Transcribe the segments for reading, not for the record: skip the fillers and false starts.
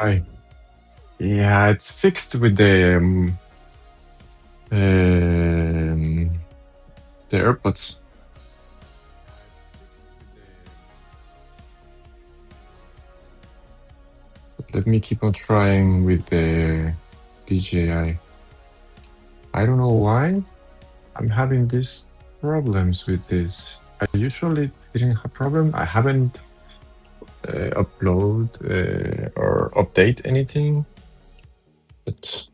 Hi. Yeah, it's fixed with the AirPods. But let me keep on trying with the DJI. I don't know why I'm having these problems with this. I usually didn't have problem. I haven't upload or update anything, but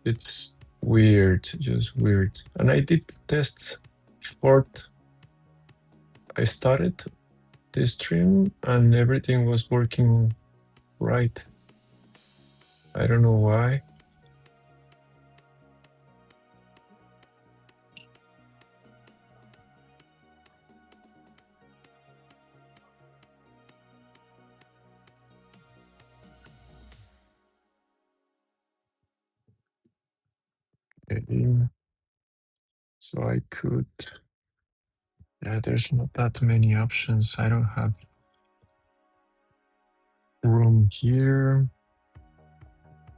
it's weird, just weird. And I did tests before I started the stream and everything was working right. I don't know why. Okay. So I could, yeah, there's not that many options. I don't have room here.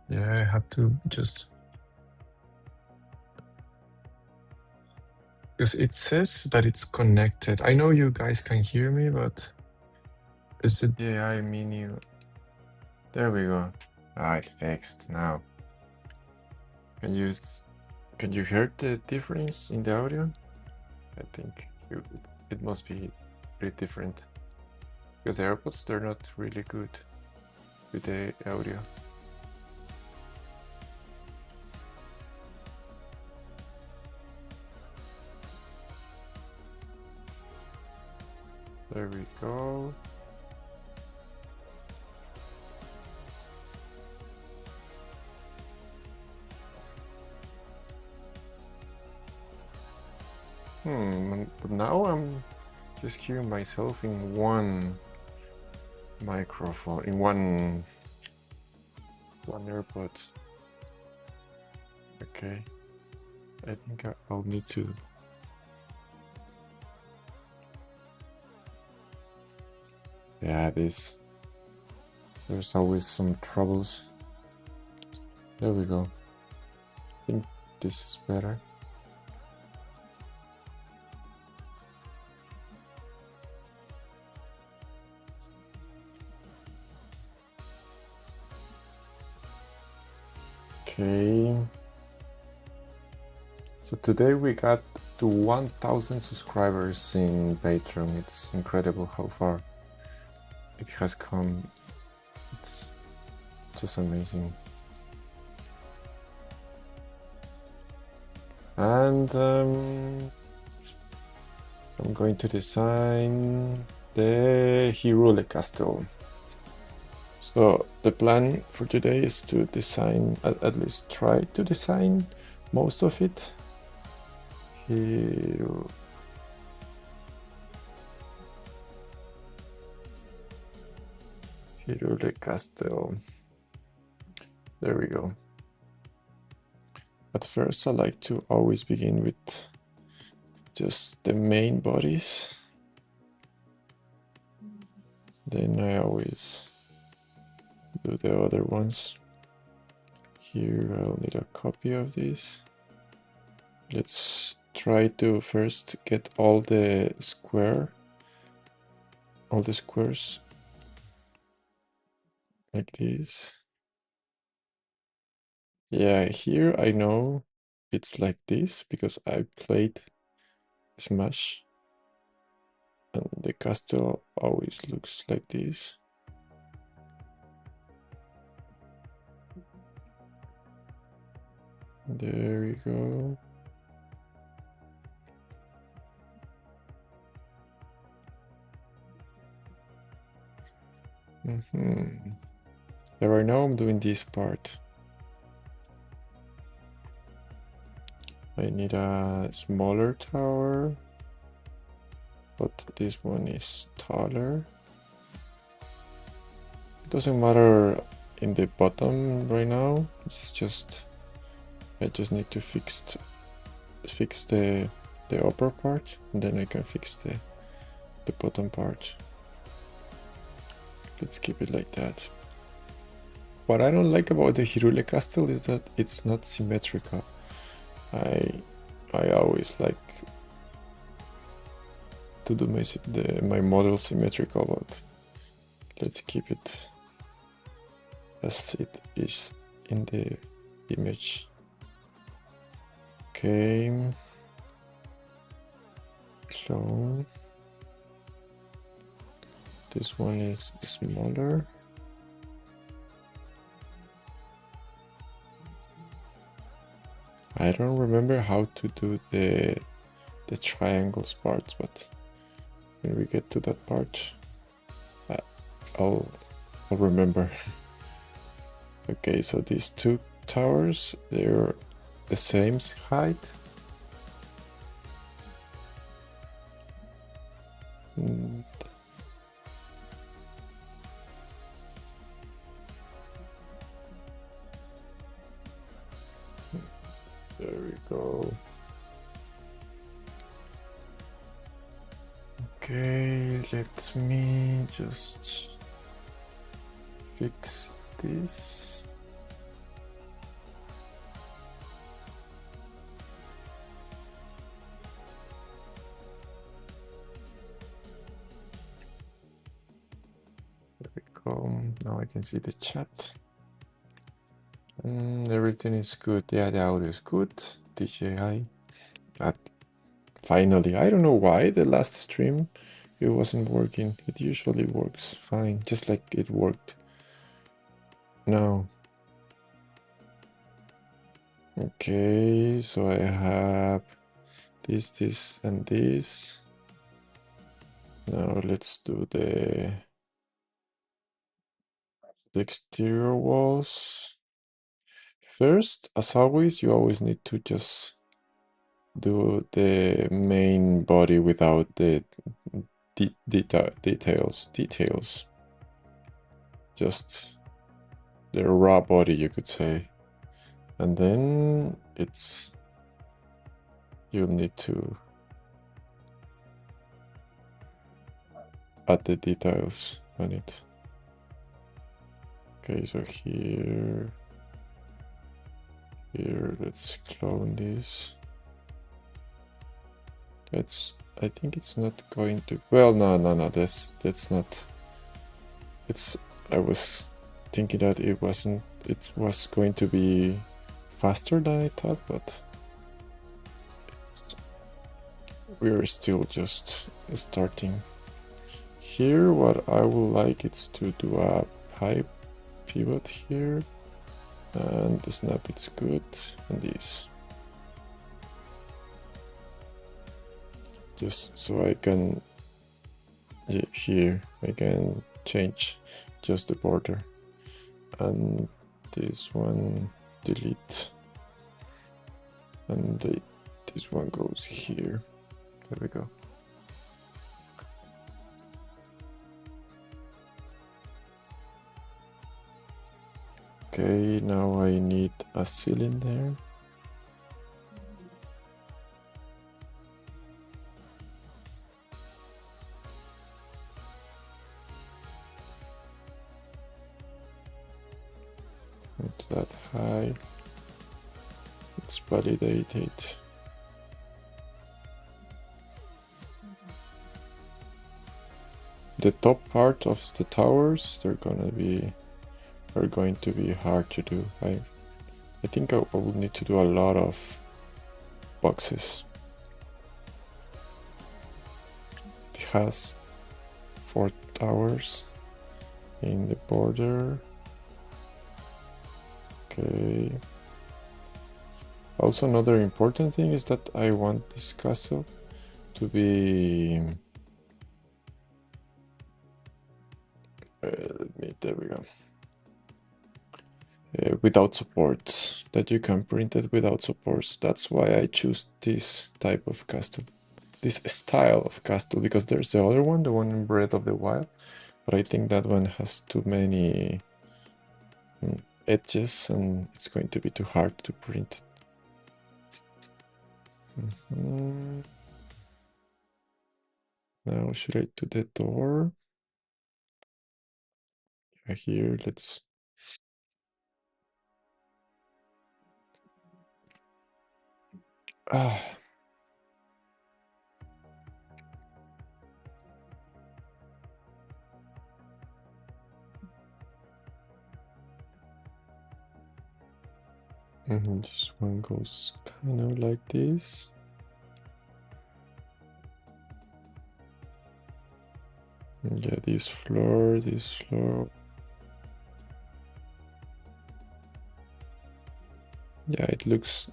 Yeah, I have to just, because it says that it's connected. I know you guys can hear me, but is it the AI menu? There we go. Ah, it fixed now. Can you hear the difference in the audio? I think it must be pretty different. Because the AirPods, they're not really good with the audio. There we go. But now I'm just hearing myself in one microphone, in one AirPod. Okay. I think I'll need to. Yeah, there's always some troubles. There we go. I think this is better. Okay. So today we got to 1,000 subscribers in Patreon. It's incredible how far it has come. It's just amazing. And I'm going to design the Hirule Castle. So the plan for today is to design, at least try to design most of it. Hirule Castle. There we go. At first I like to always begin with just the main bodies. Then I always do the other ones. Here I'll need a copy of this. Let's try to first get all the squares like this. Yeah, here I know it's like this because I played Smash and the castle always looks like this. There we go. Yeah, right now I'm doing this part. I need a smaller tower, but this one is taller. It doesn't matter in the bottom right now. It's just I just need to fix the upper part, and then I can fix the bottom part. Let's keep it like that. What I don't like about the Hirule castle is that it's not symmetrical. I always like to do my model symmetrical, but let's keep it as it is in the image. Okay, clone. This one is smaller. I don't remember how to do the triangles parts, but when we get to that part, I'll remember. Okay, so these two towers, they're the same height. And there we go. Okay, let me just fix this. There we go. Now I can see the chat. Everything is good. Yeah, the audio is good. DJI. Finally, I don't know why the last stream it wasn't working. It usually works fine, just like it worked. No. Okay, so I have this, and this. Now let's do the exterior walls. First, as always, you always need to just do the main body without the details. Just the raw body, you could say. And then you'll need to add the details on it. Okay, so here, let's clone this. I think it's not going to, well, no, that's not, I was thinking that it was going to be faster than I thought, but we're still just starting. Here, what I would like is to do a pipe pivot here, and the snap it's good, and this. Just so I can, here I can change just the border, and this one delete, and this one goes here. There we go. Okay, now I need a cylinder. Not that high. Let's validate it. The top part of the towers, are going to be hard to do. I think I will need to do a lot of boxes. It has 4 towers in the border. Okay. Also, another important thing is that I want this castle to be there we go. Without supports, that you can print it without supports. That's why I choose this type of castle, this style of castle, because there's the other one, the one in Breath of the Wild, but I think that one has too many edges and it's going to be too hard to print. Now, should I do the door? Here, let's Ah. This one goes kind of like this. Yeah, this floor. Yeah, it looks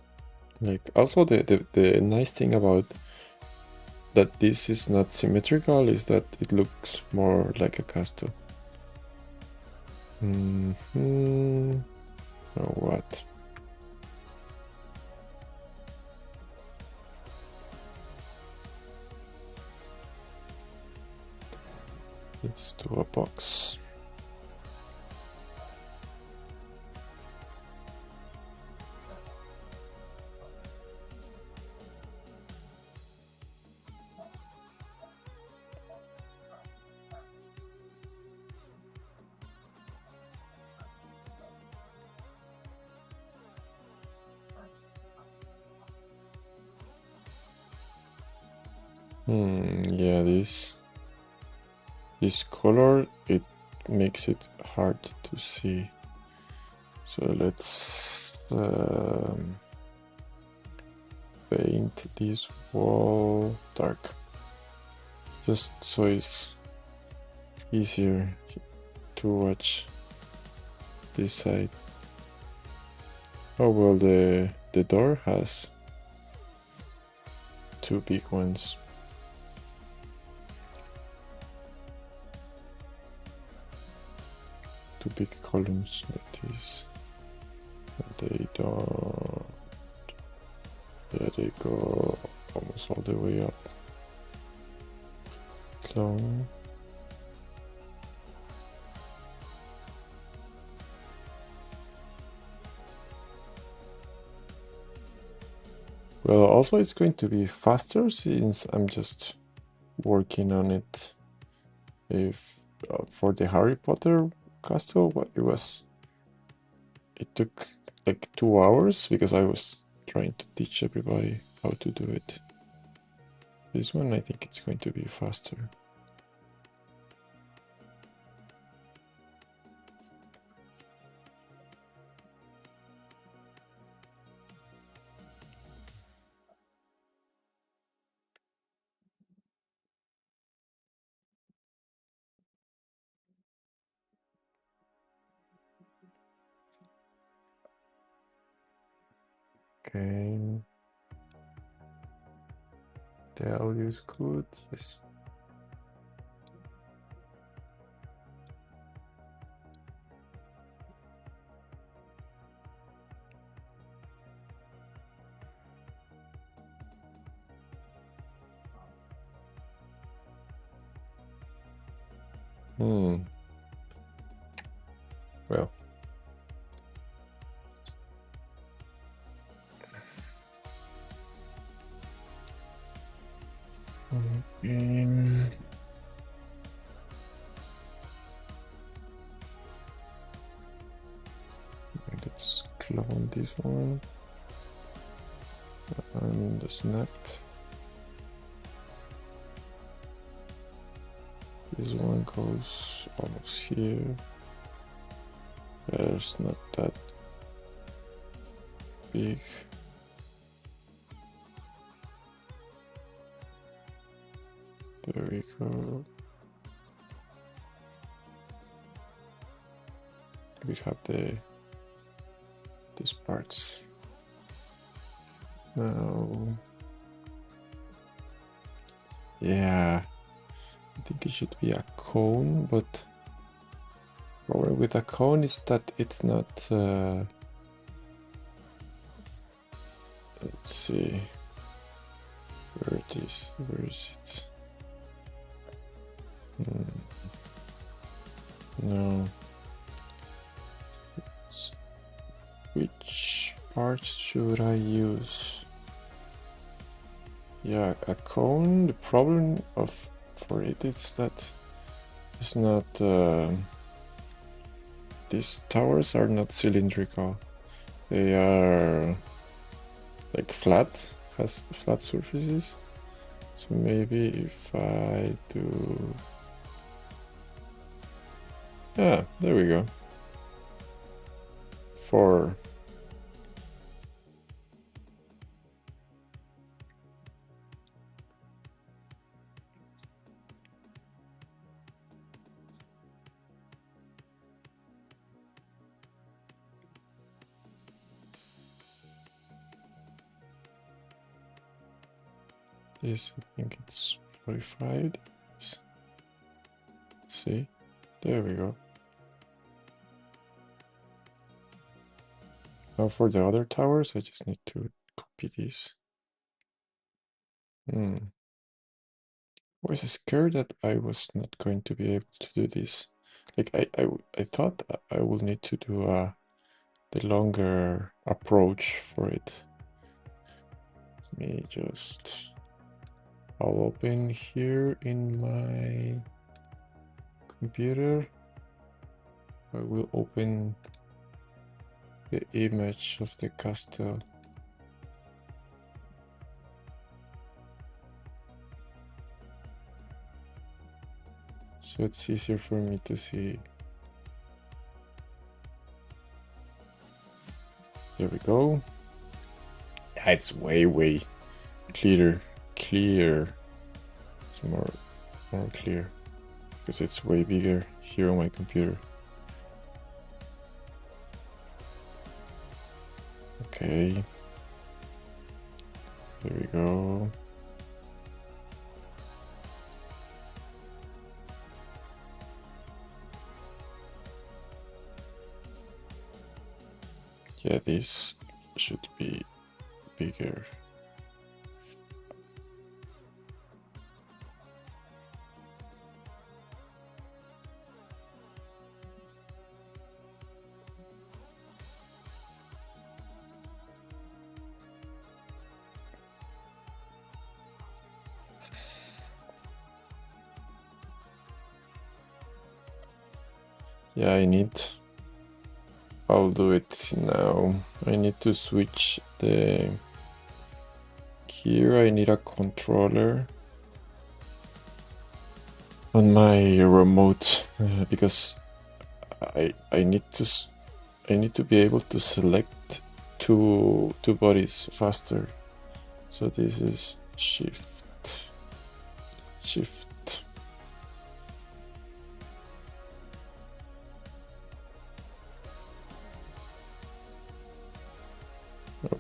like, also the nice thing about that this is not symmetrical is that it looks more like a castle. Or what? Let's do a box. Yeah, this color, it makes it hard to see. So let's paint this wall dark, just so it's easier to watch this side. Oh well, the door has two big ones. Two big columns like this. They don't. Yeah, they go almost all the way up. Long. Well, also it's going to be faster since I'm just working on it. If for the Harry Potter castle, what it took like 2 hours because I was trying to teach everybody how to do it. This one, I think it's going to be faster. Okay. The audio is good, yes. Well. Let's clone this one and the snap. This one goes almost here. There's not that big. There we go. We have these parts. Now, yeah, I think it should be a cone, but problem with a cone is that it's not. Let's see. Where it is? Where is it? No. Which part should I use? Yeah, a cone. The problem for it is that it's not. These towers are not cylindrical. They are like flat, has flat surfaces. So maybe if I do... Ah, there we go. 4. This, I think it's 45. Let's see. There we go. Now for the other towers, I just need to copy this. I was scared that I was not going to be able to do this. Like I thought I will need to do the longer approach for it. Let me just... I'll open here in my computer. I will open the image of the castle. So it's easier for me to see. There we go. Yeah, it's way clear. It's more clear because it's way bigger here on my computer. Okay. There we go. Yeah, this should be bigger. Yeah, I'll do it now. I need to switch here I need a controller on my remote because I need to be able to select two bodies faster. So this is shift. Oh.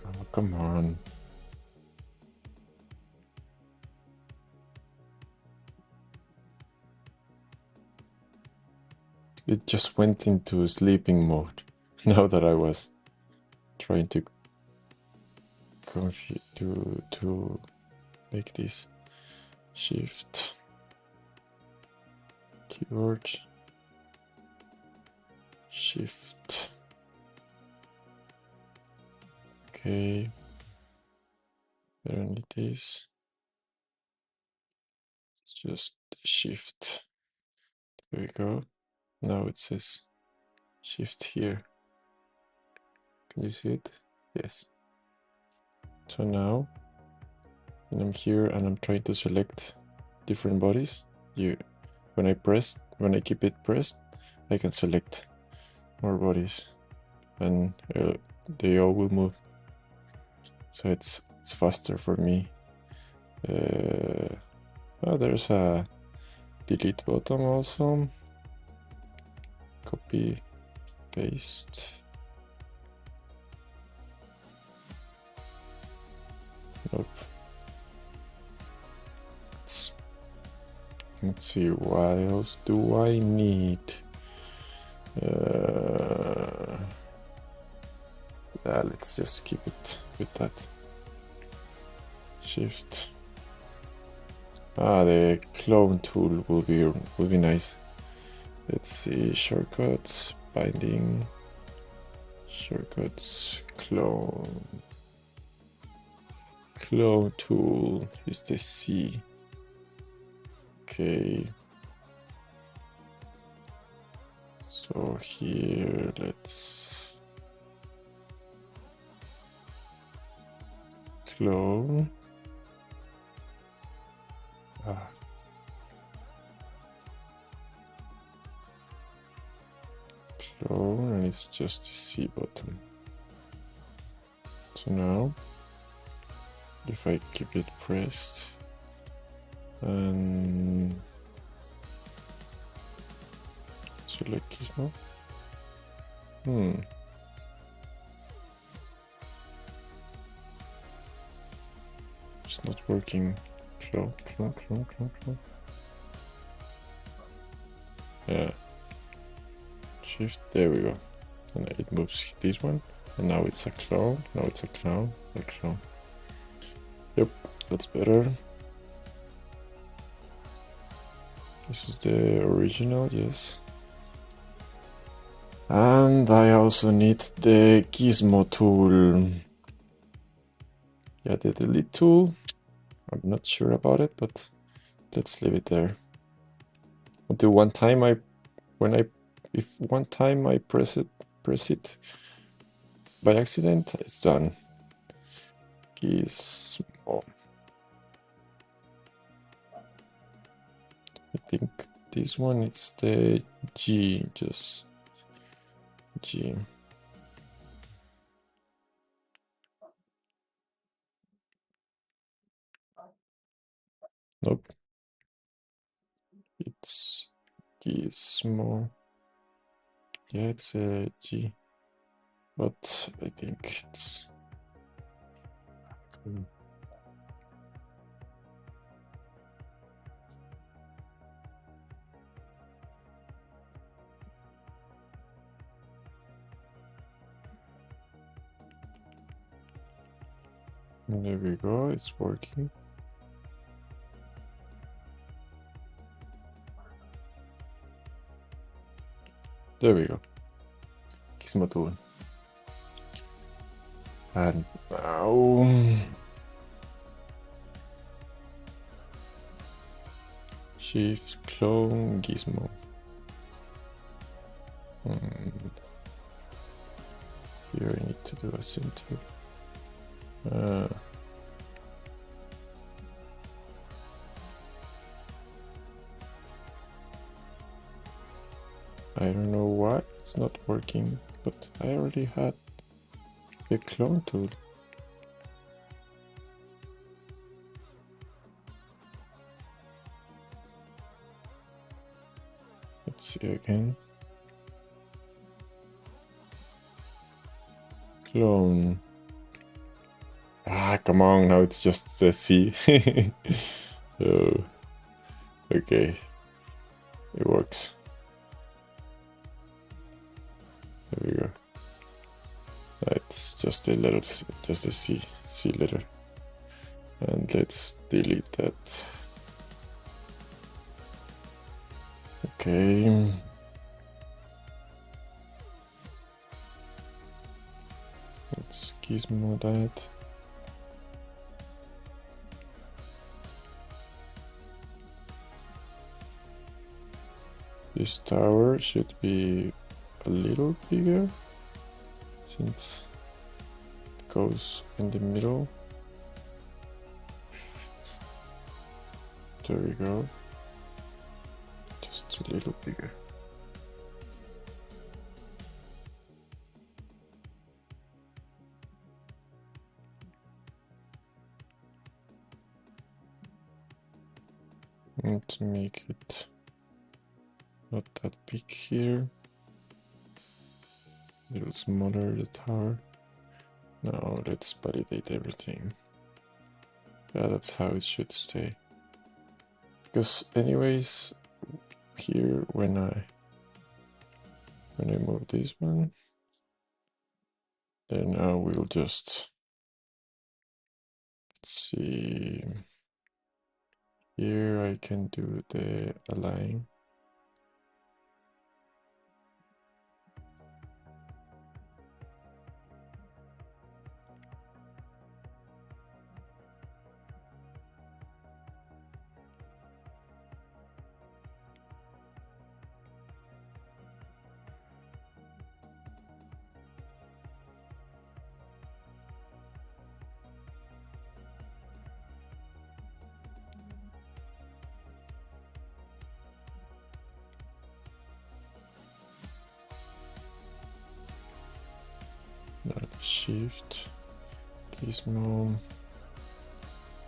Oh, come on. It just went into sleeping mode now that I was trying to to make this shift keyboard shift. Okay, I don't need this. It's just shift. There we go. Now it says shift here. Can you see it? Yes. So now when I'm here and I'm trying to select different bodies, when I keep it pressed, I can select more bodies and they all will move. So it's faster for me. Oh, there's a delete button also. Copy, paste. Nope. Let's see, what else do I need? Let's just keep it with that. Shift. The clone tool will be nice. Let's see, shortcuts, binding, shortcuts, clone tool is the C. Okay. So here, let's clone. Clone, and it's just the C button. So now, if I keep it pressed and select Gizmo, it's not working. Clone. Yeah. Shift, there we go. And it moves this one. And now it's a clone. Now it's a clone. A clone. Yep, that's better. This is the original, yes. And I also need the Gizmo tool. Yeah, the delete tool. I'm not sure about it, but let's leave it there. Until one time if one time I press it by accident, it's done. Gizmo. I think this one is the G, just G. Nope. It's Gizmo. Yeah, it's a G. But I think it's... There we go, it's working. There we go. Gizmo tool. And now... Shift clone Gizmo. And here I need to do a center. I don't know why it's not working, but I already had the clone tool. Let's see again. Clone. Ah, come on, now it's just the C. Oh, okay. It works. There we go. It's just a letter, just a C letter. And let's delete that. Okay. Let's Gizmo that. This tower should be a little bigger since it goes in the middle. There we go. Just a little bigger. And to make it not that big here. A little smaller, the tower. Now let's validate everything. Yeah, that's how it should stay. Because anyways, here when I move this one, then I will just, let's see, here I can do the align. shift, gizmo,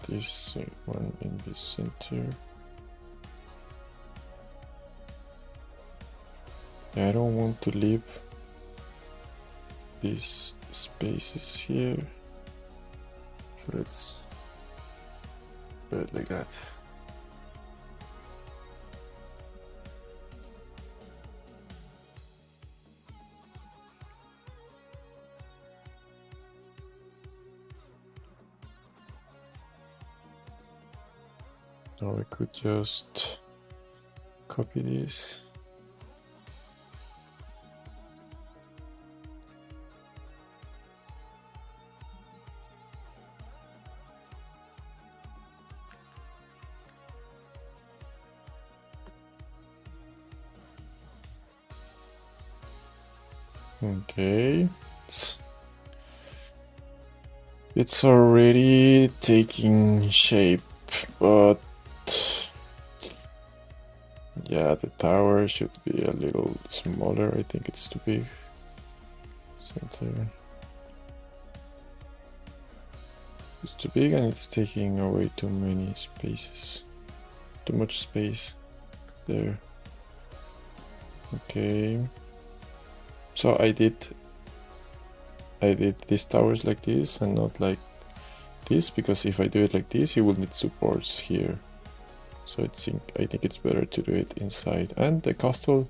this one in the center. I don't want to leave these spaces here, so let's do it like that. Now I could just copy this. Okay, it's already taking shape, but yeah, the tower should be a little smaller. I think it's too big. Center. It's too big and it's taking away too many spaces. Too much space there. Okay. So I did these towers like this and not like this, because if I do it like this, you will need supports here. So I think it's better to do it inside. And the castle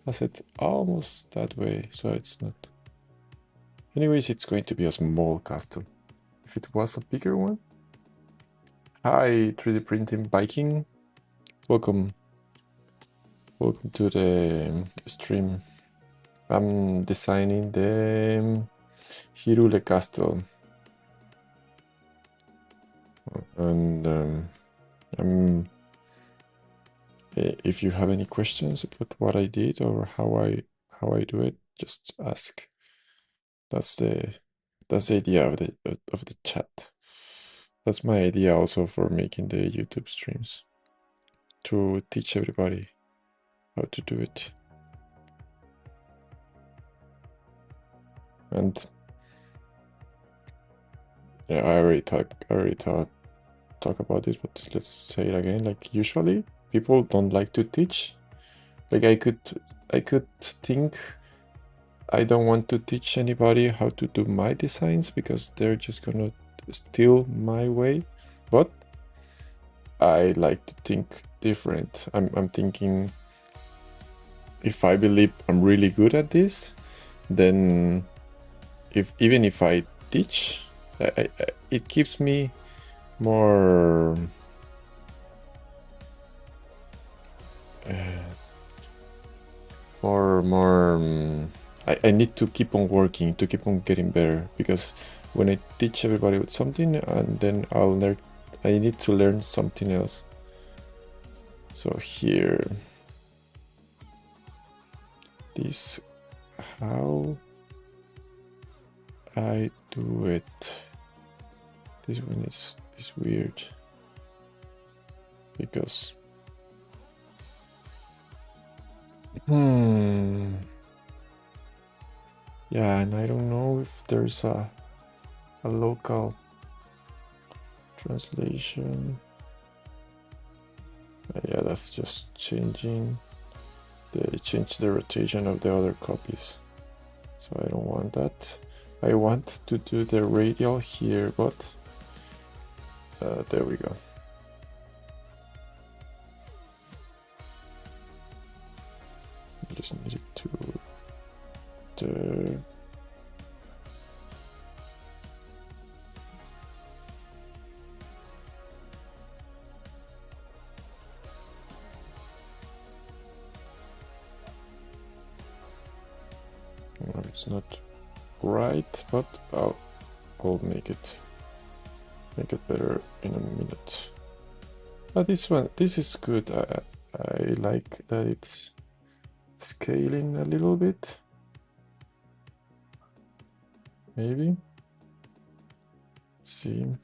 has it almost that way, so it's not. Anyways, it's going to be a small castle. If it was a bigger one. Hi, 3D Printing Viking. Welcome to the stream. I'm designing the Hirule Castle, and if you have any questions about what I did or how I do it, just ask. That's the idea of the chat. That's my idea also for making the YouTube streams, to teach everybody how to do it. And yeah, I already talk about it, but let's say it again. Like, usually people don't like to teach. Like, I could think I don't want to teach anybody how to do my designs because they're just gonna steal my way. But I like to think different. I'm thinking, if I believe I'm really good at this, then even if I teach, it gives me more I need to keep on working, to keep on getting better, because when I teach everybody with something, and then I need to learn something else. So here, this, how I do it. This one is weird, because yeah, and I don't know if there's a local translation. Yeah, that's just changing. They changed the rotation of the other copies, so I don't want that. I want to do the radial here, but there we go. Just need it to there. No, it's not right, but I'll make it better in a minute. But this is good. I like that it's scaling a little bit. Maybe. Let's see.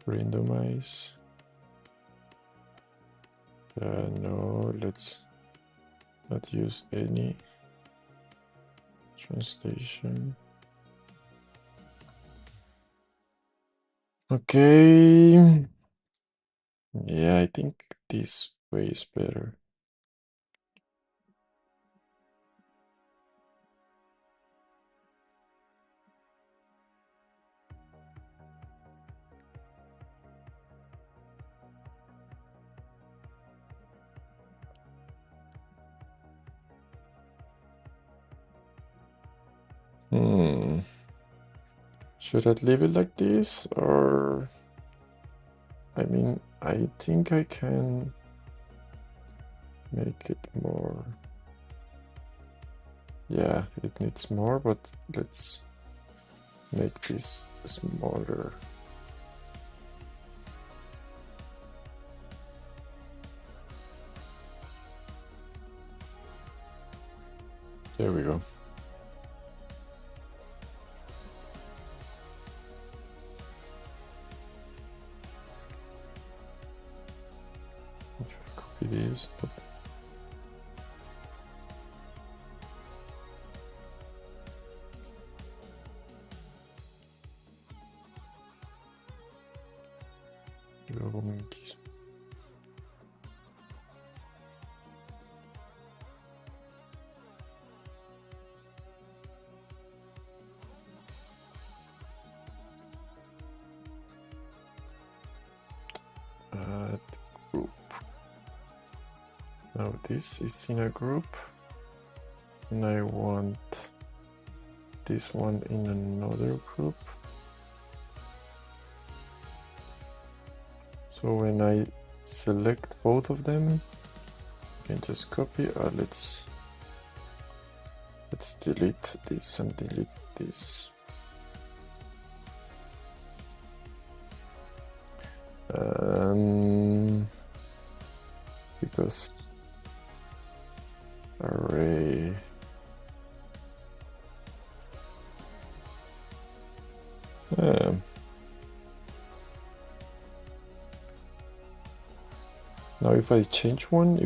Randomize. No, let's not use any translation. Okay. Yeah, I think this way is better. Should I leave it like this, or I mean, I think I can make it more. Yeah, it needs more, but let's make this smaller. There we go. I'll try to copy these, but luego monkeys. Add group. Now this is in a group, and I want this one in another group. So when I select both of them, I can just copy. Let's delete this and delete this. Because array now if I change one,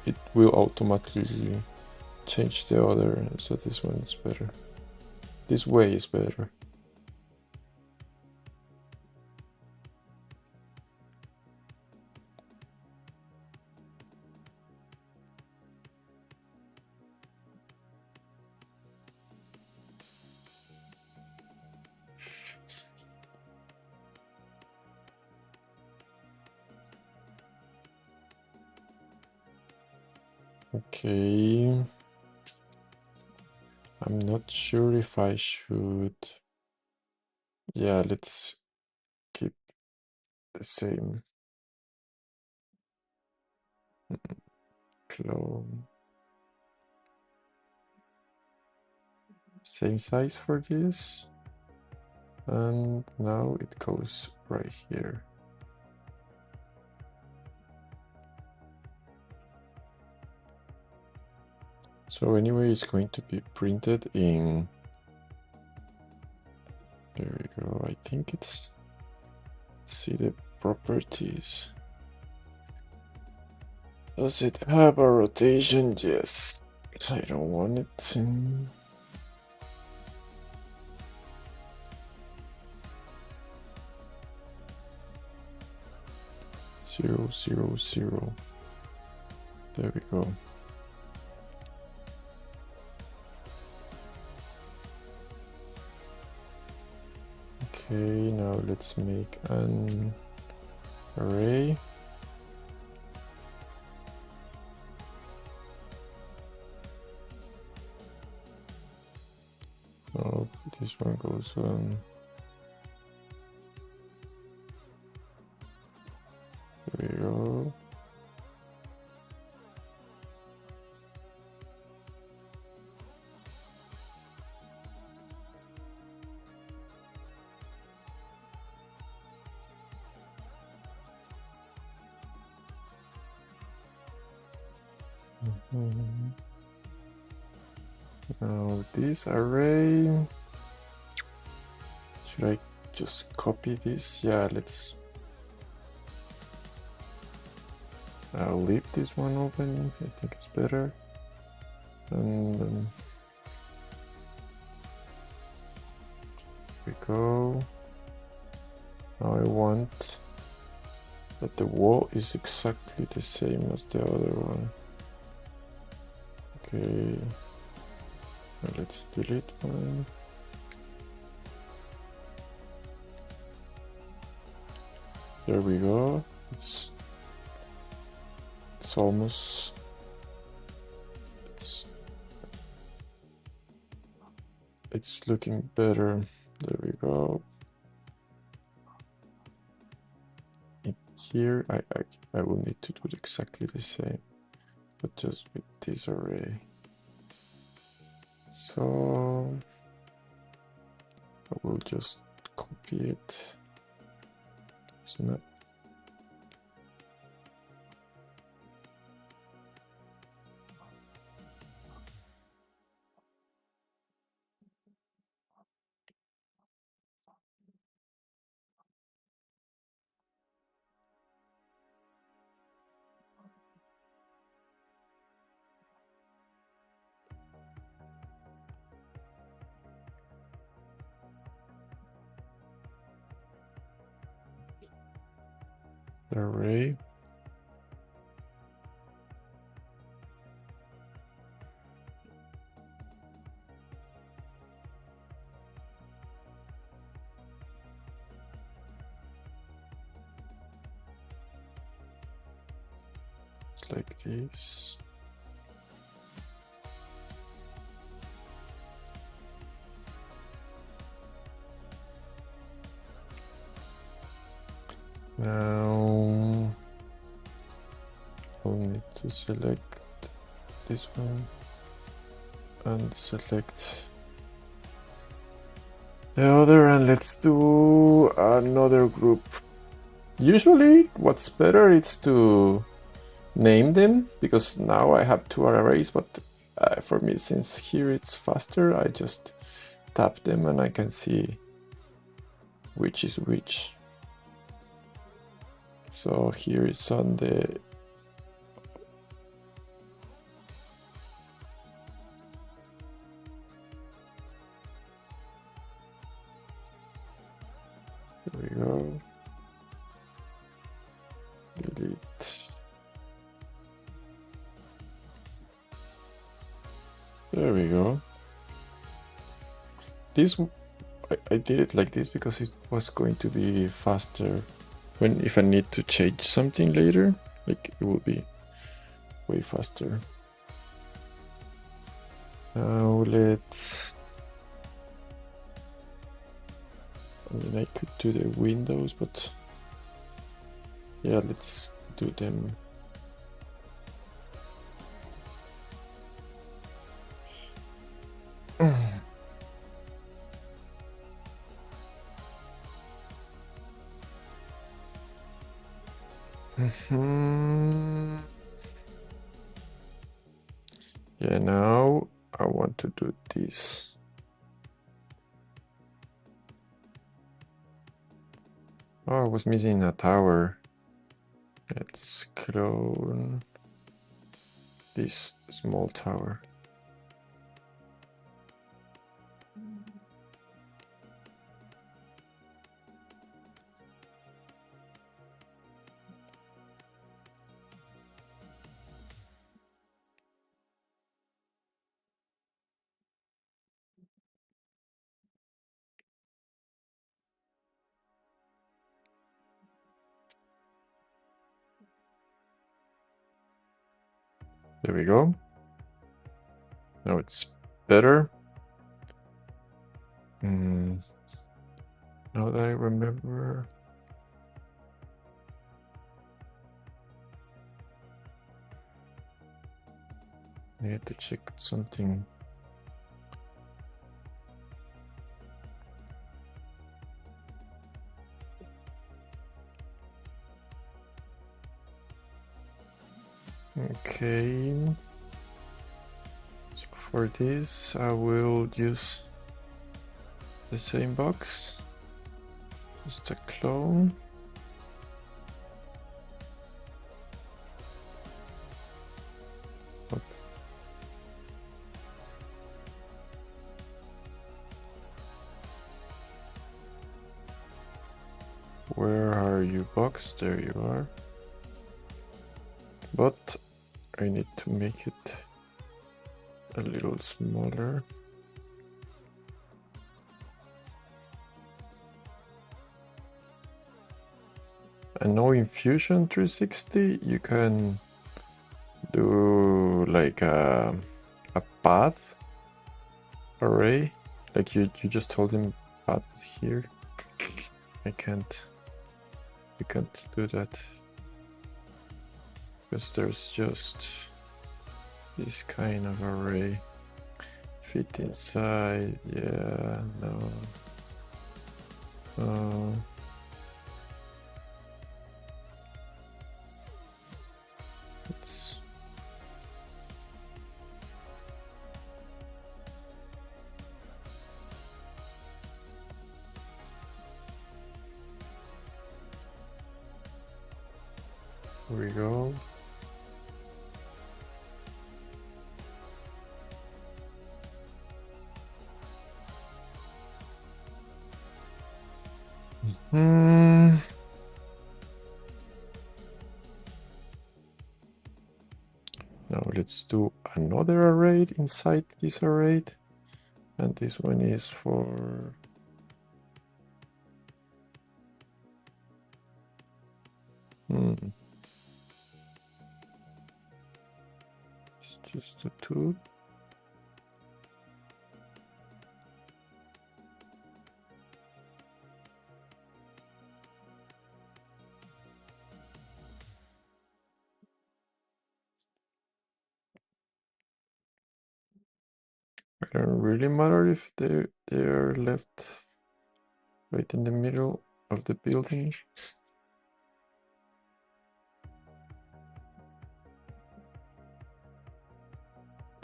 it will automatically change the other, so this one is better. This way is better. Okay, I'm not sure if I should. Yeah, let's keep the same. Clone. Same size for this. And now it goes right here. So anyway, it's going to be printed in. There we go. I think it's. Let's see the properties. Does it have a rotation? Yes. I don't want it to. 0, 0, 0. There we go. Okay, now let's make an array. Oh, this one goes on. There we go. Now this array, should I just copy this? Yeah, I'll leave this one open. I think it's better. And we go. Now I want that the wall is exactly the same as the other one. Okay, now let's delete one. There we go. It's almost it's looking better. There we go. Here I will need to do exactly the same, but just with this array. So I will just copy it. Snap. Array. It's like this. Now I'll need to select this one and select the other, and let's do another group. Usually what's better is to name them, because now I have two arrays, but for me, since here it's faster, I just tap them and I can see which is which. So here it's on the there we go. Delete. There we go. This I did it like this because it was going to be faster if I need to change something later, like it will be way faster. Now let's, I mean, I could do the windows, but yeah, let's do them. Yeah, now I want to do this. Oh, I was missing a tower. Let's clone this small tower. There we go. Now it's better. Now that I remember, I had to check something. Okay. So for this, I will use the same box, just a clone. Where are you, box? There you are. But I need to make it a little smaller. And now in Fusion 360 you can do like a path array. Like you just told him path here. You can't do that because there's just this kind of array. Fit inside, yeah, no. It's here we go. Now let's do another array inside this array. And this one is for it's just a two. It don't really matter if they're left right in the middle of the building.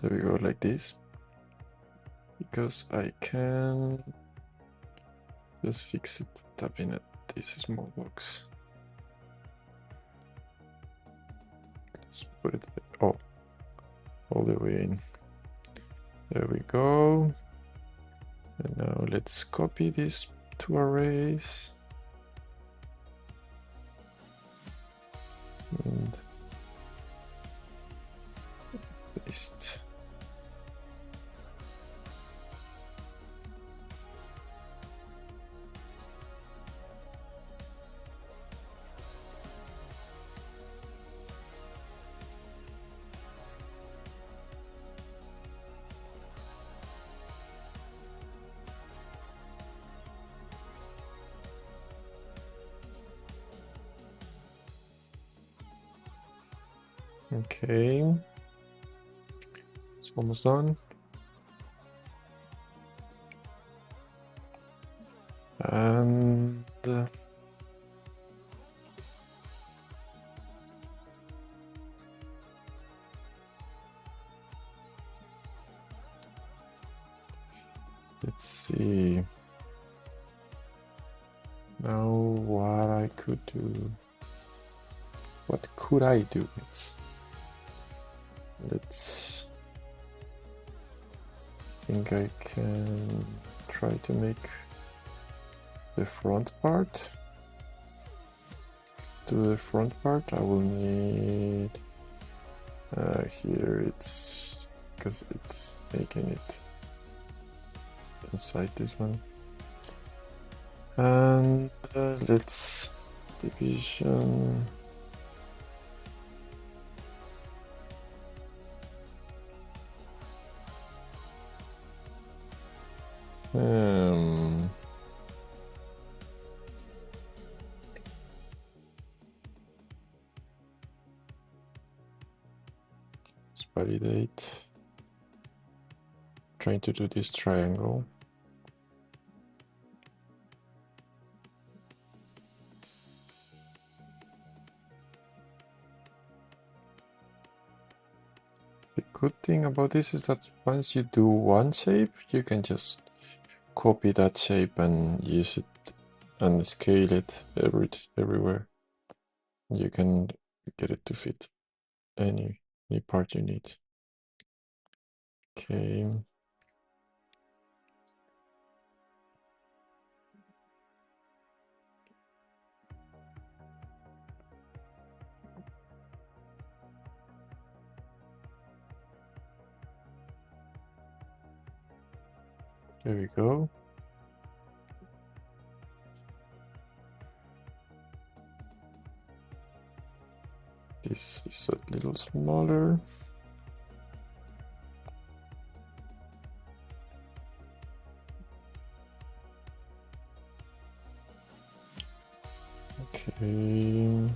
There we go, like this. Because I can just fix it tapping at this small box. Let's put it all the way in. There we go. And now let's copy these two arrays. And paste. Okay, it's almost done. And let's see now what I could do. What could I do? Let's think I can try to make the front part. To the front part I will need here it's because it's making it inside this one. And let's division. Let's validate. Trying to do this triangle. The good thing about this is that once you do one shape, you can just copy that shape and use it and scale it everywhere. You can get it to fit any part you need. Okay. There we go. This is a little smaller. Okay.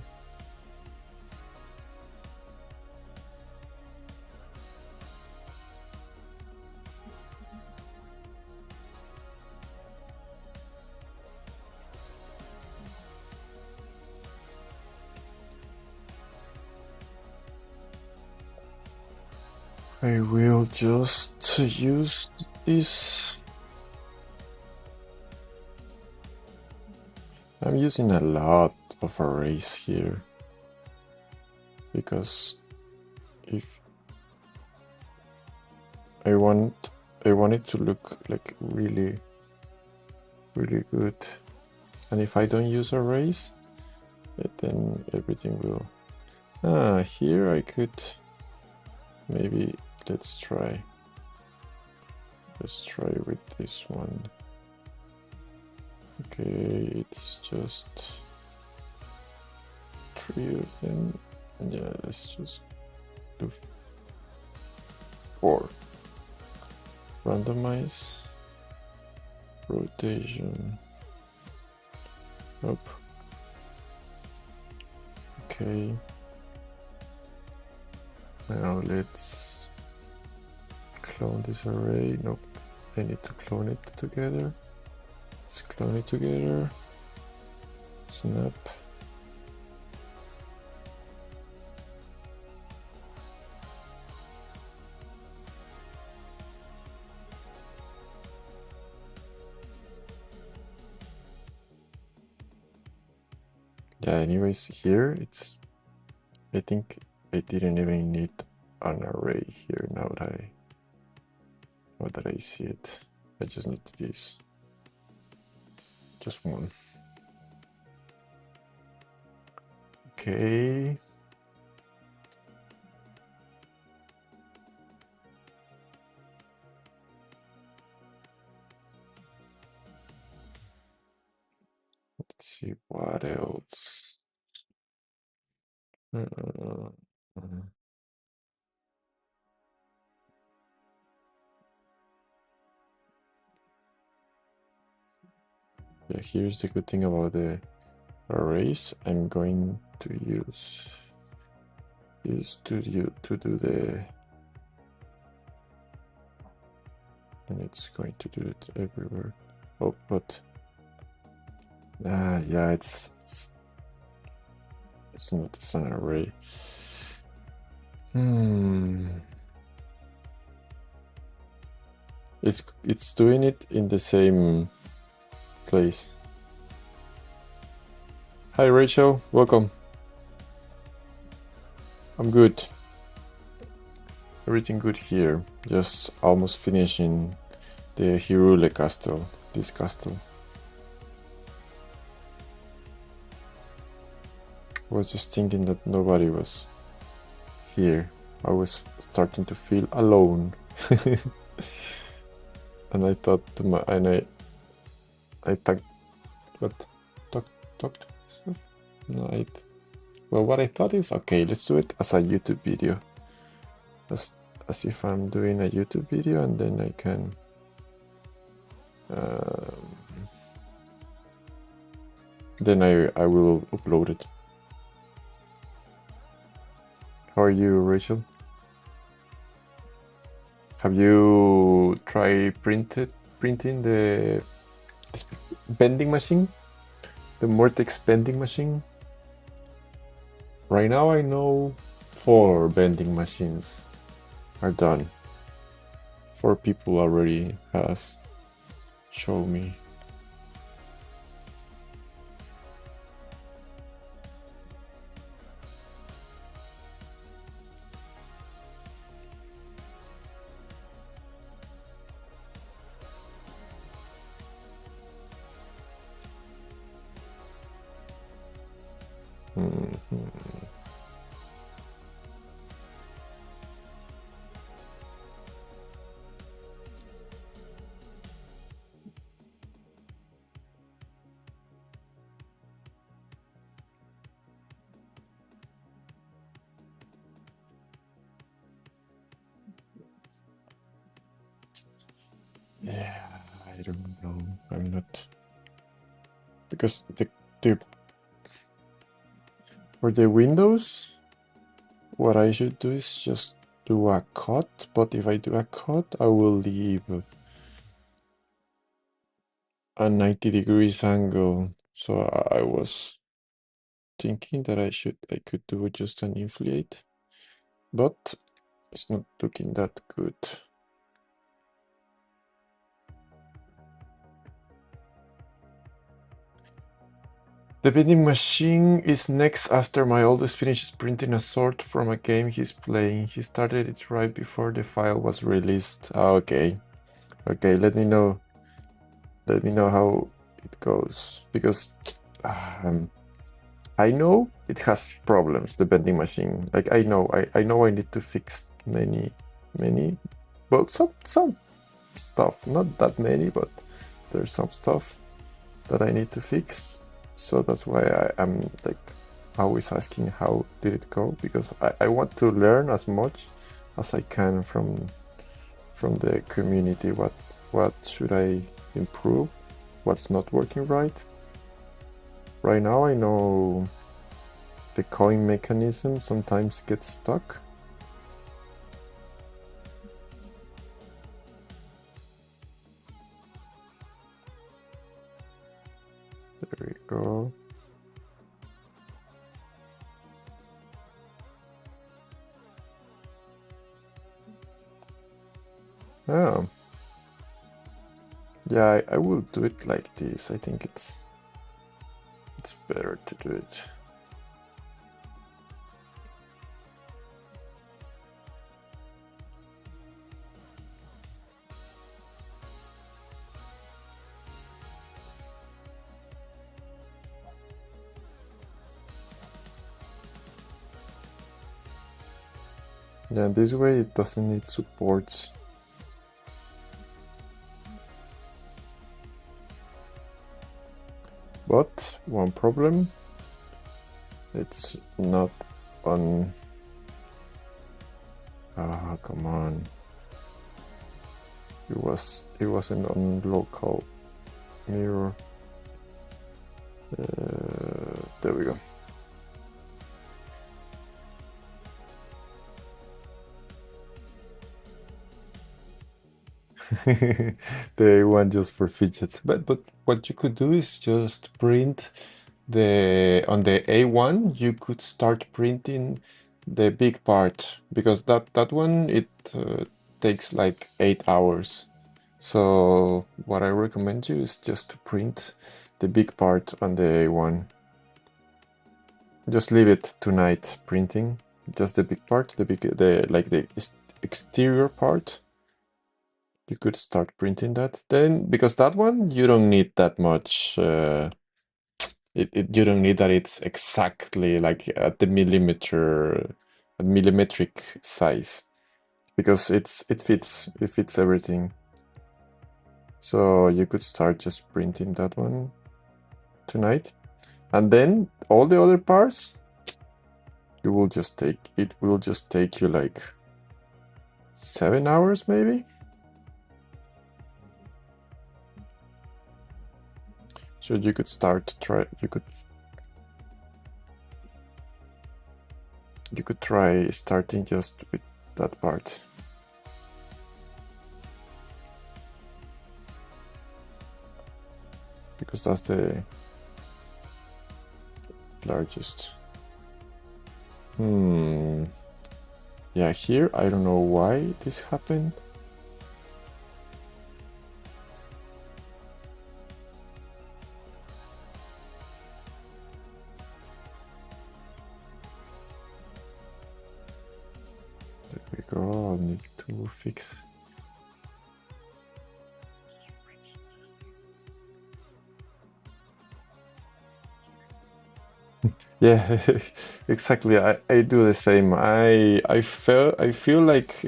I will just use this. I'm using a lot of arrays here because if I want it to look like really good, and if I don't use arrays, then everything will. Here I could maybe let's try with this one. Okay, it's just 3 of them. Yeah, let's just do 4. Randomize, rotation, up. Okay. Now let's clone this array. Nope, I need to clone it together. Let's clone it together. Snap. Yeah, anyways, here it's, I think I didn't even need an array here now that I see it. I just need this. Just one. Okay. Let's see what else. Yeah, here's the good thing about the arrays. I'm going to use Studio to do the, and it's going to do it everywhere. Oh, but yeah, it's not as an array. It's doing it in the same place. Hi Rachel, welcome. I'm good. Everything good here. Just almost finishing the Hirule castle. This castle. I was just thinking that nobody was here. I was starting to feel alone. And I thought to my, and I talked, what, talk to myself? No, well, what I thought is, okay, let's do it as a YouTube video. As if I'm doing a YouTube video, and then I can then I will upload it. How are you, Rachel? Have you tried printing the bending machine? The Mortex bending machine? Right now I know 4 bending machines are done. 4 people already has shown me. not? Because the for the windows, what I should do is just do a cut, but if I do a cut, I will leave a 90 degrees angle. So I was thinking that I could do just an inflate, but it's not looking that good. The vending machine is next after my oldest finishes printing a sword from a game he's playing. He started it right before the file was released. Okay. Okay, let me know. Let me know how it goes. Because I know it has problems, the vending machine. Like I know I need to fix many, well, some stuff. Not that many, but there's some stuff that I need to fix. So that's why I'm like always asking how did it go, because I want to learn as much as I can from the community. What should I improve? What's not working right? Right now I know the coin mechanism sometimes gets stuck. There we go. Oh. Yeah, I will do it like this. I think it's better to do it. Yeah, this way it doesn't need supports. But one problem, it's not on. Ah, come on. It wasn't on local mirror. There we go. The one just for fidgets. But what you could do is just print on the A1. You could start printing the big part, because that one it takes like 8 hours. So what I recommend you is just to print the big part on the A1. Just leave it tonight printing just the big part, the exterior part. You could start printing that then, because that one you don't need that much. You don't need that it's exactly like at the millimetric size, because it fits everything. So you could start just printing that one tonight, and then all the other parts it will just take you like 7 hours maybe. So you could try starting just with that part. Because that's the largest. Yeah, here I don't know why this happened. There we go. I'll need to fix. Yeah, exactly. I do the same. I feel like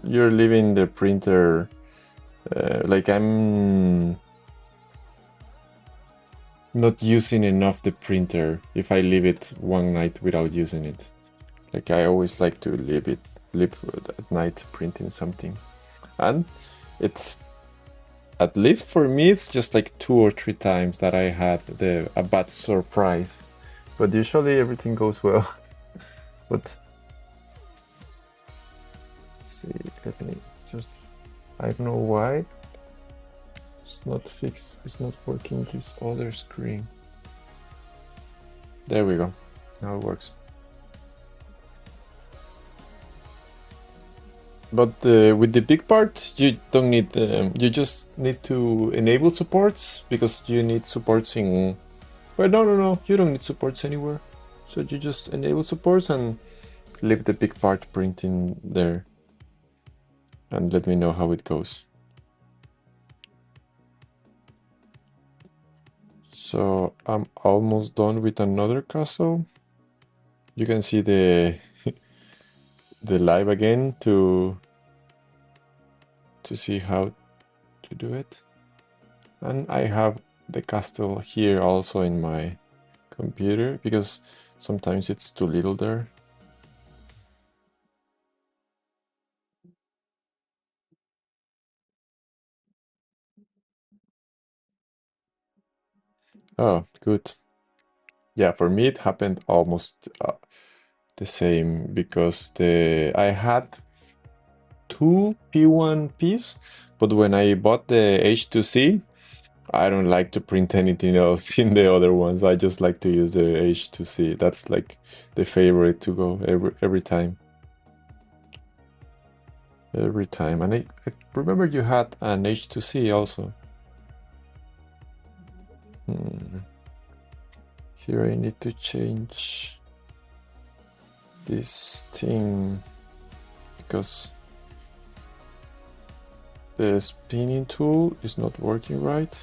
you're leaving the printer like I'm not using enough the printer if I leave it one night without using it. Like I always like to leave at night printing something, and it's at least for me, it's just like 2 or 3 times that I had a bad surprise. But usually everything goes well. But let's see, let me just, I don't know why it's not fixed, it's not working this other screen. There we go, now it works. But with the big part, you don't need, you just need to enable supports, because you need supports in, well, no, you don't need supports anywhere. So you just enable supports and leave the big part printing there. And let me know how it goes. So I'm almost done with another castle. You can see the the live again to see how to do it. And I have the castle here also in my computer, because sometimes it's too little there. Oh, good. Yeah, for me it happened almost the same, because I had 2 P1Ps, but when I bought the H2C, I don't like to print anything else in the other ones. I just like to use the H2C. That's like the favorite to go every time. Every time. And I remember you had an H2C also. Here I need to change this thing, because the spinning tool is not working right.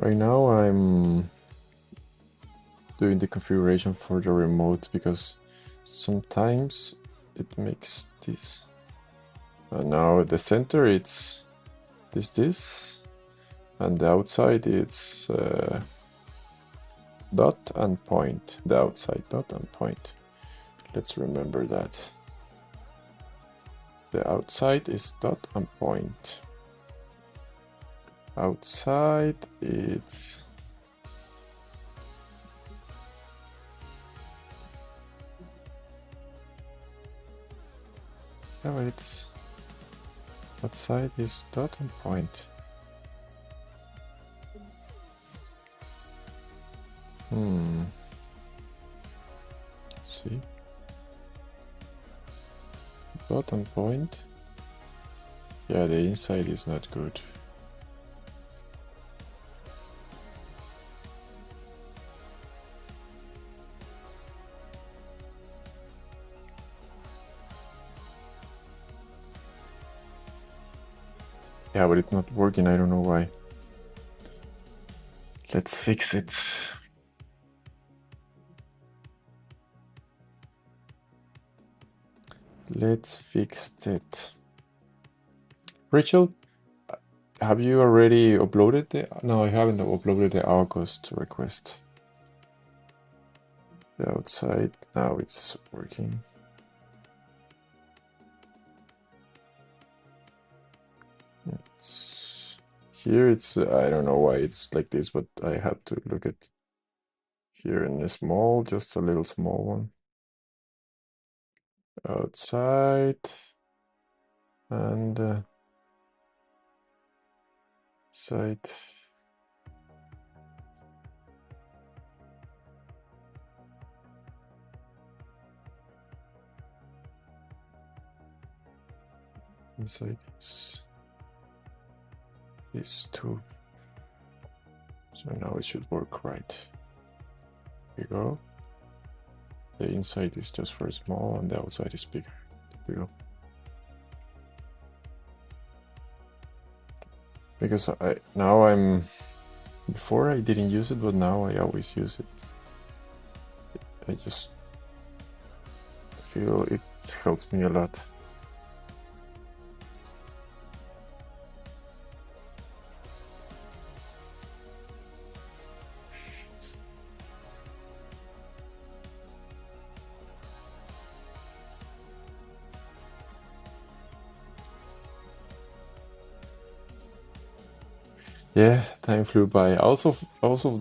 Right now I'm doing the configuration for the remote, because sometimes it makes this. And now the center it's this, and the outside it's dot and point. The outside dot and point. Let's remember that. The outside is dot and point. Outside it's it's outside is dot and point. Let's see. Dot and point. Yeah, the inside is not good. Yeah, but it's not working, I don't know why. Let's fix it. Let's fix it. Rachel, have you already uploaded the... No, I haven't uploaded the August request. The outside, now it's working. Here it's, I don't know why it's like this, but I have to look at here in a small, just a little small one. Outside and side. Inside is these two. So now it should work right. Here we go. The inside is just for small and the outside is bigger. There we go. Because now I'm... Before I didn't use it, but now I always use it. I just feel it helps me a lot. Yeah, time flew by. Also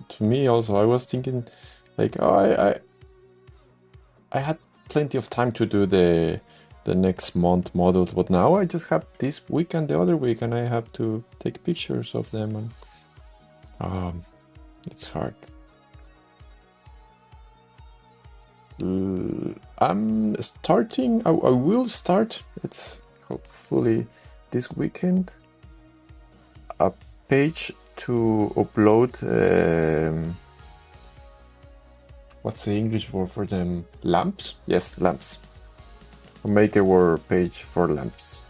to me, also I was thinking, like, oh, I had plenty of time to do the next month models, but now I just have this week and the other week, and I have to take pictures of them, and it's hard. I'm starting. I will start. It's hopefully this weekend. A page to upload. What's the English word for them? Lamps? Yes, lamps. Make a word page for lamps.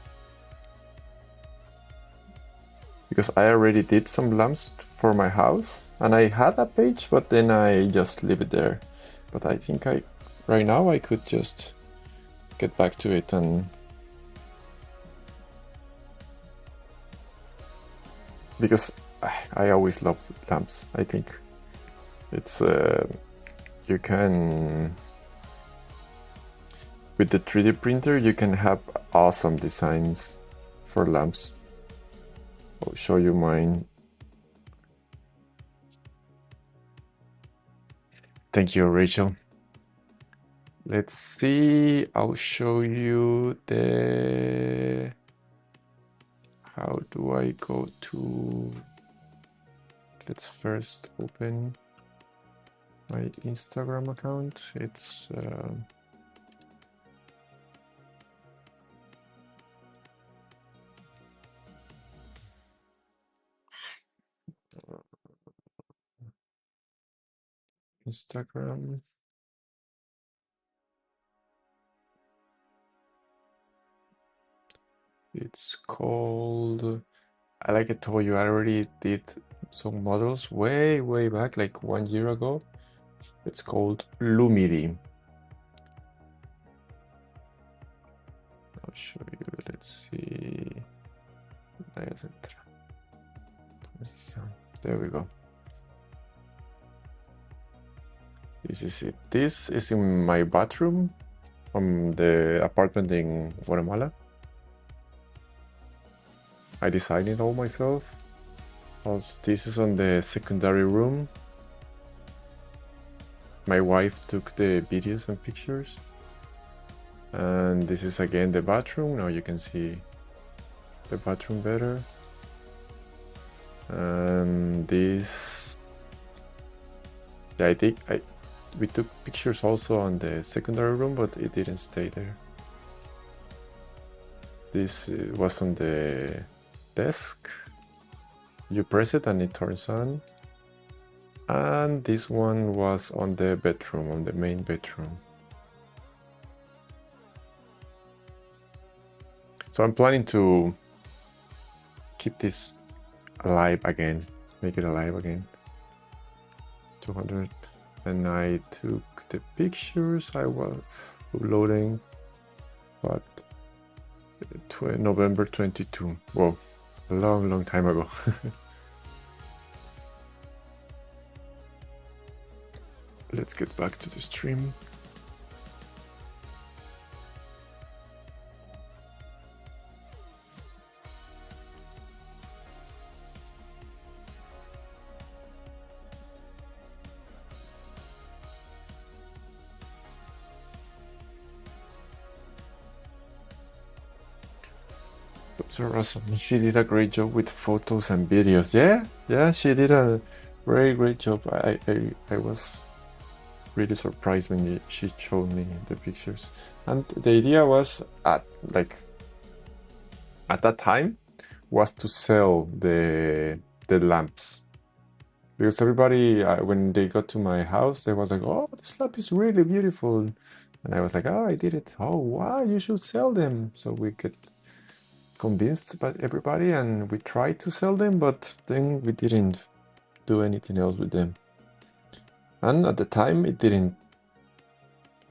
Because I already did some lamps for my house, and I had a page, but then I just leave it there. But I think right now I could just get back to it, and because I always loved lamps. I think it's you can, with the 3D printer, you can have awesome designs for lamps. I'll show you mine. Thank you, Rachel. Let's see. I'll show you the. How do I go to? Let's first open my Instagram account. It's Instagram. It's called. Like I told you, I already did some models way back, like 1 year ago. It's called Lumidi. I'll show you. Let's see. There we go. This is it. This is in my bathroom from the apartment in Guatemala. I designed it all myself. Also, this is on the secondary room. My wife took the videos and pictures. And this is again the bathroom. Now you can see the bathroom better. And this, yeah, I think we took pictures also on the secondary room, but it didn't stay there. This was on the desk. You press it and it turns on. And this one was on the bedroom, on the main bedroom. So I'm planning to keep this alive again, make it alive again. 200. And I took the pictures I was uploading, but November 22. Whoa, a long time ago. Let's get back to the stream. Those are awesome. She did a great job with photos and videos. Yeah, she did a very great job. I was really surprised when she showed me the pictures. And the idea was at that time was to sell the lamps, because everybody when they got to my house, they was like, "Oh, this lamp is really beautiful," and I was like, "Oh, I did it. Oh, wow, you should sell them." So we get convinced by everybody, and we tried to sell them, but then we didn't do anything else with them. And at the time, it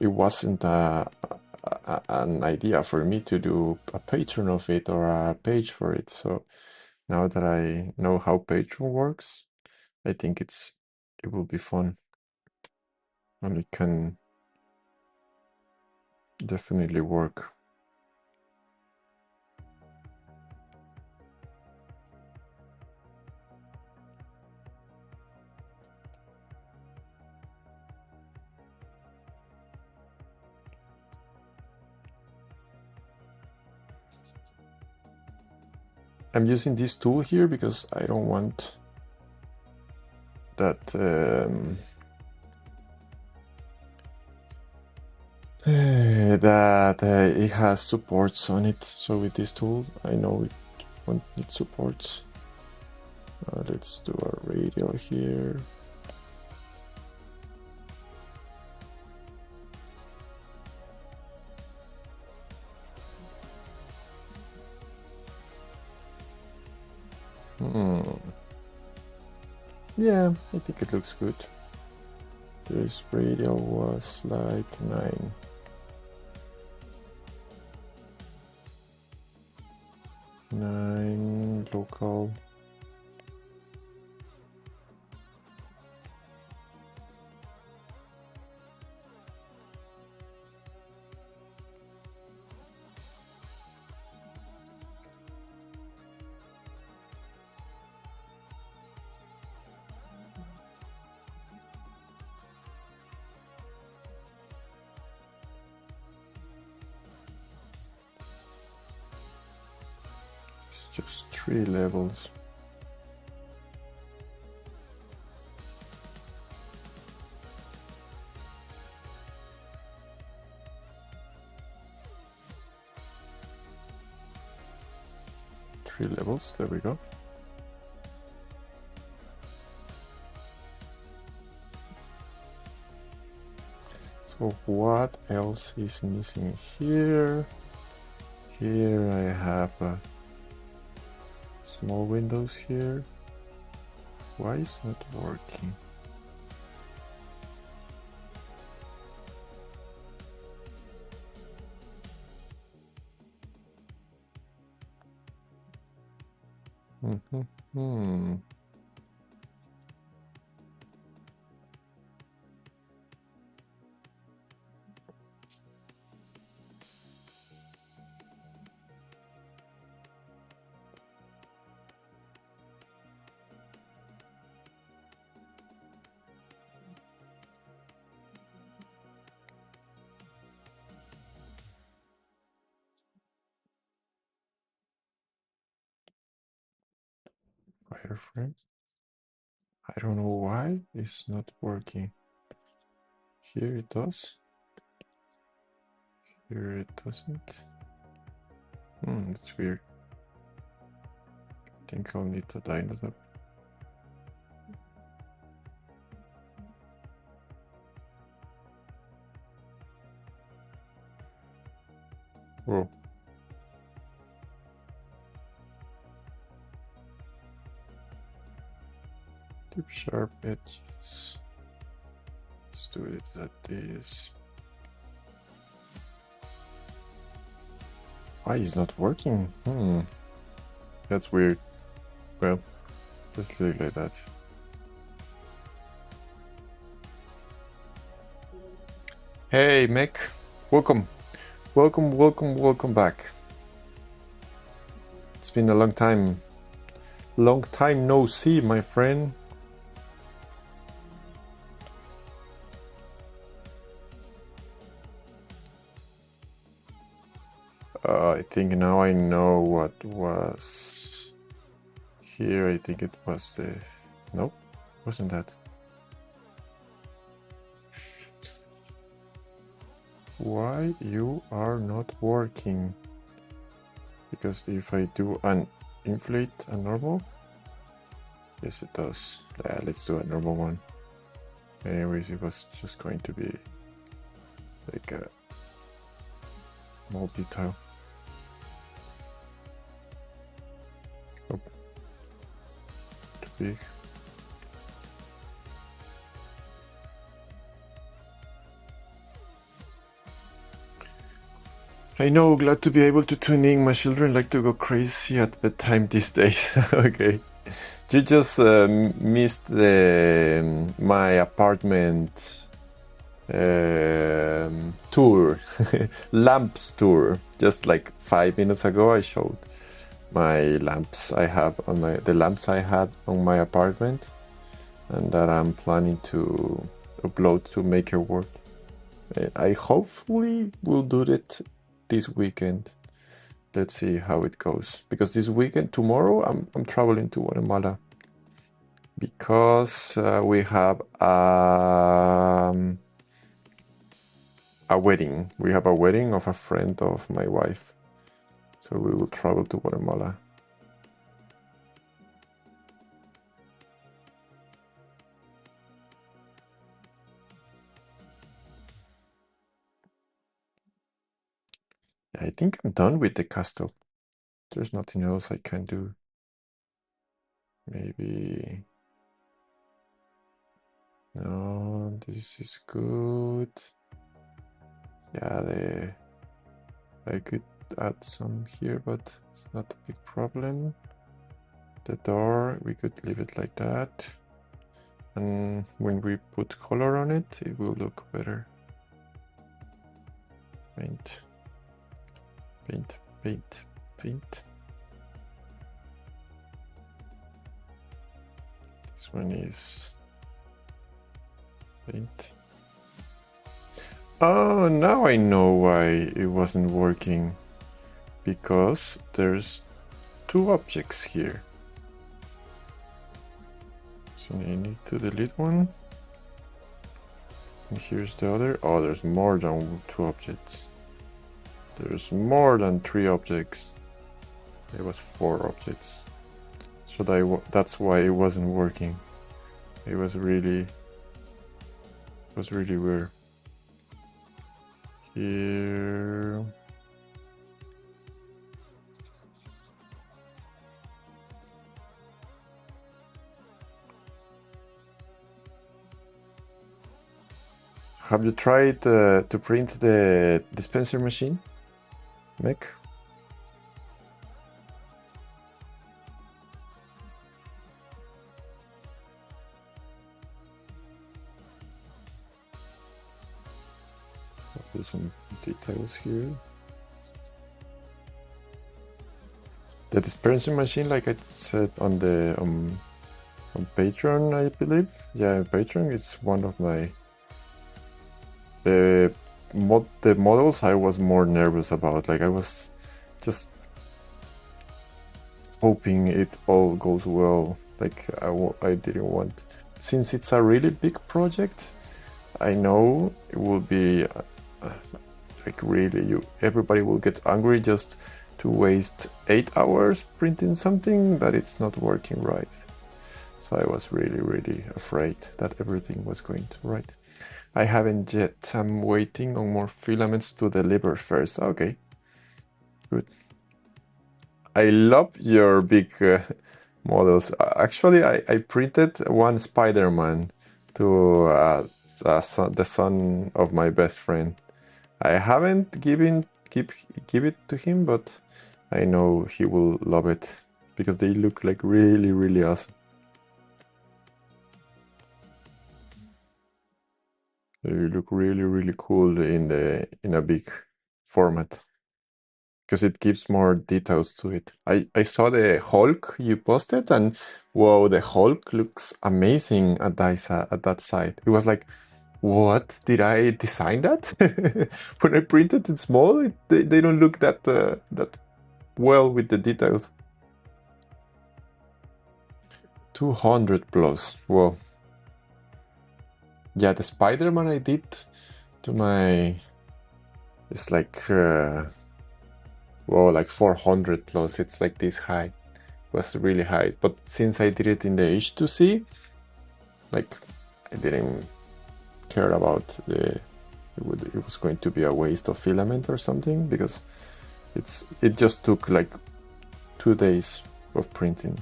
wasn't an idea for me to do a Patreon of it or a page for it. So now that I know how Patreon works, I think it will be fun, and it can definitely work. I'm using this tool here because I don't want that it has supports on it. So with this tool, I know it won't need supports. Let's do a radial here. Yeah, I think it looks good. This radial was like 9. 9 local. It's just 3 levels. There we go. So what else is missing here? Here I have small windows here. Why is not working? Wireframe. I don't know why it's not working. Here it does. Here it doesn't. That's weird. I think I'll need to dial it up. Whoa. Tip sharp edges. Let's do it at this. Why is not working? That's weird. Well, just leave it like that. Hey, Mick. Welcome back. It's been a long time no see, my friend. I think now I know what was here. I think it was the... Nope, wasn't that. Why you are not working? Because if I do an inflate a normal, yes it does. Yeah, let's do a normal one. Anyways, it was just going to be like a multi-tile. Oh, too big. I know, glad to be able to tune in. My children like to go crazy at bedtime these days. Okay. You just missed my apartment tour, lamps tour. Just like 5 minutes ago, I showed my lamps I have on the lamps I had on my apartment, and that I'm planning to upload to MakerWork. I hopefully will do it this weekend. let's see how it goes. Because this weekend, tomorrow, I'm traveling to Guatemala because we have a wedding. We have a wedding of a friend of my wife, so we will travel to Guatemala. I think I'm done with the castle. There's nothing else I can do. Maybe... No, this is good. Yeah, I could add some here, but it's not a big problem. The door, we could leave it like that. And when we put color on it, it will look better. Paint, paint, paint, paint. This one is paint. Oh, now I know why it wasn't working. Because there's two objects here. So I need to delete one. And here's the other. Oh, there's more than two objects. There's more than three objects. There was four objects. So that's why it wasn't working. It was really weird. Here. Have you tried to print the dispenser machine, Meg? I'll do some details here. The dispenser machine, like I said on the on Patreon, I believe. Yeah, Patreon. It's one of my the models I was more nervous about. Like I was just hoping it all goes well. Like I didn't want, since it's a really big project. I know it will be like really everybody will get angry just to waste 8 hours printing something that it's not working right. So I was really afraid that everything was going to right. I haven't yet. I'm waiting on more filaments to deliver first. Okay, good. I love your big models. Actually, I printed one Spider-Man to the son of my best friend. I haven't give it to him, but I know he will love it because they look like really awesome. They look really cool in a big format because it gives more details to it. I saw the Hulk you posted, and whoa, the Hulk looks amazing at that side. It was like, what, did I design that? When I printed it small, they don't look that well with the details. 200 plus. Whoa. Yeah, the Spider-Man I did to my... It's like... whoa, like 400 plus. It's like this high. It was really high. But since I did it in the H2C, like, I didn't care about it was going to be a waste of filament or something, because it just took like 2 days of printing.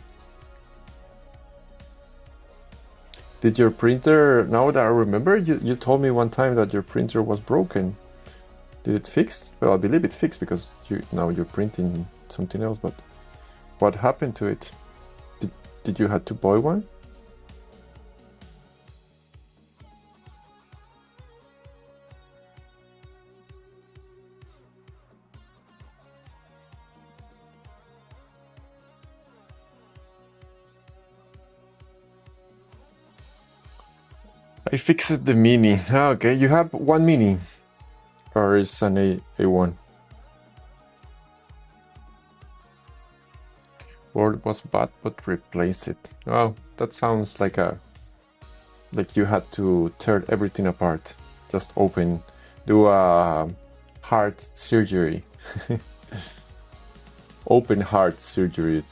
Did your printer, now that I remember, you told me one time that your printer was broken. Did it fix? Well, I believe it fixed because now you're printing something else, but what happened to it? Did you have to buy one? I fixed the mini. Okay, you have one mini, or is an A1? Word was bad, but replace it. Oh, that sounds like you had to tear everything apart. Just do a heart surgery. Open heart surgery.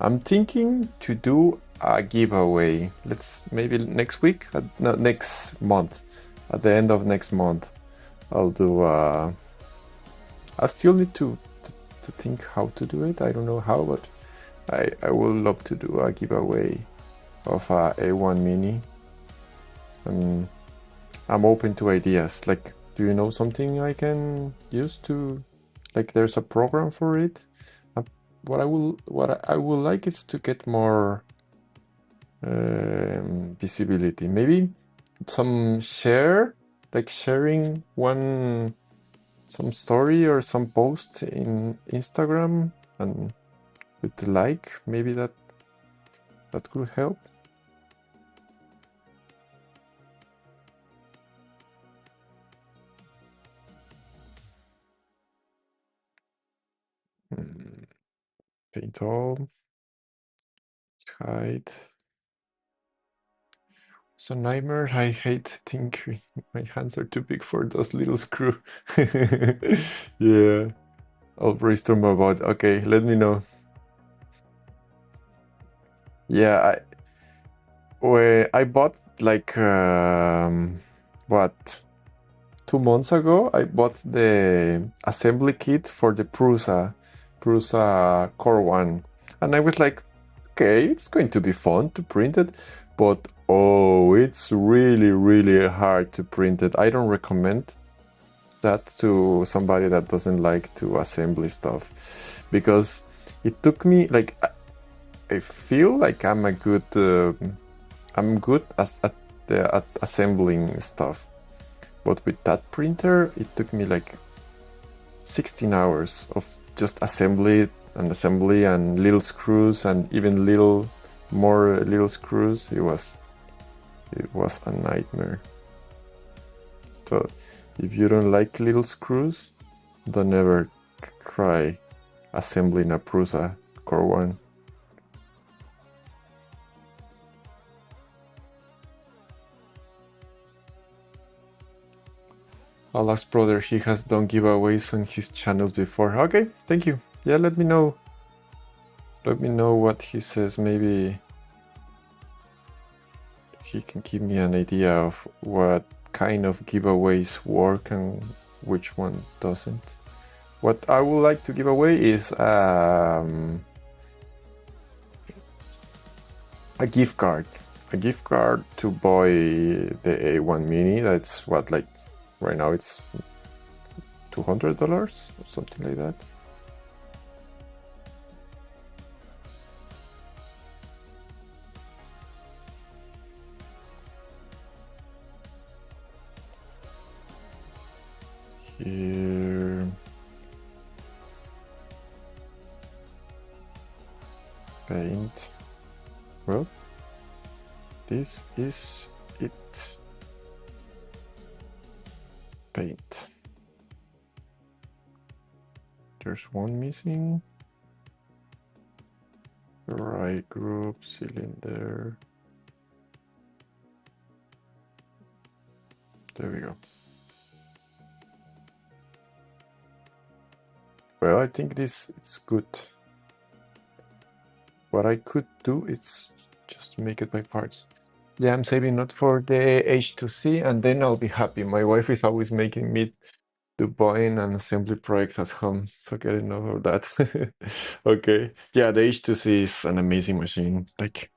I'm thinking to do a giveaway. Maybe next week, no, next month, at the end of next month, I'll do. I still need to think how to do it. I don't know how, but I would love to do a giveaway of a A1 Mini. I'm open to ideas. Like, do you know something I can use to, like, there's a program for it? What I would like is to get more visibility. Maybe some sharing some story or some post in Instagram and with the like. Maybe that could help. Paint all. Hide. It's a nightmare. I hate tinkering. My hands are too big for those little screw. Yeah. I'll brainstorm about. Okay, let me know. Yeah, I bought like what 2 months ago. I bought the assembly kit for the Prusa Core One, and I was like, okay, it's going to be fun to print it, but oh, it's really, really hard to print it. I don't recommend that to somebody that doesn't like to assembly stuff, because it took me like I feel like I'm good at assembling stuff, but with that printer it took me like 16 hours of just assembly and little screws and even more little screws. It was a nightmare. So if you don't like little screws, don't ever try assembling a Prusa Core One. Alas brother, he has done giveaways on his channels before. Okay, thank you. Yeah, let me know. Let me know what he says. Maybe he can give me an idea of what kind of giveaways work and which one doesn't. What I would like to give away is a gift card. A gift card to buy the A1 Mini. That's what, like, right now it's $200 or something like that. Here, paint. Well, this is it. Paint. There's one missing. Right group, cylinder. There we go. Well, I think it's good. What I could do is just make it by parts. Yeah, I'm saving not for the H2C, and then I'll be happy. My wife is always making me do buying an assembly project at home, so get enough of that. Okay, yeah, the H2C is an amazing machine. Like,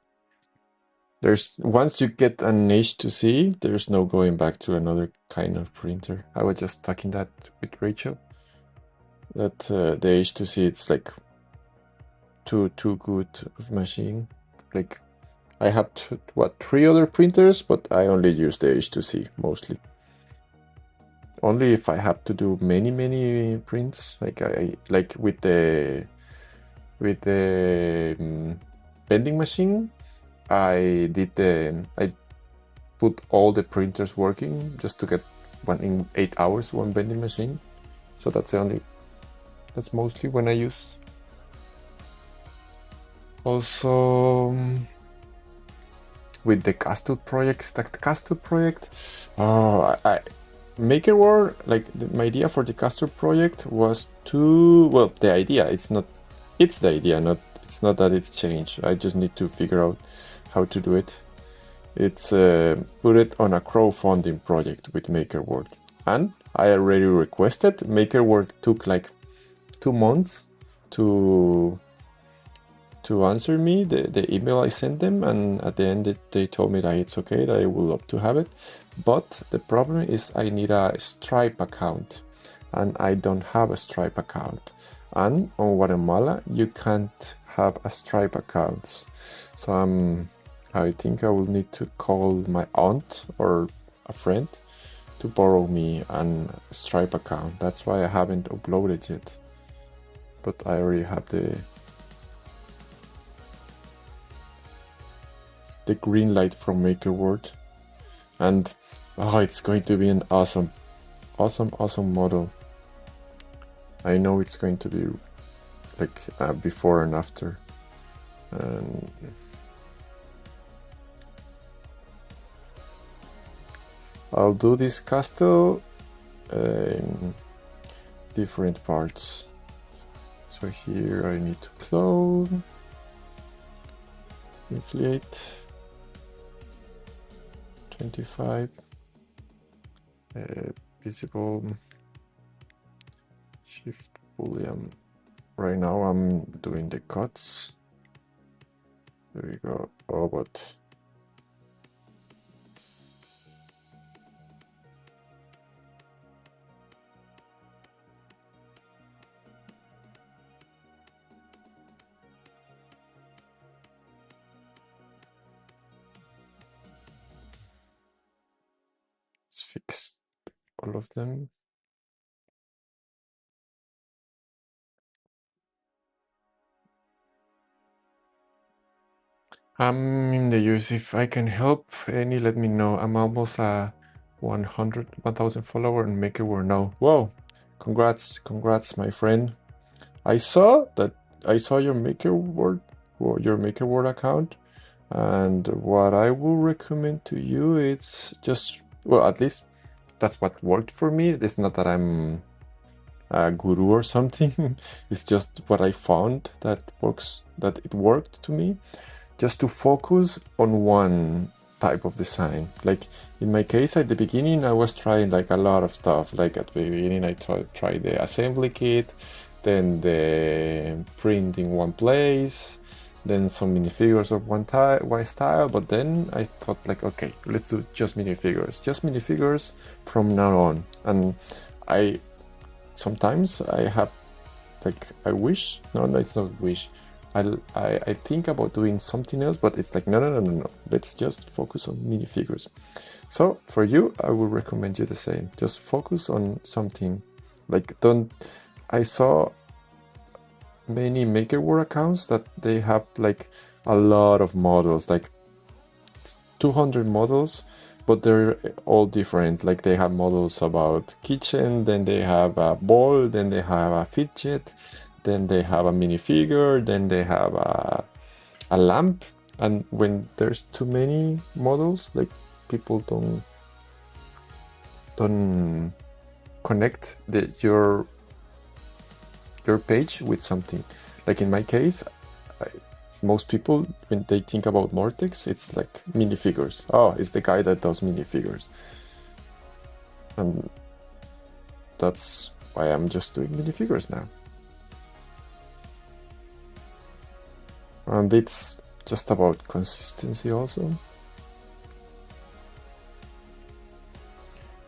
once you get an H2C, there's no going back to another kind of printer. I was just talking that with Rachel, that the H2C, it's like too good of machine. Like, I have 3 other printers, but I only use the H2C mostly. Only if I have to do many prints, like with the vending machine, I put all the printers working just to get one in 8 hours, one vending machine. So that's mostly when I use. Also, with the Castle project, MakerWare, like my idea for the Castle project was to, well, the idea, it's the idea, it's not that it's changed. I just need to figure out how to do it. It's put it on a crowdfunding project with MakerWare. And I already requested. MakerWare took like 2 months to answer me the email I sent them, and at the end they told me that it's okay, that I would love to have it. But the problem is I need a Stripe account, and I don't have a Stripe account. And on Guatemala you can't have a Stripe account. So I think I will need to call my aunt or a friend to borrow me a Stripe account. That's why I haven't uploaded yet. But I already have the green light from MakerWare, and it's going to be an awesome model. I know it's going to be like before and after, and I'll do this castle in different parts. So here I need to clone, inflate 25, visible, shift boolean. Right now I'm doing the cuts. There we go. Oh, but let's fix all of them. I'm in the use. If I can help any, let me know. I'm almost 1,000 follower and MakerWare now. Whoa! Congrats, my friend. I saw your MakerWare account, and what I will recommend to you, it's just, well, at least that's what worked for me. It's not that I'm a guru or something. It's just what I found that it worked to me. Just to focus on one type of design. Like in my case, at the beginning, I was trying like a lot of stuff. Like at the beginning, I tried the assembly kit, then the print in one place, then some minifigures of one style. But then I thought like, okay, let's do just minifigures from now on. And sometimes I have like, I wish, no, it's not wish. I think about doing something else, but it's like, no. Let's just focus on minifigures. So for you, I would recommend you the same. Just focus on something. Like, I saw many MakerWare accounts that they have like a lot of models, like 200 models, but they're all different. Like they have models about kitchen, then they have a ball, then they have a fidget, then they have a minifigure, then they have a lamp. And when there's too many models, like people don't connect your page with something. Like in my case, most people, when they think about Mortex, it's like minifigures. Oh, it's the guy that does minifigures. And that's why I'm just doing minifigures now. And it's just about consistency also.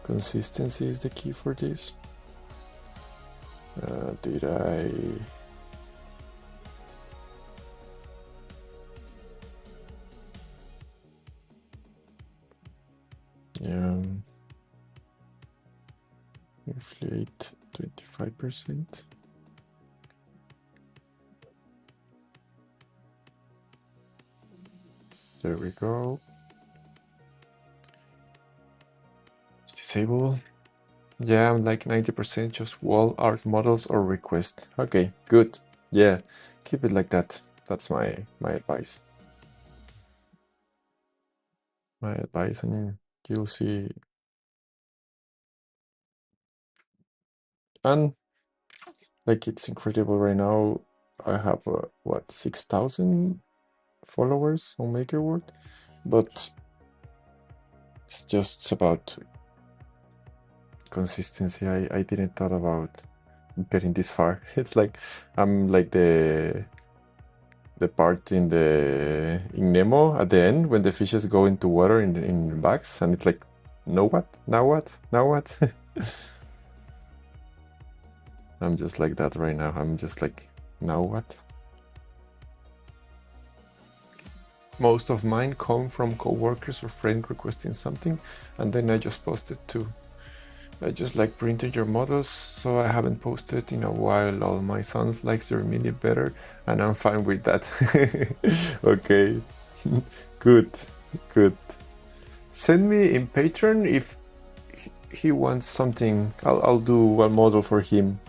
Consistency is the key for this. Did I... Yeah. Inflate 25%. There we go. Disable. Yeah, I'm like 90% just wall art models or request. Okay, good. Yeah, keep it like that. That's my advice. My advice, and you'll see. And like it's incredible right now. I have what 6,000 followers on MakerWorld, but it's just about consistency. I didn't thought about getting this far. It's like I'm like the part in Nemo at the end when the fishes go into water in bags, and it's like, now what? Now what? Now what? I'm just like that right now. I'm just like, now what? Most of mine come from coworkers or friends requesting something, and then I just post it too. I just like printed your models, so I haven't posted in a while. All my sons likes your mini better, and I'm fine with that. Okay, good, good. Send me in Patreon if he wants something. I'll do a model for him.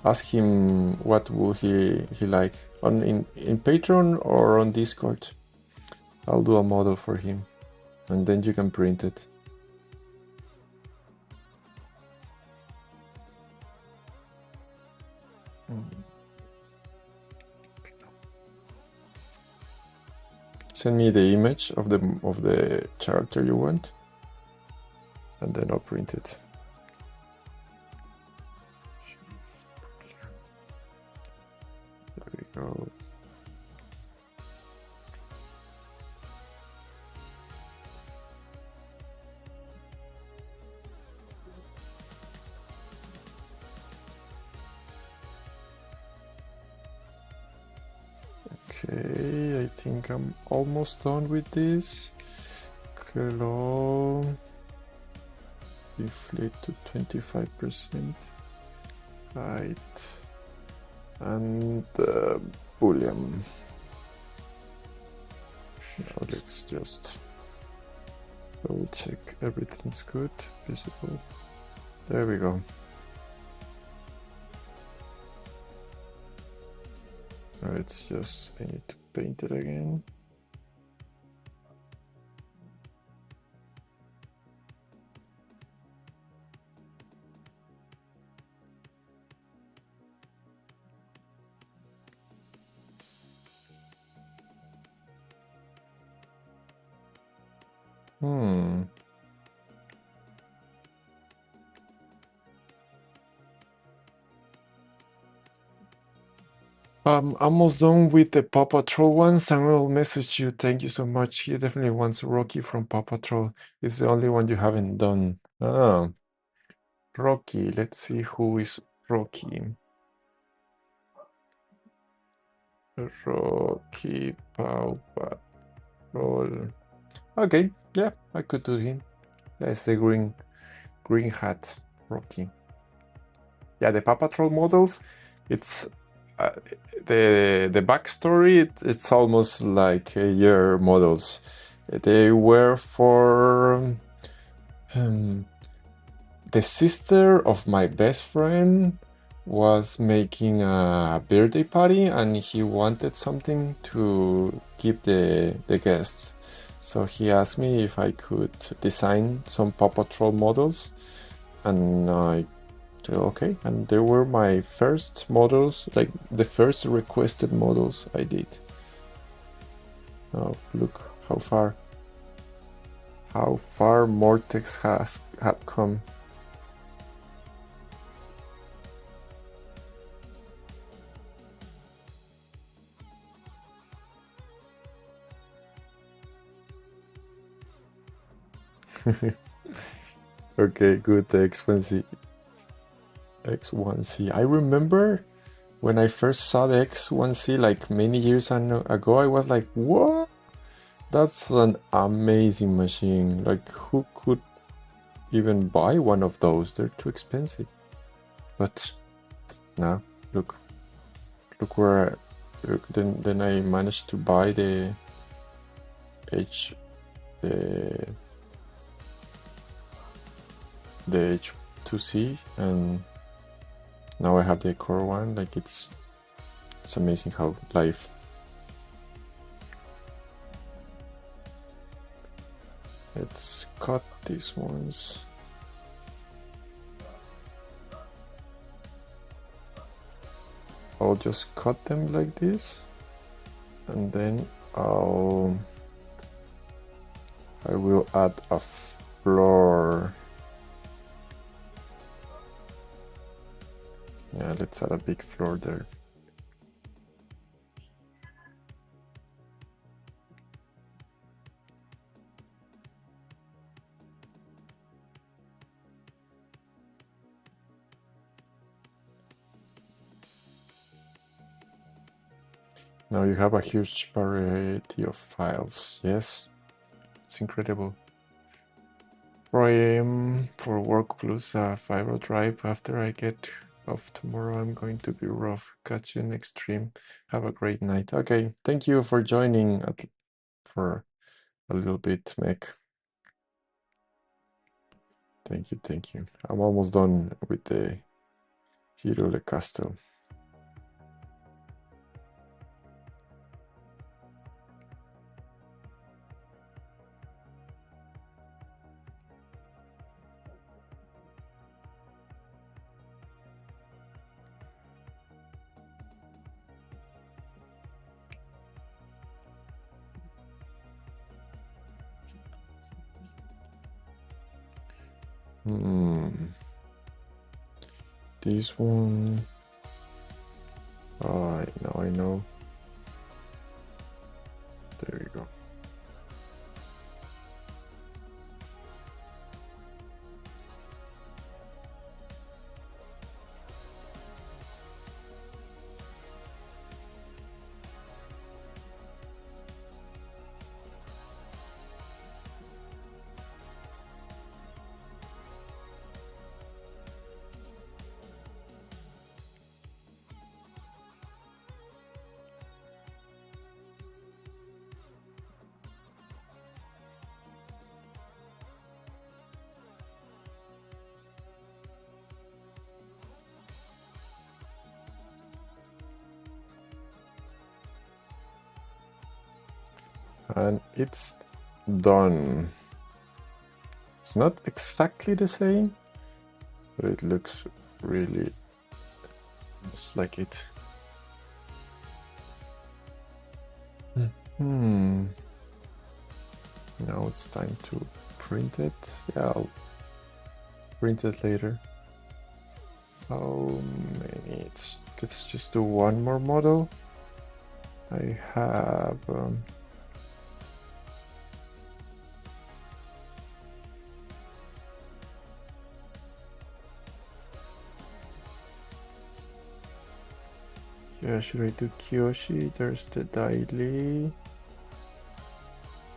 Ask him what will he like on in Patreon or on Discord. I'll do a model for him, and then you can print it. Send me the image of the character you want, and then I'll print it. There we go. Okay, I think I'm almost done with this. Hello. Deflate to 25%. Right. And Boolean. Now let's just double check everything's good, visible. There we go. It's just, I need to paint it again. I'm almost done with the Paw Patrol ones. I will message you. Thank you so much. He definitely wants Rocky from Paw Patrol. It's the only one you haven't done. Ah, Rocky. Let's see who is Rocky. Rocky Paw Patrol. Okay, yeah, I could do him. That's the green hat Rocky. Yeah, the Paw Patrol models. It's the backstory. It's almost like your models. They were for the sister of my best friend was making a birthday party, and he wanted something to give the guests. So he asked me if I could design some Paw Patrol models, and I said okay. And they were my first models, like the first requested models I did. Oh, look how far Mortex have come. Okay, good. The X1C. I remember when I first saw the X1C like many years ago, I was like, what? That's an amazing machine. Like, who could even buy one of those? They're too expensive. But now, look where. Look, then I managed to buy the the H2C, and now I have the core one. Like it's amazing how life. Let's cut these ones. I'll just cut them like this, and then I will add a floor. Yeah, let's add a big floor there. Now you have a huge variety of files. Yes, it's incredible. For work plus a fiber drive after I get off tomorrow, I'm going to be rough. Catch you next stream. Have a great night. Okay, thank you for joining for a little bit, Meg. Thank you, thank you. I'm almost done with the Hero Le Castle. This one. Oh, I know. There you go. And it's done. It's not exactly the same, but it looks really just like it. Now it's time to print it. Yeah, I'll print it later. How many? Let's just do one more model. I have yeah, should I do Kyoshi? There's the Daily.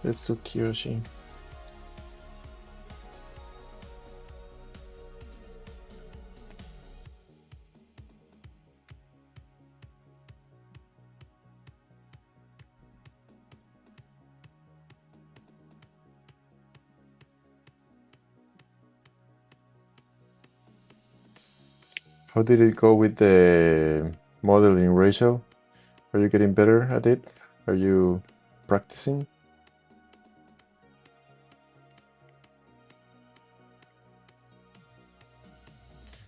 Let's do Kyoshi. How did it go with the modeling, Rachel? Are you getting better at it? Are you practicing?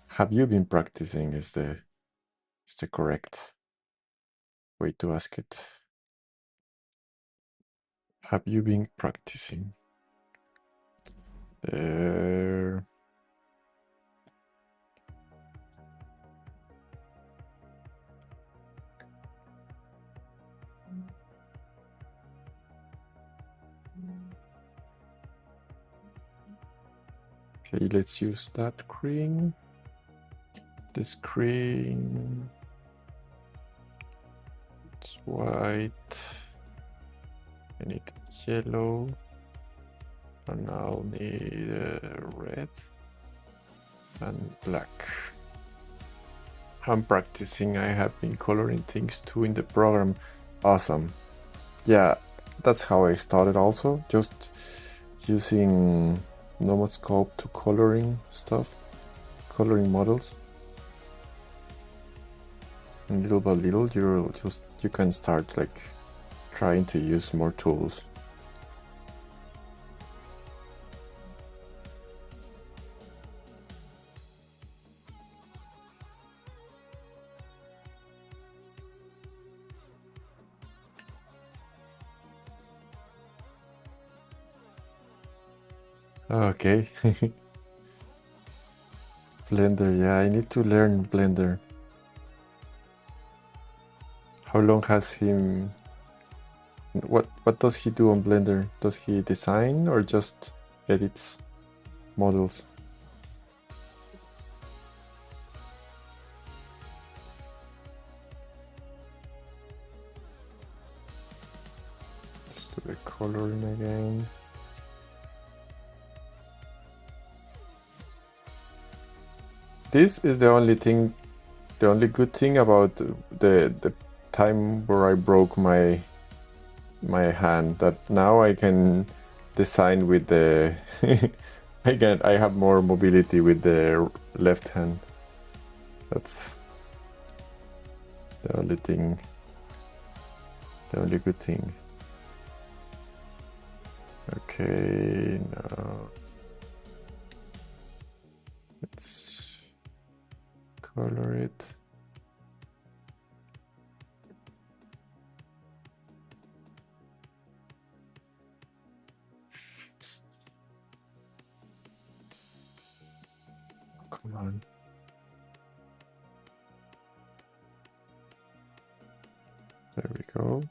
Have you been practicing is the correct way to ask it. Have you been practicing? There. Okay, let's use that screen. The screen. It's white. I need yellow. And I'll need red and black. I'm practicing. I have been coloring things too in the program. Awesome. Yeah, that's how I started also. Just using nomad sculpt to coloring stuff, coloring models. And little by little, you can start like trying to use more tools. Okay. Blender, yeah, I need to learn Blender. How long has him? What does he do on Blender? Does he design or just edits models? Let's do the coloring again. This is the only good thing about the time where I broke my hand, that now I can design with the I have more mobility with the left hand. That's the only good thing. Okay, now let's color it. Come on. There we go.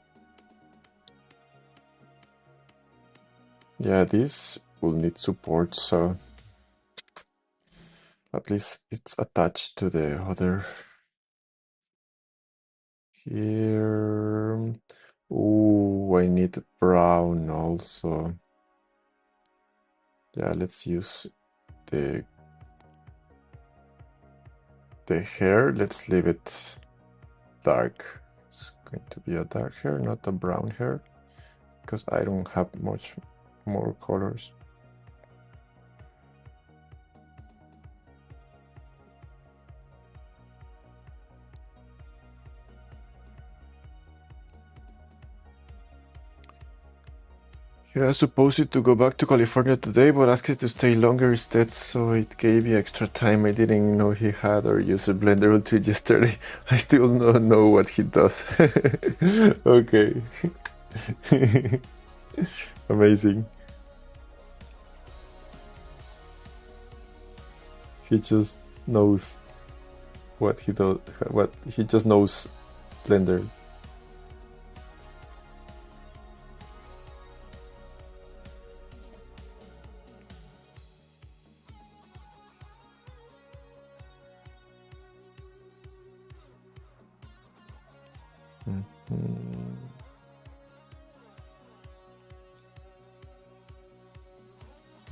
Yeah, this will need support, so at least it's attached to the other. Here. Oh, I need brown also. Yeah, let's use the hair. Let's leave it dark. It's going to be a dark hair, not a brown hair, because I don't have much more colors. Yeah, I was supposed to go back to California today, but asked to stay longer instead, so it gave me extra time. I didn't know he had or used a Blender until yesterday. I still don't know what he does. Okay. Amazing. He just knows what he does. What he just knows Blender.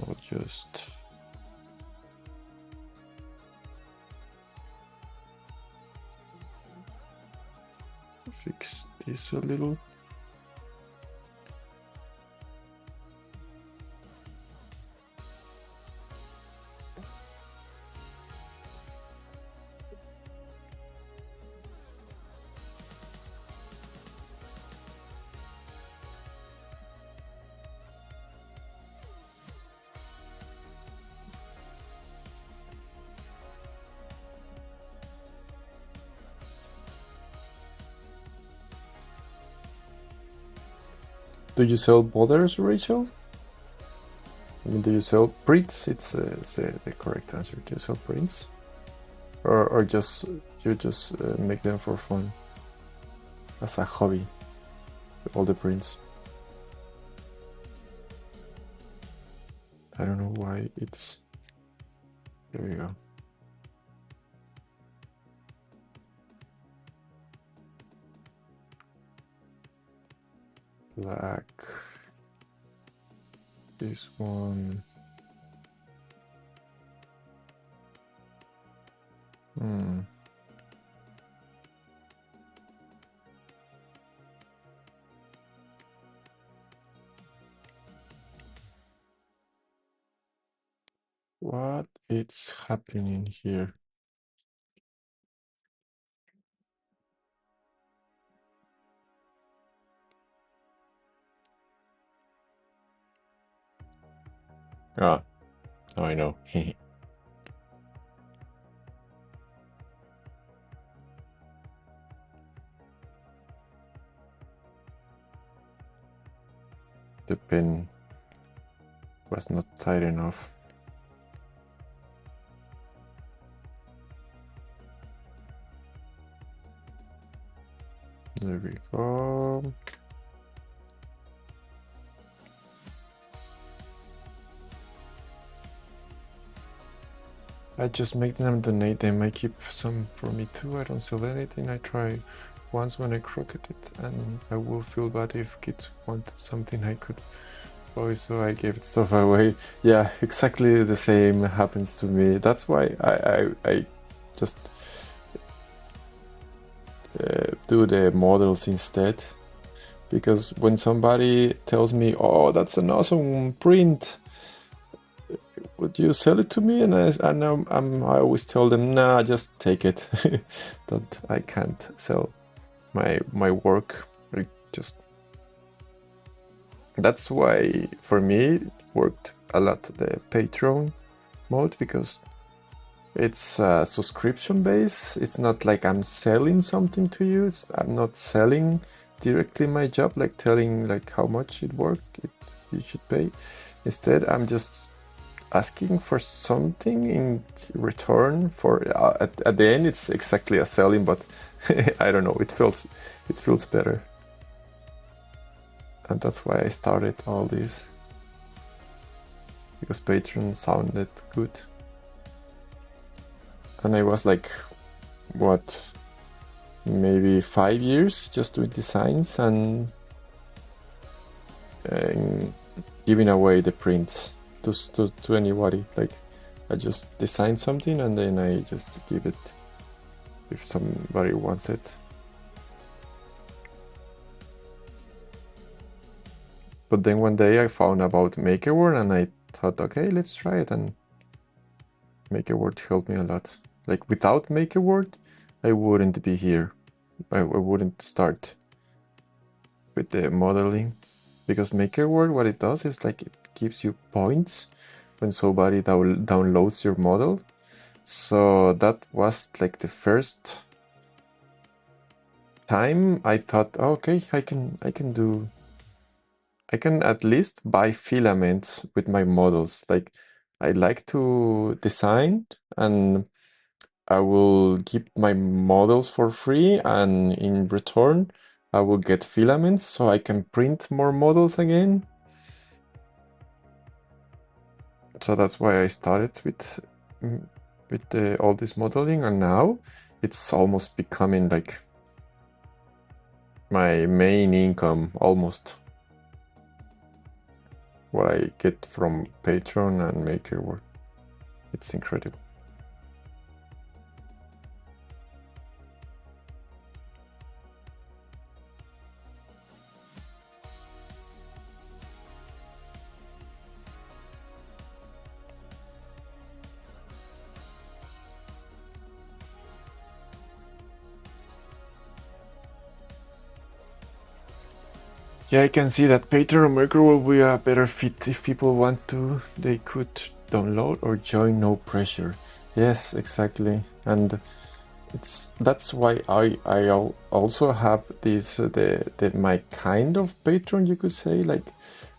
I'll just fix this a little. Do you sell borders, Rachel? I mean, do you sell prints? It's the correct answer. Do you sell prints, or just you just make them for fun as a hobby? All the prints. I don't know why it's. There we go. Black. This one. it's happening here? Ah, now I know. The pen was not tight enough. There we go. I just make them, donate them. I keep some for me too. I don't sell anything. I try once when I crooked it, and I will feel bad if kids wanted something I could buy, so I gave stuff away. Yeah, exactly the same happens to me. That's why I just do the models instead. Because when somebody tells me, "Oh, that's an awesome print, would you sell it to me?" and I always tell them, "Nah, just take it. I can't sell my work." I just That's why for me it worked a lot the Patreon mode, because it's subscription based. It's not like I'm selling something to you. I'm not selling directly my job, like telling like how much you should pay. Instead, I'm just asking for something in return for at the end it's exactly a selling, but I don't know, it feels better, and that's why I started all this, because Patreon sounded good. And I was like, what, maybe 5 years just doing designs and giving away the prints to anybody. Like, I just design something and then I just give it if somebody wants it. But then one day I found about MakerWord and I thought, okay, let's try it, and MakerWord helped me a lot. Like, without MakerWord, I wouldn't be here. I wouldn't start with the modeling, because MakerWord, what it does is like it gives you points when somebody downloads your model. So that was like the first time I thought, oh, okay, I can at least buy filaments with my models. Like, I like to design, and I will give my models for free, and in return I will get filaments so I can print more models again. So that's why I started with all this modeling, and now it's almost becoming like my main income, almost, what I get from Patreon and MakerWord. It's incredible. Yeah, I can see that Patreon and MakerWord will be a better fit. If people want to, they could download or join, no pressure. Yes, exactly. And that's why I also have this my kind of Patreon, you could say. Like,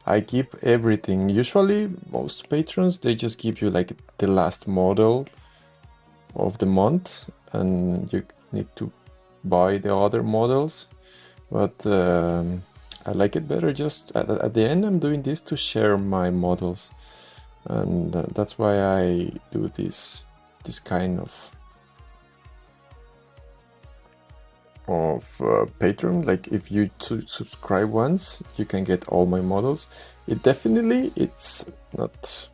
I give everything. Usually most patrons, they just give you like the last model of the month, and you need to buy the other models. But I like it better just at the end. I'm doing this to share my models, and that's why I do this kind of Patreon. Like, if you subscribe once, you can get all my models. It's not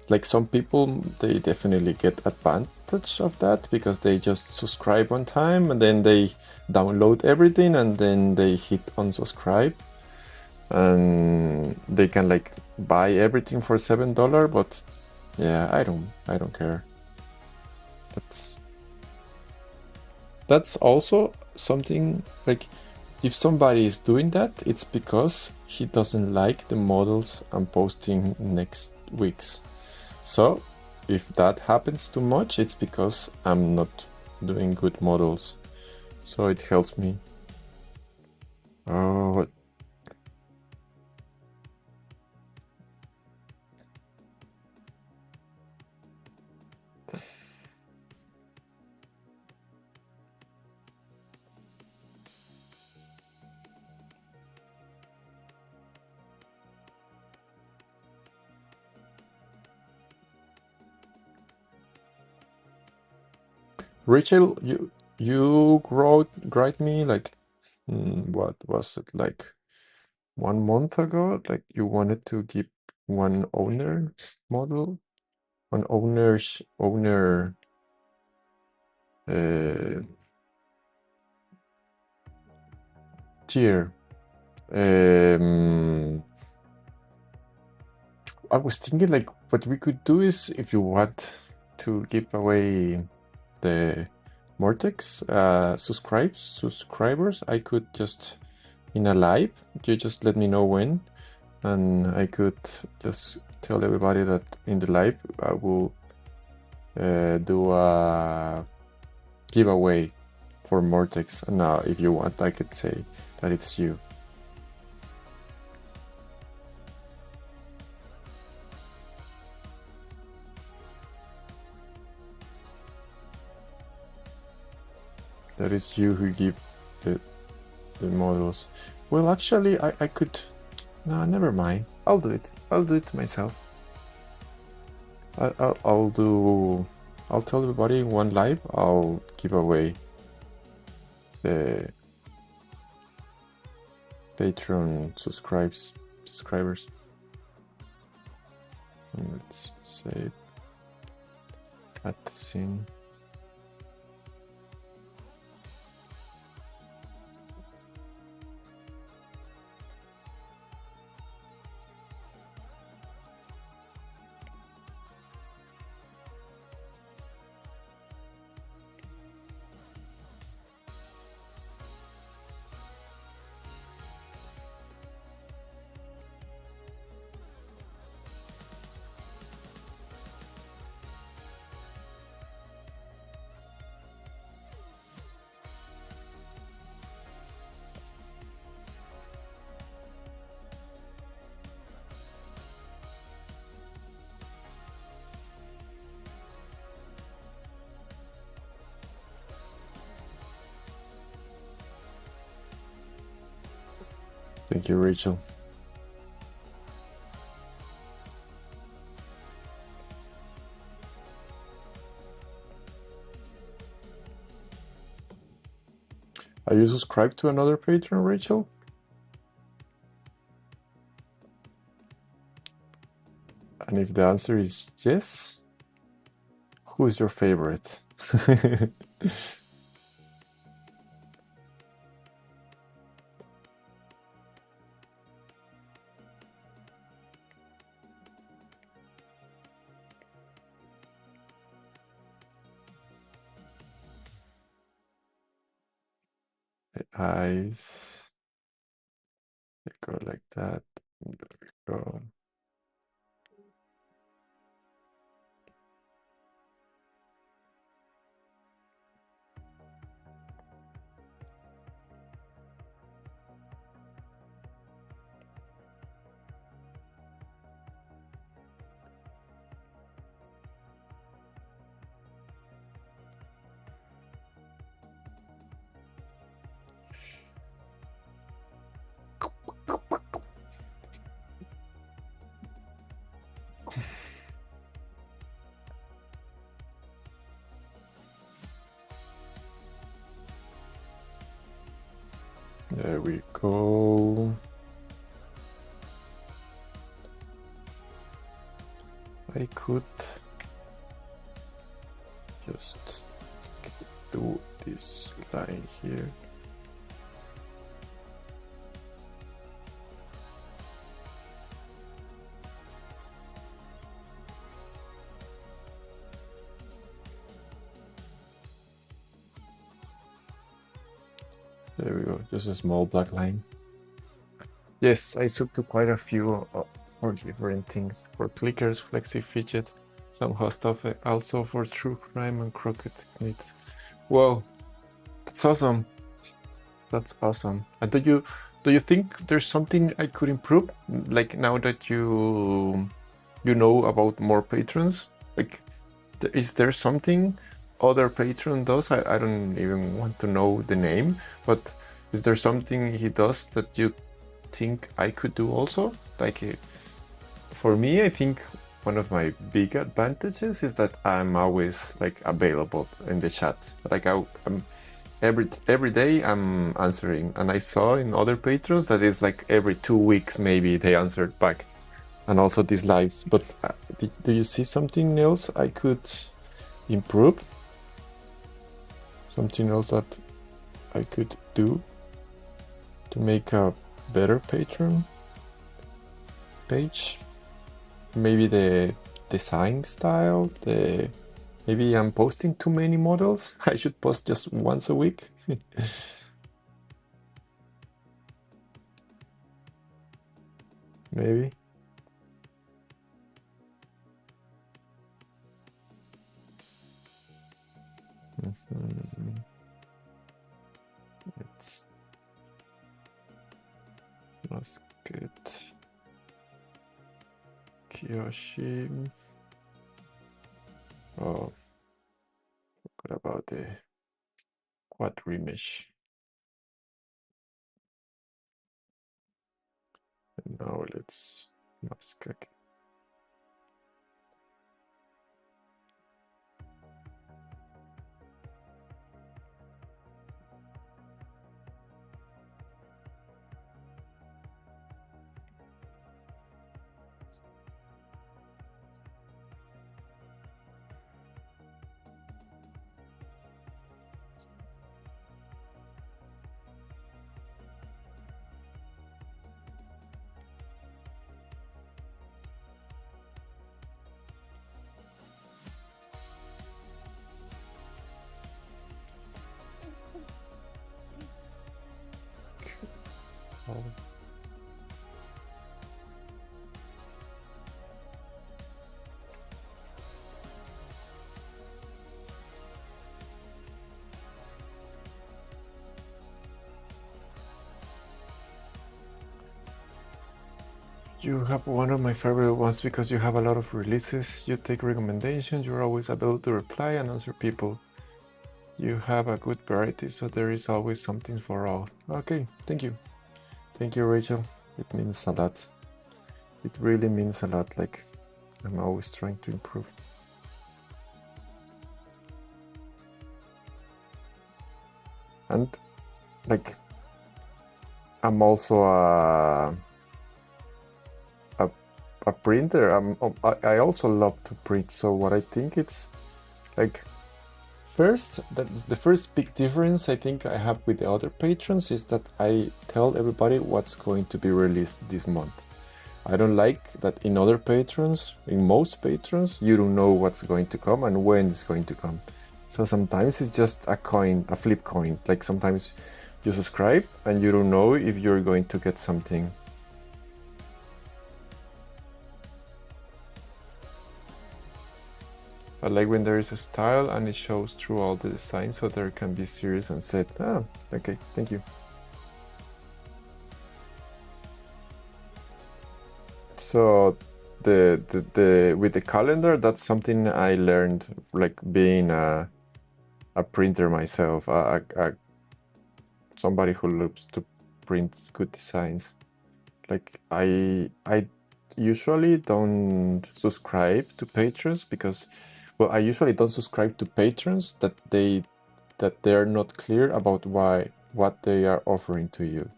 like some people, they definitely get advantage of that, because they just subscribe one time and then they download everything and then they hit unsubscribe, and they can like buy everything for $7. But Yeah, I don't care. That's also something like, if somebody is doing that, it's because he doesn't like the models I'm posting next weeks. So if that happens too much, it's because I'm not doing good models. So it helps me. Oh, Rachel, you write me like, what was it, like 1 month ago? Like you wanted to keep one owner model, one owner tier. I was thinking like what we could do is, if you want to give away the Mortex subscribers, I could just, in a live, you just let me know when, and I could just tell everybody that in the live I will do a giveaway for Mortex. And now if you want, I could say that it's you. That is you who give the models. Well, actually, I could. No, never mind. I'll do it. I'll do it myself. I'll do. I'll tell everybody in one live. I'll give away the Patreon subscribers. And let's save. Add to scene. Thank you, Rachel. Are you subscribed to another Patreon, Rachel? And if the answer is yes, who is your favorite? The eyes. They go like that. There we go. There we go. I could just do this line here. There we go. Just a small black line. Yes, I sub to quite a few for different things. For clickers, flexi fidget, some hot stuff also for true crime and crooked knits. Whoa, that's awesome. That's awesome. And do you think there's something I could improve? Like now that you know about more patrons? Like is there something other patron does? I don't even want to know the name, but is there something he does that you think I could do also? Like for me, I think one of my big advantages is that I'm always like available in the chat. Like I'm every day I'm answering, and I saw in other patrons that it's like every 2 weeks maybe they answered back, and also these lives. But do you see something else I could improve? Something else that I could do to make a better patron page? Maybe the design style, maybe I'm posting too many models. I should post just once a week. Maybe. It's Musket Kiyoshi. Oh, forgot about the quad remesh. And now let's Musket. Oh. You have one of my favorite ones because you have a lot of releases. You take recommendations. You're always able to reply and answer people. You have a good variety, so there is always something for all. Okay, thank you. Thank you, Rachel. It means a lot. It really means a lot. Like, I'm always trying to improve. And, like, I'm also a printer. I also love to print. So what I think it's like, first, the first big difference I think I have with the other patrons is that I tell everybody what's going to be released this month. I don't like that in other patrons, in most patrons, you don't know what's going to come and when it's going to come. So sometimes it's just a coin, a flip coin. Like sometimes you subscribe and you don't know if you're going to get something. I like when there is a style and it shows through all the design, so there can be serious and said, ah, okay, thank you. So the with the calendar, that's something I learned, like being a printer myself, somebody who loves to print good designs. Like I usually don't subscribe to patrons because, well, I usually don't subscribe to patrons that they're not clear about what they are offering to you.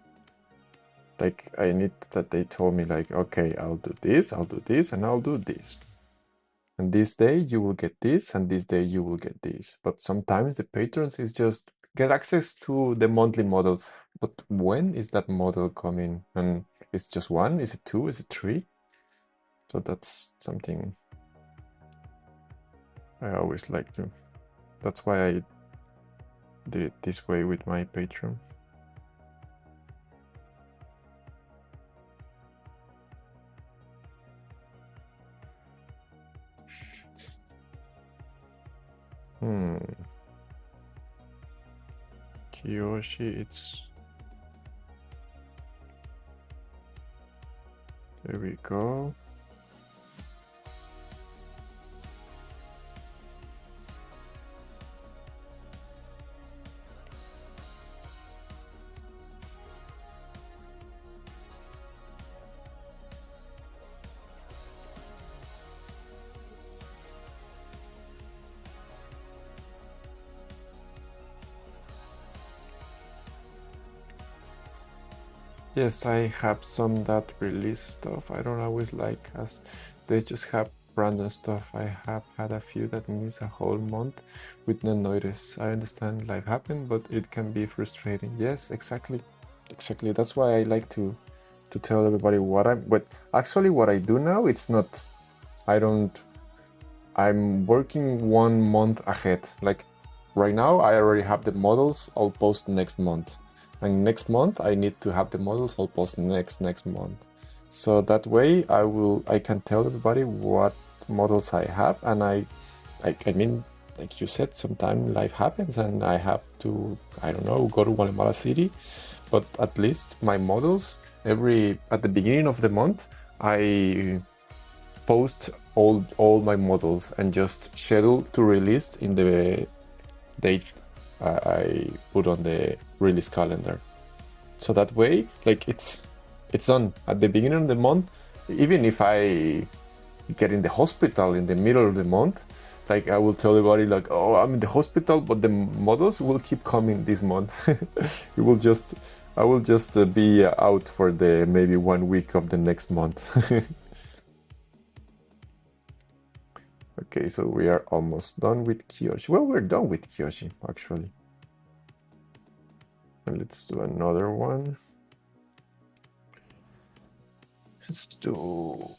Like I need that they told me like, okay, I'll do this, and I'll do this. And this day you will get this, and this day you will get this. But sometimes the patrons is just get access to the monthly model. But when is that model coming? And it's just one? Is it two? Is it three? So that's something I always like to. That's why I did it this way with my Patreon. Kiyoshi, it's... There we go. Yes, I have some that release stuff. I don't always like as they just have random stuff. I have had a few that miss a whole month with no notice. I understand life happened, but it can be frustrating. Yes, exactly. Exactly. That's why I like to tell everybody but actually what I do now, it's not I don't I'm working 1 month ahead. Like right now I already have the models I'll post next month. And next month I need to have the models I'll post next month. So that way I can tell everybody what models I have, and I mean, like you said, sometimes life happens and I have to, I don't know, go to Guatemala City, but at least my models at the beginning of the month I post all my models and just schedule to release in the date I put on the release calendar. So that way, like it's done at the beginning of the month. Even if I get in the hospital in the middle of the month, like I will tell everybody like, oh, I'm in the hospital, but the models will keep coming this month. It will just I will just be out for the maybe 1 week of the next month. Okay, so we are almost done with Kiyoshi. Well, we're done with Kiyoshi, actually. And let's do another one. Let's do...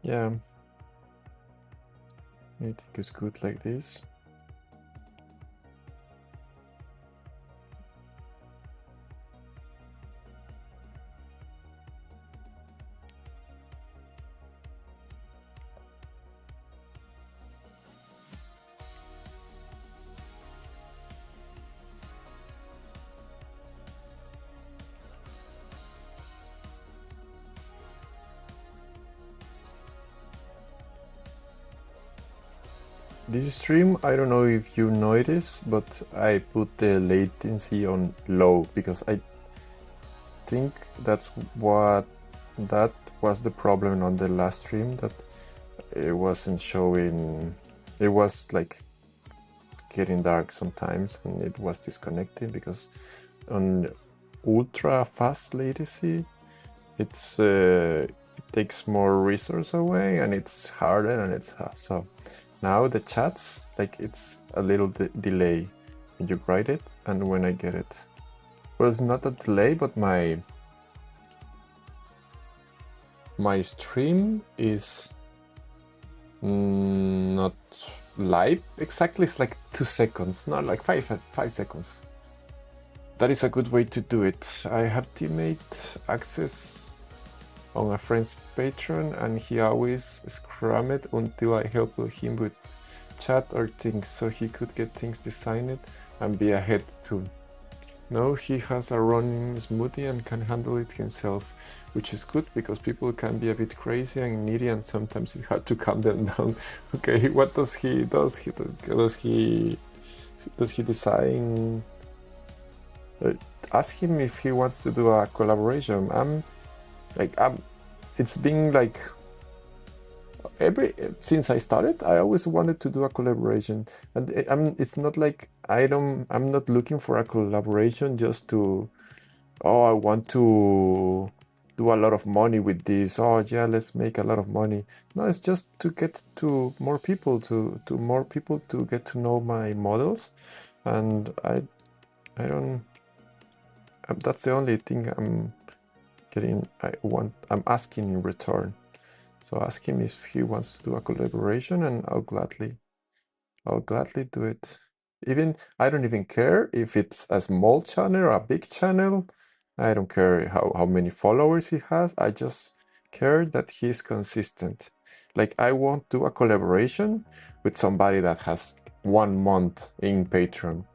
Yeah, I think it's good like this. This stream, I don't know if you noticed, but I put the latency on low because I think that was the problem on the last stream, that it wasn't showing. It was like getting dark sometimes and it was disconnected because on ultra fast latency it takes more resource away and it's harder and it's so now the chats, like it's a little delay when you write it and when I get it. Well, it's not a delay, but my stream is not live exactly. It's like 2 seconds, not like 5 seconds. That is a good way to do it. I have teammate access on a friend's Patreon and he always scrammed until I helped him with chat or things so he could get things designed and be ahead too. Now he has a running smoothie and can handle it himself, which is good because people can be a bit crazy and needy and sometimes it's hard to calm them down. Okay, what does he does he design? Ask him if he wants to do a collaboration. It's been like since I started, I always wanted to do a collaboration, and it's not like I'm not looking for a collaboration just to oh, I want to do a lot of money with this. Oh yeah, let's make a lot of money. No, it's just to get to more people, to more people to get to know my models. And I don't, that's the only thing I'm asking in return. So ask him if he wants to do a collaboration, and I'll gladly do it. Even I don't even care if it's a small channel or a big channel. I don't care how many followers he has. I just care that he's consistent. Like I won't do a collaboration with somebody that has 1 month in Patreon.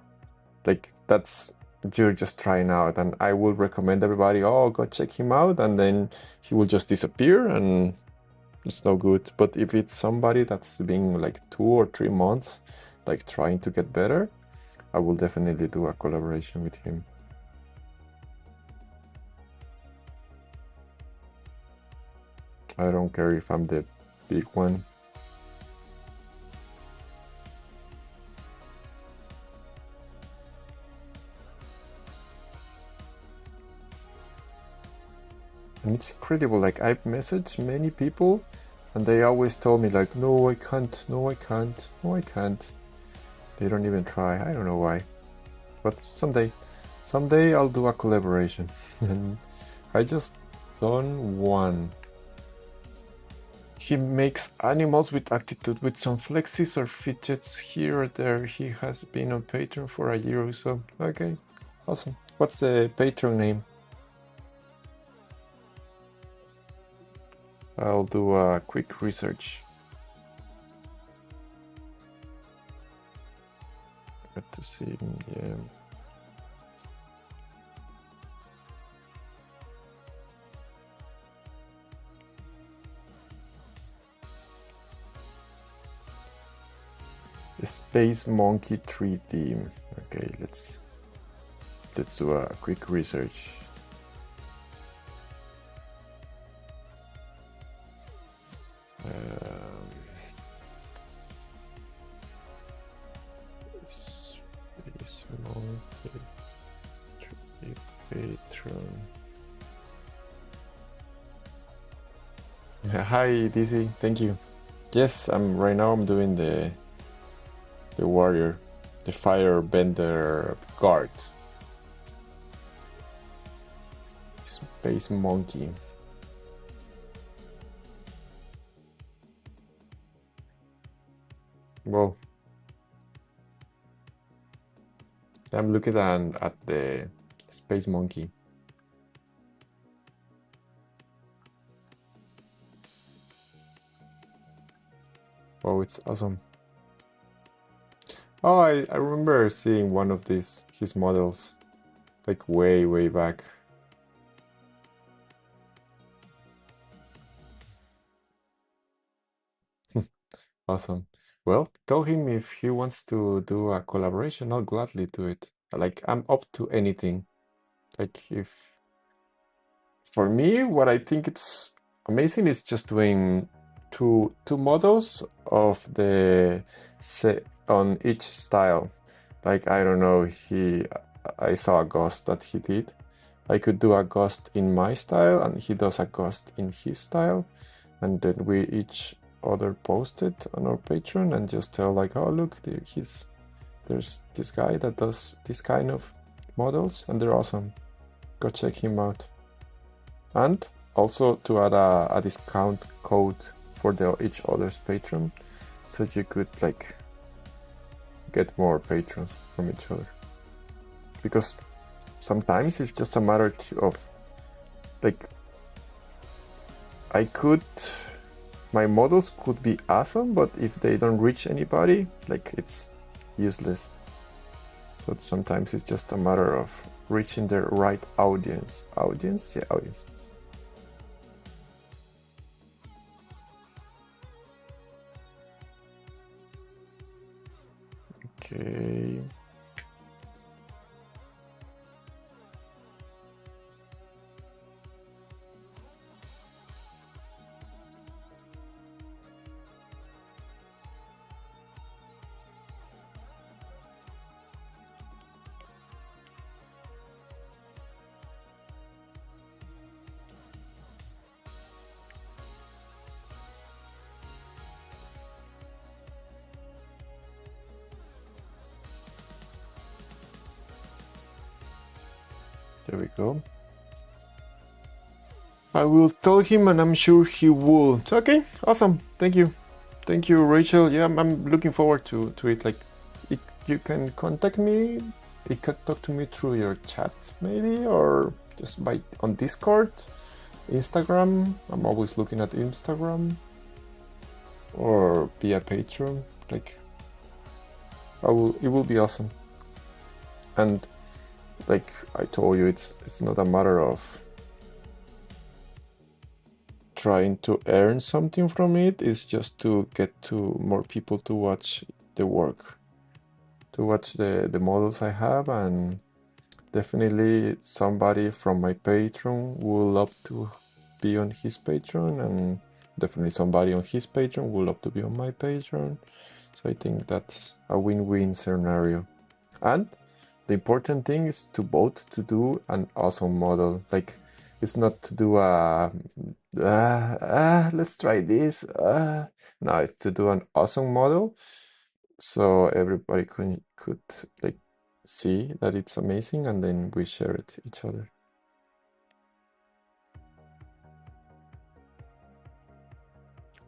Like that's you're just trying out, and I will recommend everybody, oh, go check him out, and then he will just disappear and it's no good. But if it's somebody that's been like 2 or 3 months, like trying to get better, I will definitely do a collaboration with him. I don't care if I'm the big one. And it's incredible, like I've messaged many people and they always told me like, no, I can't, no, I can't, no, I can't. They don't even try. I don't know why. But someday I'll do a collaboration. And I just done one. He makes animals with attitude with some flexes or fidgets here or there. He has been on Patreon for a year or so. Okay, awesome. What's the Patreon name? I'll do a quick research. Got to see, yeah. Space Monkey 3D. Okay, let's do a quick research. Space Monkey 3D Patreon. Hi, Dizzy. Thank you. Yes, right now I'm doing the warrior, the firebender guard. Space Monkey. Well, I'm looking at the Space Monkey. Oh, it's awesome. Oh, I remember seeing one of his models, like way back. Awesome. Well, tell him if he wants to do a collaboration, I'll gladly do it. Like, I'm up to anything. Like, if for me, what I think it's amazing is just doing two models of the set on each style. Like, I don't know, I saw a ghost that he did. I could do a ghost in my style and he does a ghost in his style, and then we each other post it on our Patreon and just tell like, oh look, there's this guy that does this kind of models and they're awesome. Go check him out. And also to add a discount code for each other's Patreon, so you could like get more patrons from each other. Because sometimes it's just a matter of like my models could be awesome, but if they don't reach anybody, like it's useless. So sometimes it's just a matter of reaching the right audience. Audience? Yeah, audience. Okay. There we go. I will tell him, and I'm sure he will. Okay, awesome. Thank you. Thank you, Rachel. Yeah, I'm looking forward to it. Like, you can contact me. You can talk to me through your chat, maybe, or just on Discord, Instagram. I'm always looking at Instagram, or via Patreon. Like, it will be awesome. And like I told you, it's not a matter of trying to earn something from it. It's just to get to more people to watch the work, to watch the models I have, and definitely somebody from my Patreon will love to be on his Patreon, and definitely somebody on his Patreon will love to be on my Patreon. So I think that's a win-win scenario. And the important thing is to both to do an awesome model. Like, it's not to do a let's try this. No, it's to do an awesome model, so everybody could like see that it's amazing, and then we share it to each other.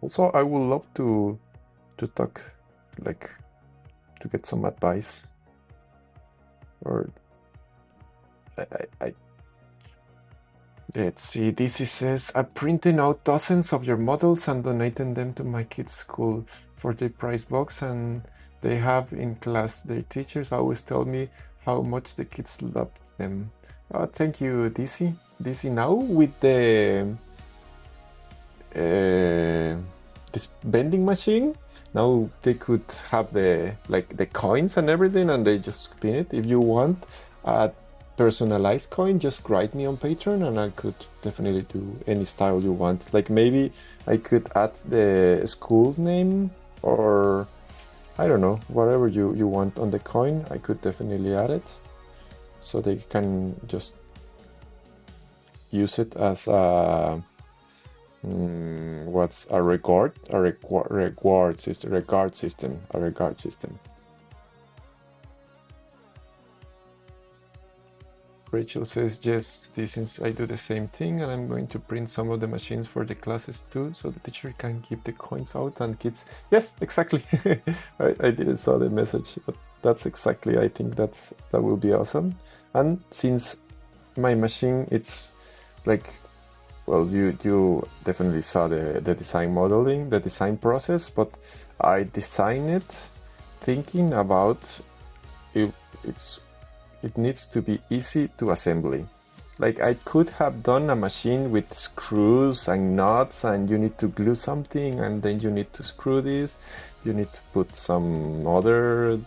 Also, I would love to talk, like, to get some advice, or I let's see, this says, I'm printing out dozens of your models and donating them to my kids' school for the prize box, and they have in class. Their teachers always tell me how much the kids love them. Oh, thank you, DC. DC, now with the this vending machine, now they could have the coins and everything, and they just spin it. If you want a personalized coin, just write me on Patreon, and I could definitely do any style you want. Like, maybe I could add the school name, or I don't know, whatever you want on the coin. I could definitely add it, so they can just use it as a what's a regard system. Rachel says, yes, since I do the same thing, and I'm going to print some of the machines for the classes too, so the teacher can keep the coins out and kids. Yes, exactly. I didn't saw the message, but that's exactly, I think that will be awesome. And since my machine, it's like, well, you definitely saw the design modeling, the design process, but I designed it thinking about it needs to be easy to assembly. Like, I could have done a machine with screws and nuts, and you need to glue something, and then you need to screw this, you need to put some other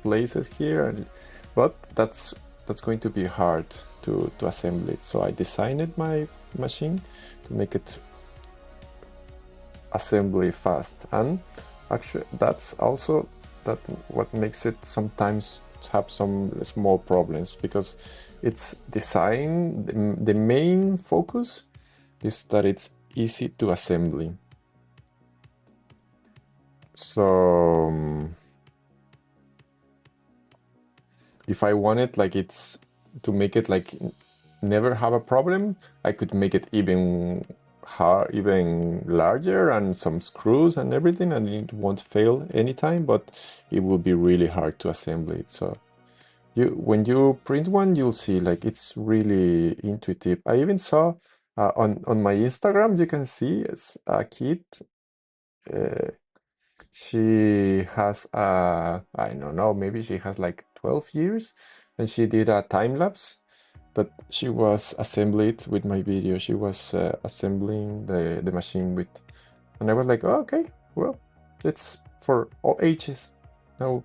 places here, but that's going to be hard to assemble it. So I designed my machine to make it assembly fast, and actually that's also what makes it sometimes have some small problems, because it's designed, the main focus is that it's easy to assembly. So if I wanted it's to make it like never have a problem, I could make it even larger, and some screws and everything, and it won't fail anytime, but it will be really hard to assemble it. So when you print one, you'll see it's really intuitive. I even saw on my Instagram, you can see a kid. She has I don't know, maybe she has 12 years, and she did a time lapse that she was assembling with my video. She was assembling the machine with, and I was like, oh, okay, well, it's for all ages. Now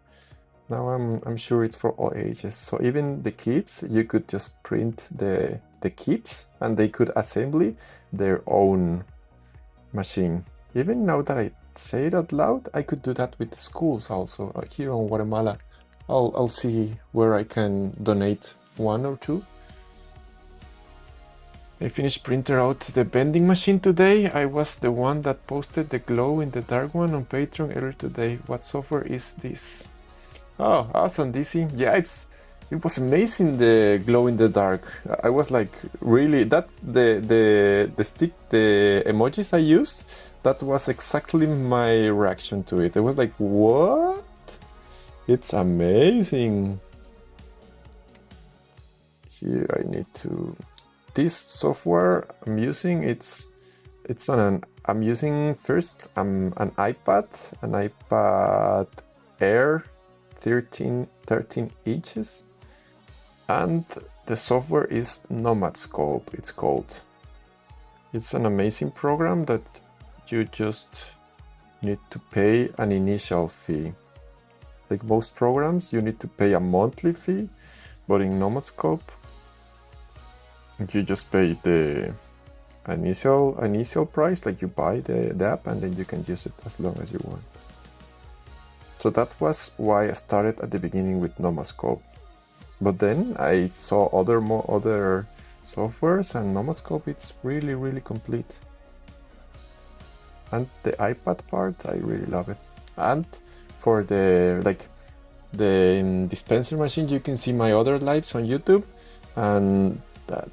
I'm sure it's for all ages. So even the kids, you could just print the kits, and they could assemble their own machine. Even now that I say it out loud, I could do that with the schools also. Here in Guatemala, I'll see where I can donate one or two. I finished printer out the bending machine today. I was the one that posted the glow in the dark one on Patreon earlier today. What software is this? Oh, awesome, DC. Yeah, It was amazing, the glow in the dark. I was like, really, that the emojis I used, that was exactly my reaction to it. I was like, what? It's amazing. Here I need to, this software I'm using, it's on an, I'm using first an iPad Air 13 inches, and the software is Nomad Sculpt, it's called. It's an amazing program that you just need to pay an initial fee. Like most programs, you need to pay a monthly fee, but in Nomad Sculpt, you just pay the initial price, like you buy the app and then you can use it as long as you want. So that was why I started at the beginning with Nomascope. But then I saw other softwares, and Nomascope, it's really complete. And the iPad part, I really love it. And for the dispenser machine, you can see my other lives on YouTube, and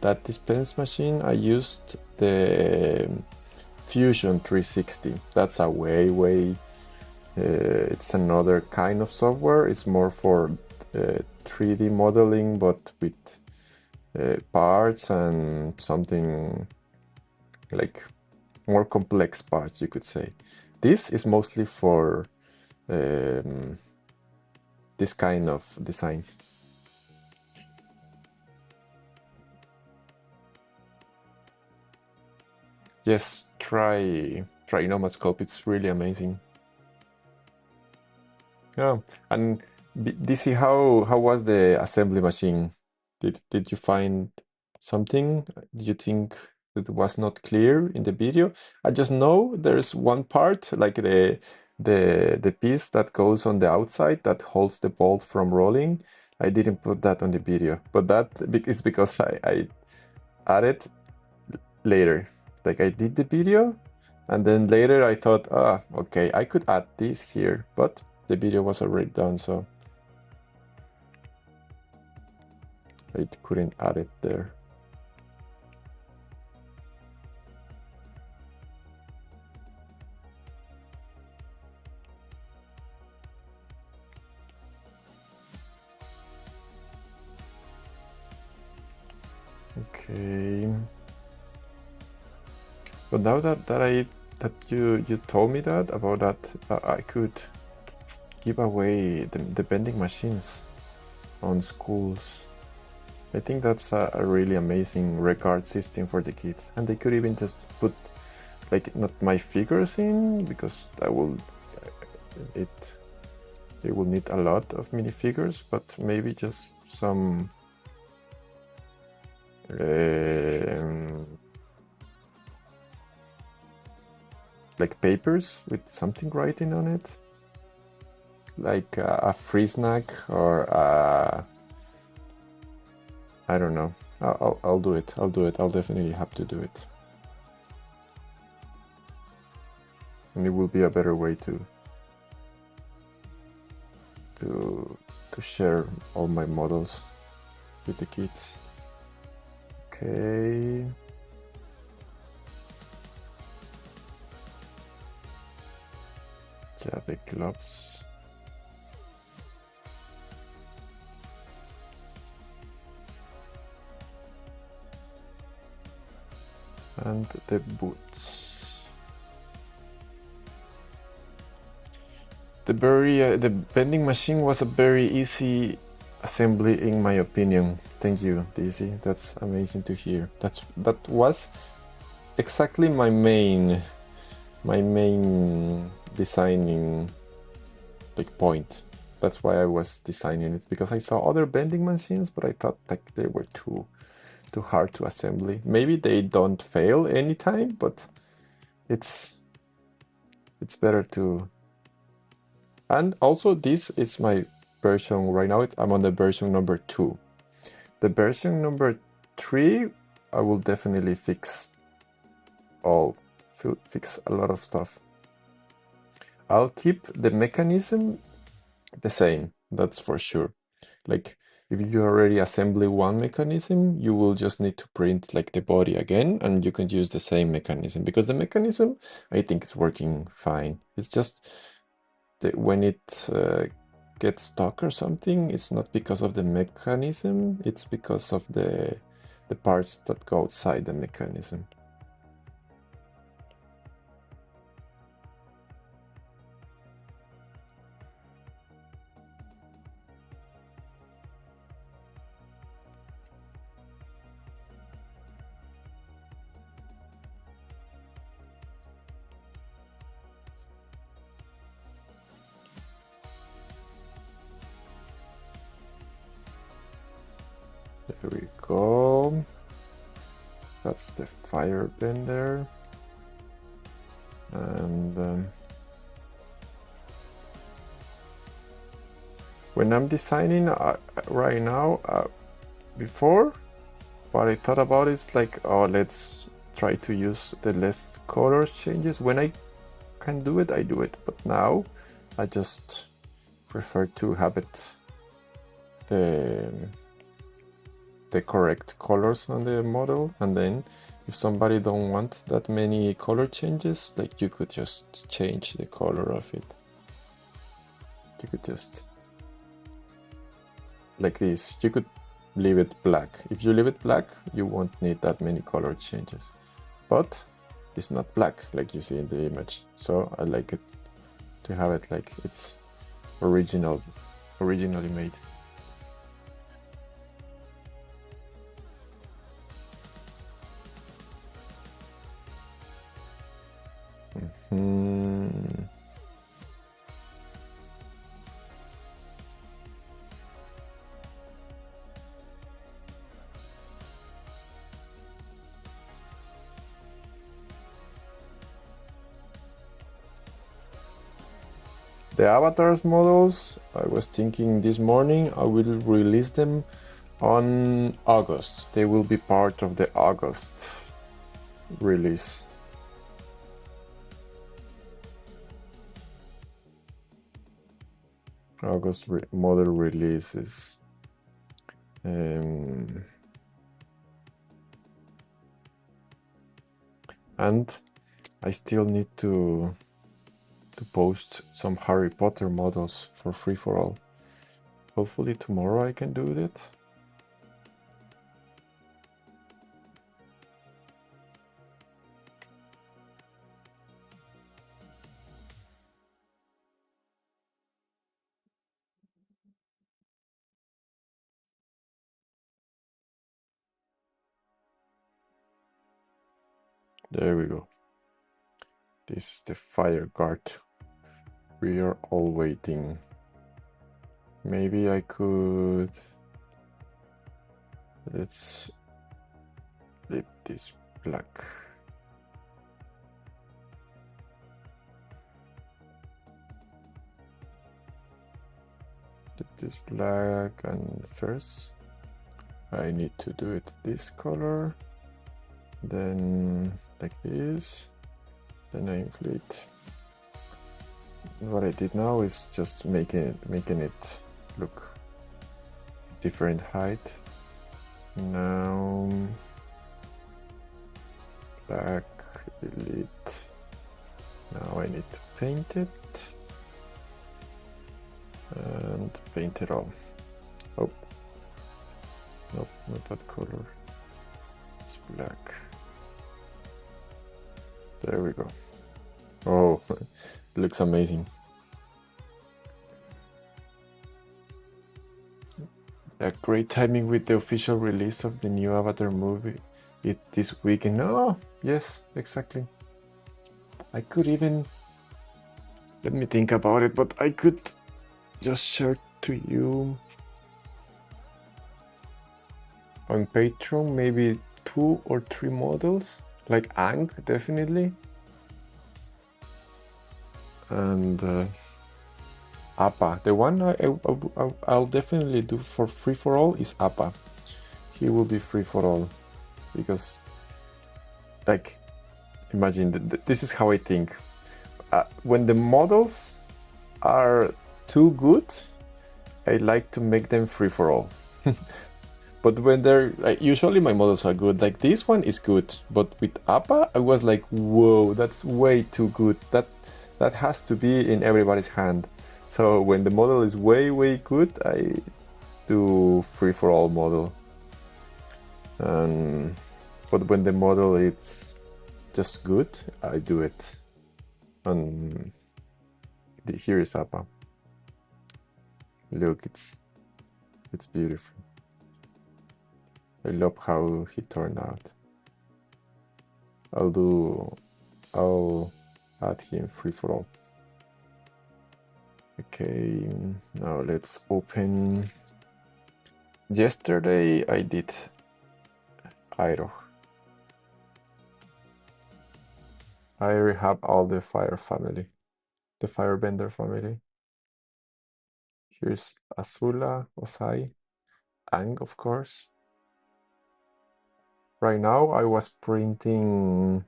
that dispense machine, I used the Fusion 360. That's a way it's another kind of software. It's more for 3D modeling, but with parts and something like more complex parts, you could say. This is mostly for this kind of designs. Yes, try Nomascope. It's really amazing. Yeah, and DC, how was the assembly machine? Did you find something you think that was not clear in the video? I just know there's one part, like the piece that goes on the outside that holds the bolt from rolling. I didn't put that on the video, but that is because I added later. Like I did the video, and then later I thought, okay, I could add this here, but the video was already done, so I couldn't add it there. Okay. But now that you told me that about that, I could give away the vending machines on schools. I think that's a really amazing record system for the kids, and they could even just put like not my figures in, because they will need a lot of minifigures, but maybe just some like papers with something writing on it, like a free snack, or I don't know. I'll do it. I'll definitely have to do it, and it will be a better way to share all my models with the kids. Okay. Yeah, the gloves. And the boots. The vending machine was a very easy assembly, in my opinion. Thank you, Daisy. That's amazing to hear. That was exactly my main designing like point. That's why I was designing it, because I saw other vending machines, but I thought like they were too hard to assembly. Maybe they don't fail anytime, but it's better to. And also, this is my version right now. I'm on the version number 2. The version number 3, I will definitely fix a lot of stuff. I'll keep the mechanism the same, that's for sure. Like if you already assemble one mechanism, you will just need to print like the body again, and you can use the same mechanism, because the mechanism, I think, is working fine. It's just that when it gets stuck or something, it's not because of the mechanism, it's because of the parts that go outside the mechanism. There we go. That's the firebender. And when I'm designing right now, before, what I thought about is like, oh, let's try to use the less color changes. When I can do it, I do it. But now I just prefer to have it the correct colors on the model, and then if somebody don't want that many color changes, like you could just change the color of it. You could just like this, you could leave it black. If you leave it black, you won't need that many color changes, but it's not black like you see in the image. So I like it to have it like it's originally made. The avatars models, I was thinking this morning, I will release them on August. They will be part of the August release. August model releases. And I still need to post some Harry Potter models for free for all. Hopefully tomorrow I can do it. There we go. This is the fire guard. We are all waiting. Maybe I could... Let's leave this black. Leave this black, and first I need to do it this color. Then like this. Then I inflate. What I did now is just making it look different height. Now black, delete. Now I need to paint it and paint it all. Oh, nope, not that color. It's black. There we go. Oh, it looks amazing. A great timing with the official release of the new Avatar movie this weekend. Oh, yes, exactly. I could even, let me think about it, but I could just share to you on Patreon maybe 2 or 3 models, like Ang, definitely, and Appa. The one I'll definitely do for free for all is Appa. He will be free for all, because, like, imagine, this is how I think. When the models are too good, I like to make them free for all. But when they're like, usually my models are good. Like this one is good, but with APA, I was like, whoa, that's way too good. That has to be in everybody's hand. So when the model is way good, I do free for all model. But when the model is just good, I do it. And here is APA. Look, it's beautiful. I love how he turned out. I'll add him free for all. Okay, now let's open. Yesterday I did Iroh. I already have all the fire family, the firebender family. Here's Azula, Osai, Aang, of course. Right now I was printing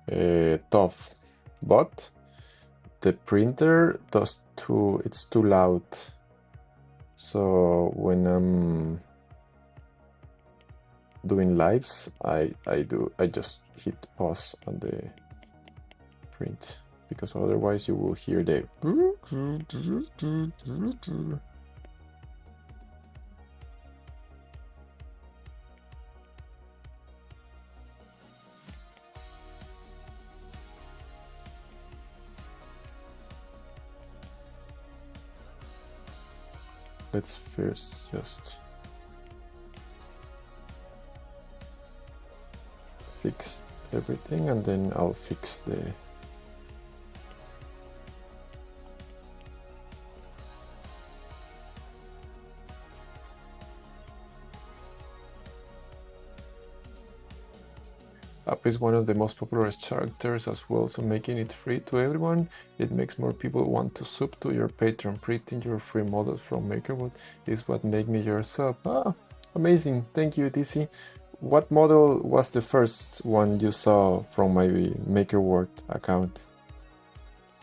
Toph, but the printer it's too loud. So when I'm doing lives, I just hit pause on the print, because otherwise you will hear the let's first just fix everything and then I'll fix the App is one of the most popular characters as well, so making it free to everyone, it makes more people want to sub to your Patreon. Printing your free models from MakerBot is what make me your sub. Ah, amazing. Thank you, DC. What model was the first one you saw from my MakerWord account?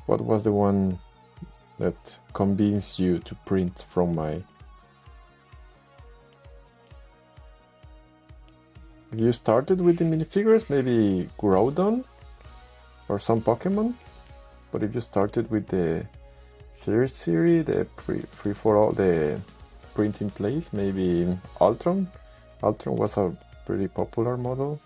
What was the one that convinced you to print from my... If you started with the minifigures, maybe Groudon or some Pokemon. But if you started with the first series, the free for all, the print in place, maybe Ultron. Ultron was a pretty popular model.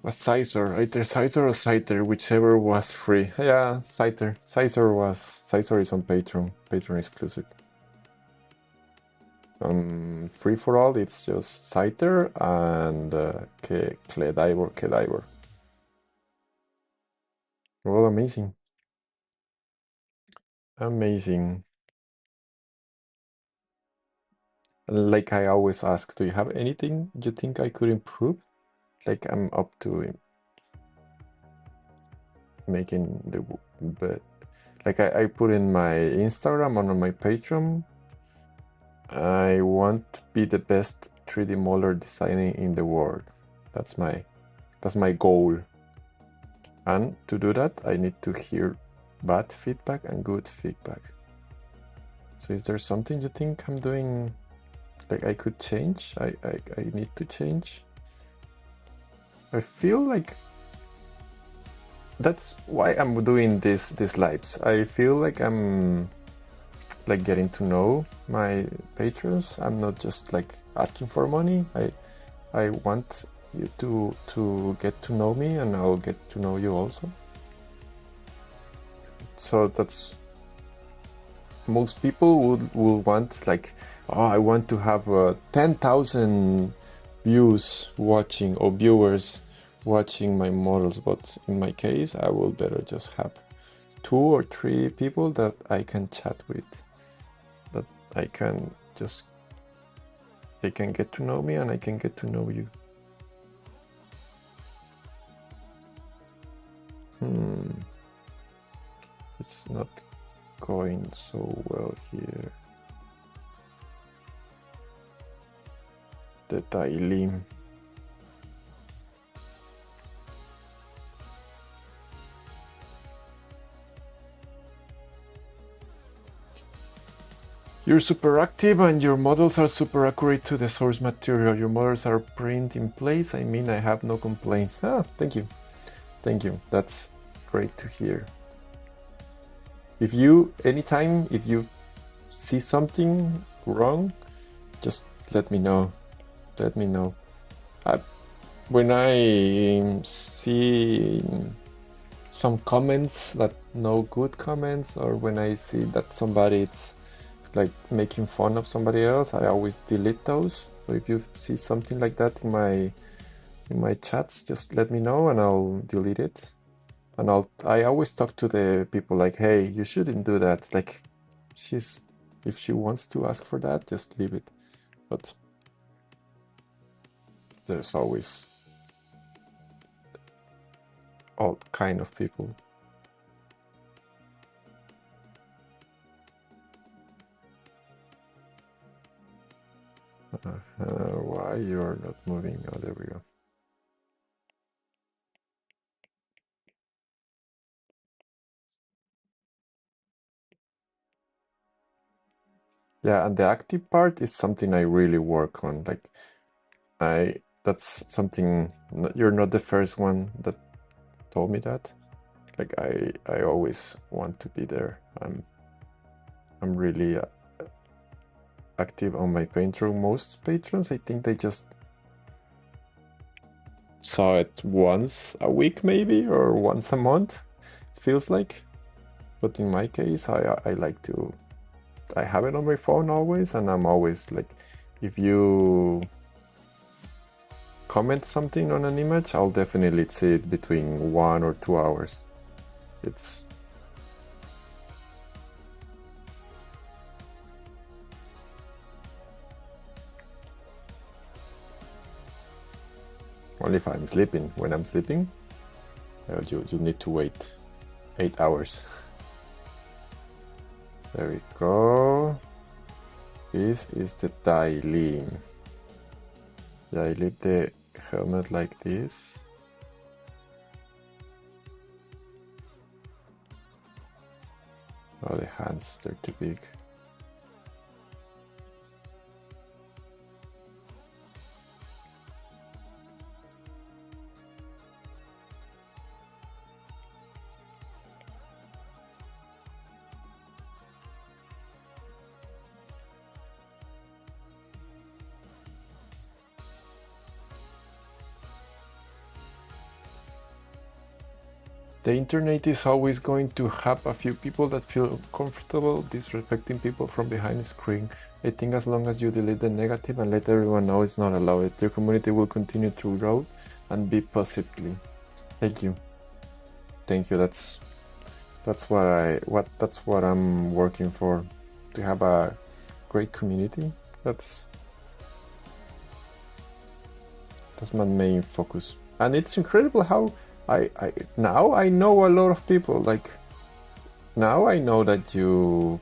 Was Scizor, either Scizor or Scyther, whichever was free. Yeah, Scyther. Scizor is on Patreon, Patreon exclusive. Free for all, it's just Scyther and Kedivor. Well, amazing. Amazing. Like I always ask, do you have anything you think I could improve? Like I'm up to making the... But like I put in my Instagram and on my Patreon, I want to be the best 3D modeler designer in the world. That's my goal. And to do that, I need to hear bad feedback and good feedback. So is there something you think I'm doing, like I could change? I need to change? I feel like that's why I'm doing these lives. I feel like I'm like getting to know my patrons. I'm not just like asking for money. I want you to get to know me, and I'll get to know you also. So that's... most people would want like oh, I want to have 10,000 views watching or viewers watching my models, but in my case, I will better just have 2 or 3 people that I can chat with, that I can just, they can get to know me and I can get to know you. It's not going so well here. The tiling. You're super active and your models are super accurate to the source material. Your models are print in place. I mean, I have no complaints. Ah, thank you. Thank you. That's great to hear. If you, anytime, if you see something wrong, just let me know. Let me know. When I see some comments that no good comments, or when I see that somebody it's like making fun of somebody else, I always delete those. So if you see something like that in my chats, just let me know and I'll delete it. And I always talk to the people like, hey, you shouldn't do that. Like, if she wants to ask for that, just leave it. But there's always all kind of people. Why you're not moving? Oh, there we go. Yeah, and the active part is something I really work on. Like, that's something, you're not the first one that told me that. Like, I always want to be there. I'm really active on my Patreon. Most patrons, I think they just saw it once a week maybe, or once a month, it feels like. But in my case, I like to, I have it on my phone always, and I'm always like, if you comment something on an image, I'll definitely see it between 1 or 2 hours. It's only if I'm sleeping. When I'm sleeping, you need to wait 8 hours. There we go. This is the tiling. Yeah, I leave the helmet like this. Oh, the hands, they're too big. The internet is always going to have a few people that feel comfortable disrespecting people from behind the screen. I think as long as you delete the negative and let everyone know it's not allowed, your community will continue to grow and be positively. Thank you. Thank you. That's what I'm working for, to have a great community. That's my main focus. And it's incredible how I now I know a lot of people. Like, now I know that you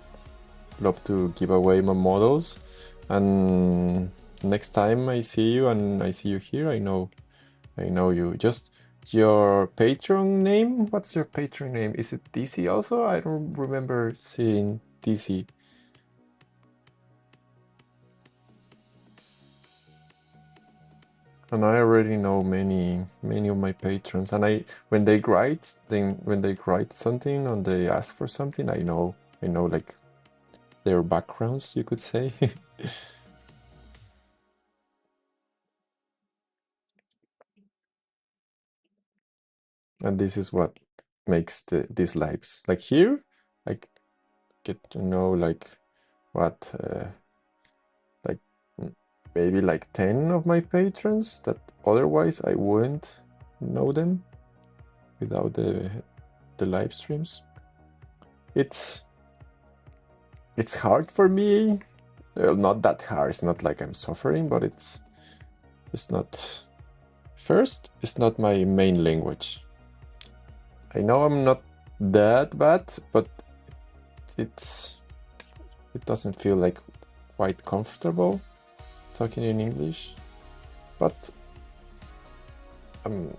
love to give away my models, and next time I see you and I see you here, I know you. Just your Patreon name. What's your Patreon name? Is it DC also? I don't remember seeing DC. And I already know many of my patrons, and when they write something and they ask for something, I know like their backgrounds, you could say. And this is what makes these lives. Like, here, I get to know like what maybe like 10 of my patrons that otherwise I wouldn't know them without the live streams. It's hard for me. Well, not that hard. It's not like I'm suffering, but it's not. First, it's not my main language. I know I'm not that bad, but it doesn't feel like quite comfortable talking in English. But I'm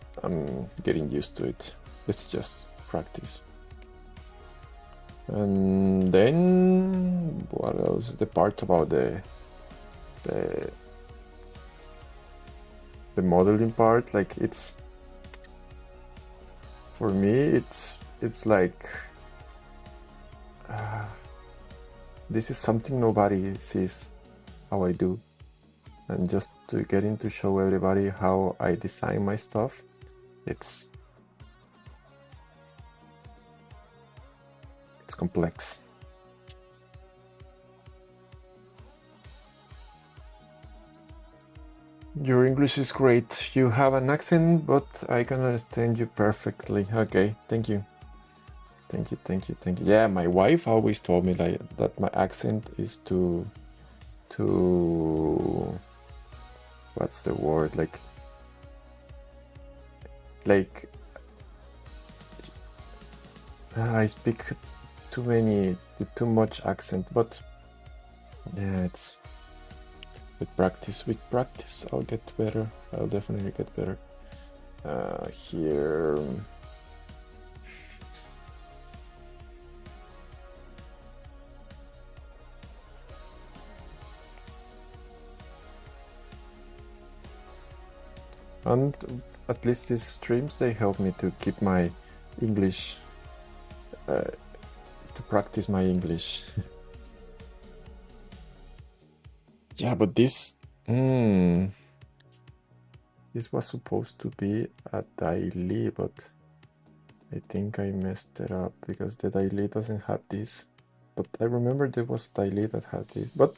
getting used to it. It's just practice. And then what else? The part about the modeling part, like it's for me it's like this is something nobody sees how I do, and just to getting to show everybody how I design my stuff, it's complex. Your English is great. You have an accent, but I can understand you perfectly. Okay, thank you. Thank you, thank you, thank you. Yeah, my wife always told me like that my accent is too what's the word? Like I speak too much accent, but yeah, it's with practice, I'll get better. I'll definitely get better. Here. And at least these streams, they help me to keep my English, to practice my English. Yeah, but this was supposed to be a daily, but I think I messed it up because the daily doesn't have this. But I remember there was a daily that has this. But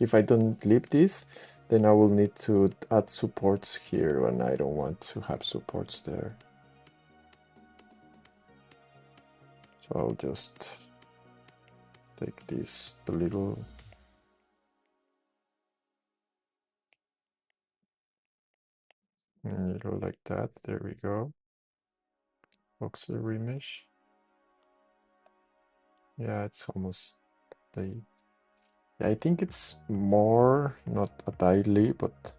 if I don't leave this, then I will need to add supports here, and I don't want to have supports there. So I'll just take this a little like that. There we go. Voxel remesh. Yeah, it's almost the. I think it's more not a daily, but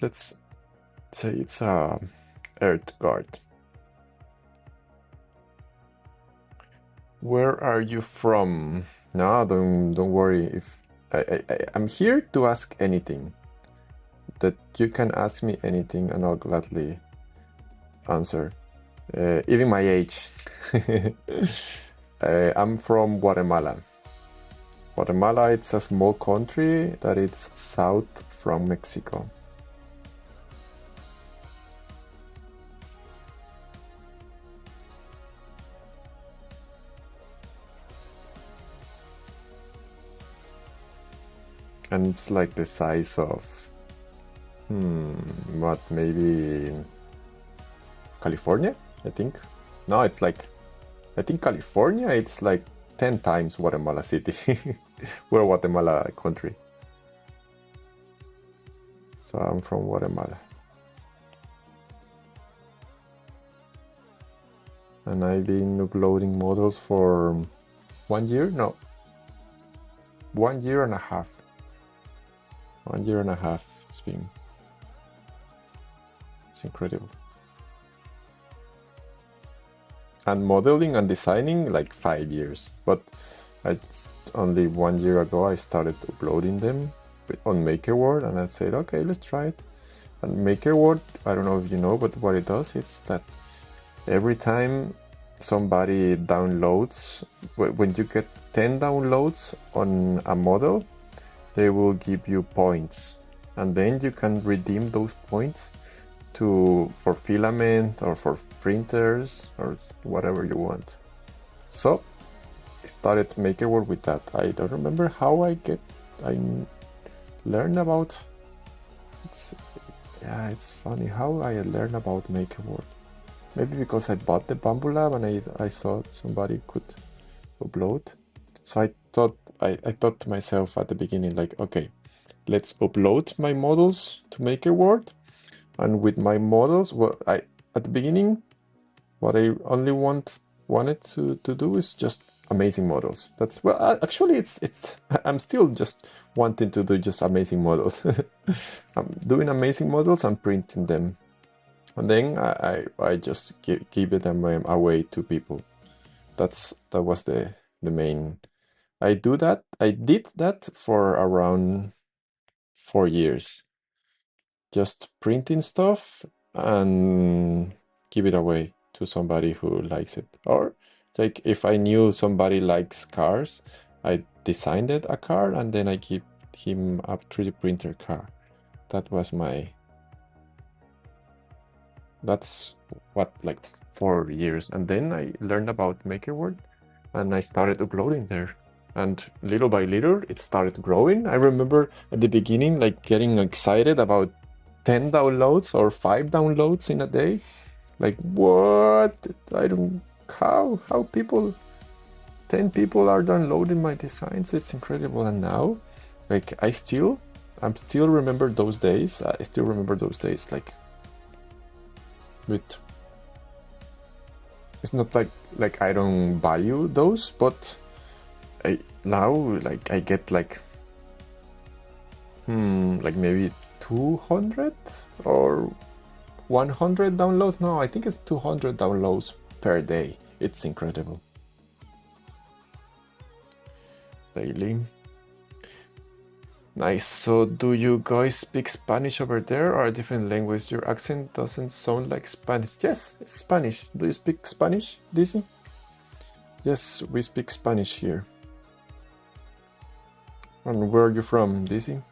let's say it's a earth guard. Where are you from? No, don't worry. If I'm here to ask anything, that you can ask me anything, and I'll gladly answer. Even my age. I'm from Guatemala. Guatemala, it's a small country that it's south from Mexico. And it's like the size of, what, maybe California, I think. No, it's like, I think California, it's like 10 times Guatemala City. We're Guatemala country. So I'm from Guatemala. And I've been uploading models for 1 year? No. 1 year and a half. 1 year and a half it's been. It's incredible. And modeling and designing like 5 years. But only 1 year ago I started uploading them on MakerWorld, and I said, okay, let's try it. And MakerWorld, I don't know if you know, but what it does is that every time somebody downloads, when you get 10 downloads on a model, they will give you points, and then you can redeem those points for filament or for printers or whatever you want. So I started MakerWorld with that. I don't remember how I learn about. It's funny how I learned about MakerBoard. Maybe because I bought the Bamboo Lab and I saw somebody could upload. So I thought to myself at the beginning, like, okay, let's upload my models to MakerBoard. And with my models, at the beginning, what I only wanted to do is just amazing models. That's actually it's I'm still just wanting to do just amazing models. I'm doing amazing models and printing them, and then I just give them away to people. That was the main. I did that for around 4 years, just printing stuff and give it away to somebody who likes it. Or like if I knew somebody likes cars, I designed a car and then I give him a 3D printer car. That's what, like 4 years. And then I learned about MakerWord and I started uploading there. And little by little, it started growing. I remember at the beginning, like getting excited about 10 downloads or 5 downloads in a day. Like, what? How people, 10 people are downloading my designs. It's incredible. And now, like, I'm still remember those days. I still remember those days, like, it's not like I don't value those, but now, like, I get like maybe 200 or 100 downloads. No, I think it's 200 downloads per day. It's incredible. Daily. Nice. So do you guys speak Spanish over there or a different language? Your accent doesn't sound like Spanish. Yes, it's Spanish. Do you speak Spanish, Dizzy? Yes, we speak Spanish here. And where are you from, Dizzy?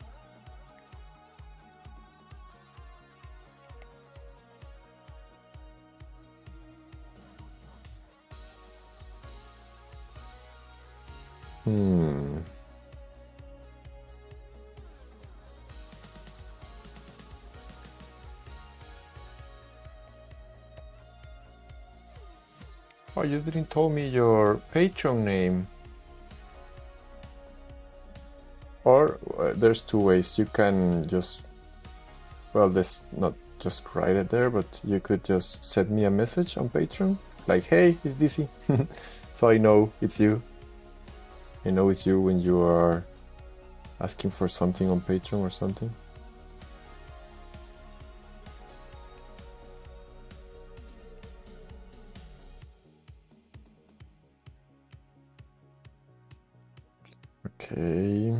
Oh, you didn't tell me your Patreon name. Or there's two ways. You can just, well, this not just write it there, but you could just send me a message on Patreon, like, hey, it's Dizzy. So I know it's you. I know it's you when you are asking for something on Patreon or something. Okay.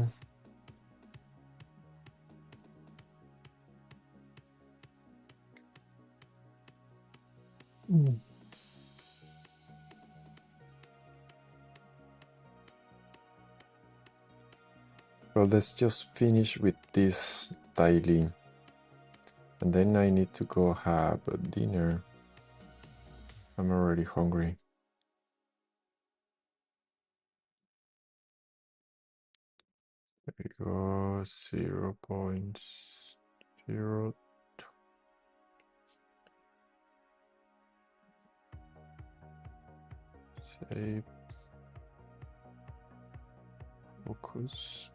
Well, let's just finish with this daily. And then I need to go have dinner. I'm already hungry. There we go, 0.0. Save. Focus.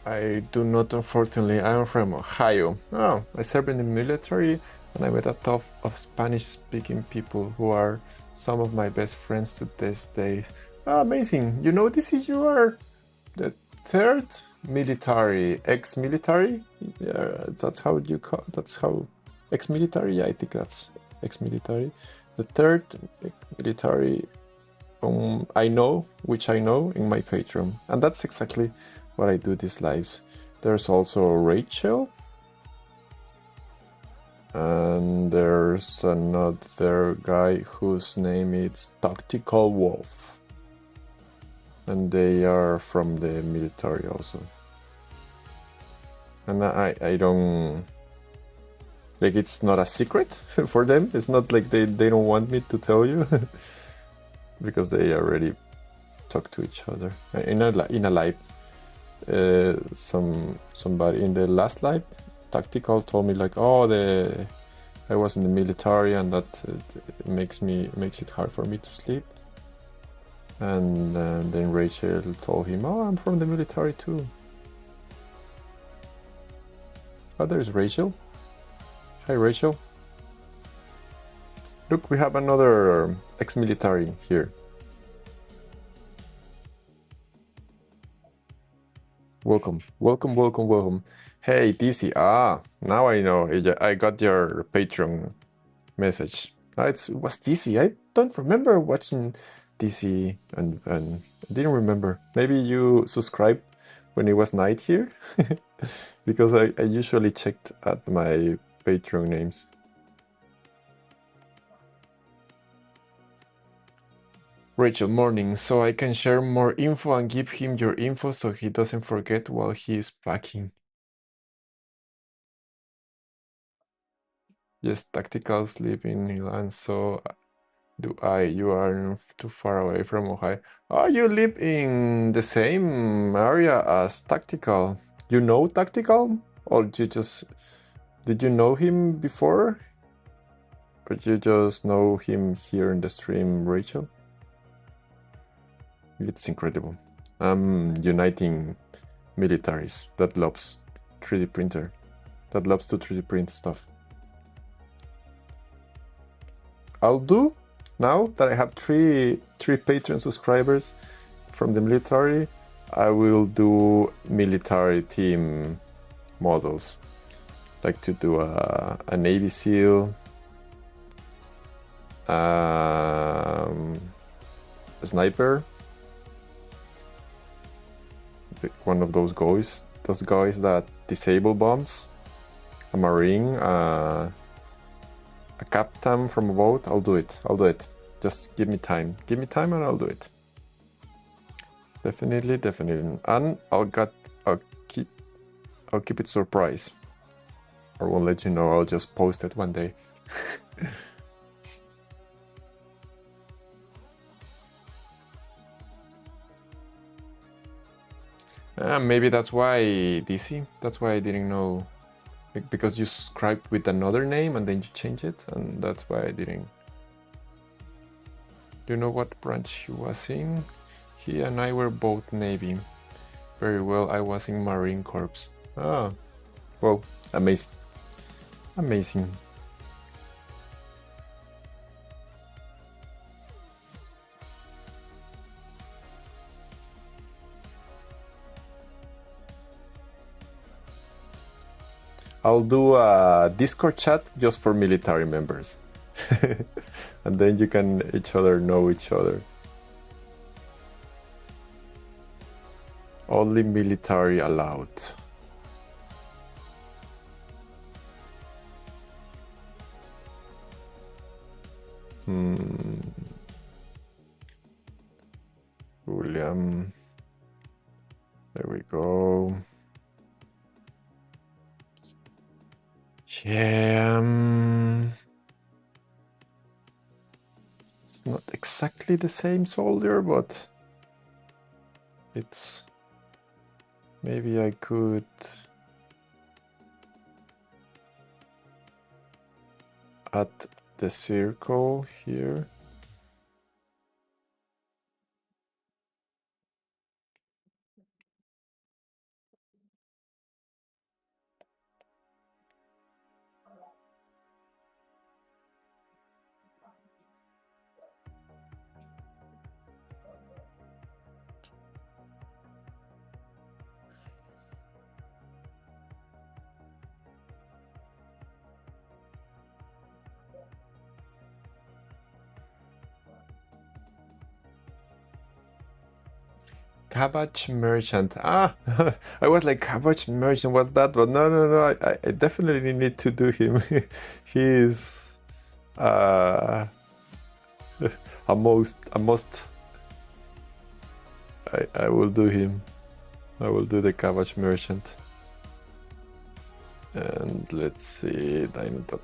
I do not, unfortunately. I'm from Ohio. Oh, I served in the military and I met a ton of Spanish-speaking people who are some of my best friends to this day. Oh, amazing. You know, you are the third military, ex-military? Yeah, that's how you call, that's how, ex-military? Yeah, I think that's ex-military. The third military I know in my Patreon, and that's exactly what I do these lives. There's also Rachel, and there's another guy whose name is Tactical Wolf, and they are from the military also. And I don't like, it's not a secret for them. It's not like they don't want me to tell you because they already talk to each other in a live. Somebody in the last live, Tactical told me like, oh, I was in the military and that makes it hard for me to sleep. And then Rachel told him, oh, I'm from the military too. Oh, there's Rachel. Hi, Rachel. Look, we have another ex-military here. Welcome. Hey, DC. Now I know. I got your Patreon message. It was DC. I don't remember watching DC and didn't remember. Maybe you subscribed when it was night here? Because I usually checked at my Patreon names. Rachel, morning. So I can share more info and give him your info so he doesn't forget while he is packing. Yes, tactical sleep in Milan, so do I. You are too far away from Ohio. Oh, you live in the same area as Tactical. You know Tactical? Or did you know him before? Or you just know him here in the stream, Rachel? It's incredible. I'm uniting militaries that loves 3D printer, that loves to 3D print stuff. I'll do, now that I have three Patreon subscribers from the military, I will do military team models. Like to do a Navy SEAL, a sniper, one of those guys that disable bombs, a Marine, a captain from a boat. I'll do it. Just give me time and I'll do it. Definitely. And I'll keep it surprise. I won't let you know. I'll just post it one day. Maybe that's why, DC. That's why I didn't know. Because you subscribed with another name and then you change it, and that's why I didn't. Do you know what branch he was in? He and I were both Navy. Very well, I was in Marine Corps. Ah, well, amazing. I'll do a Discord chat just for military members. And then you can know each other. Only military allowed. William. There we go. Yeah. It's not exactly the same soldier, but it's... Maybe I could... add the circle here. Cabbage merchant. Ah, I was like, cabbage merchant, what's that? But no. I definitely need to do him. He is a must. I will do him. I will do the cabbage merchant. And let's see, Dino.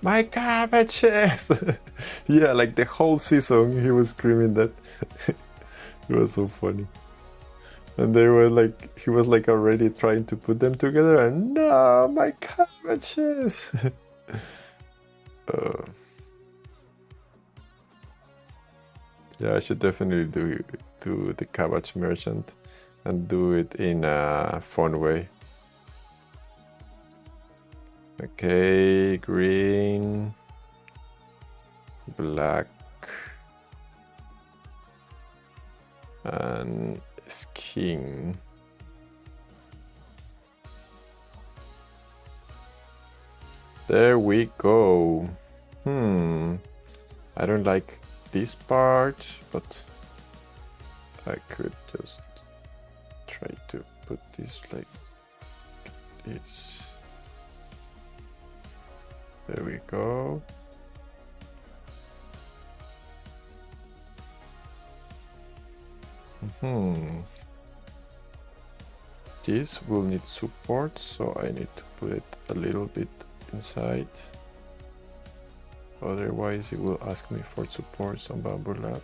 My cabbages! Yeah, like the whole season he was screaming that. It was so funny. And they were like, he was like already trying to put them together, and no, my cabbages! Yeah, I should definitely do the cabbage merchant and do it in a fun way. Okay, green, black, and skin. There we go. I don't like this part, but I could just try to put this like this. There we go. This will need support, so I need to put it a little bit inside. Otherwise, it will ask me for support on Bamboo Lab.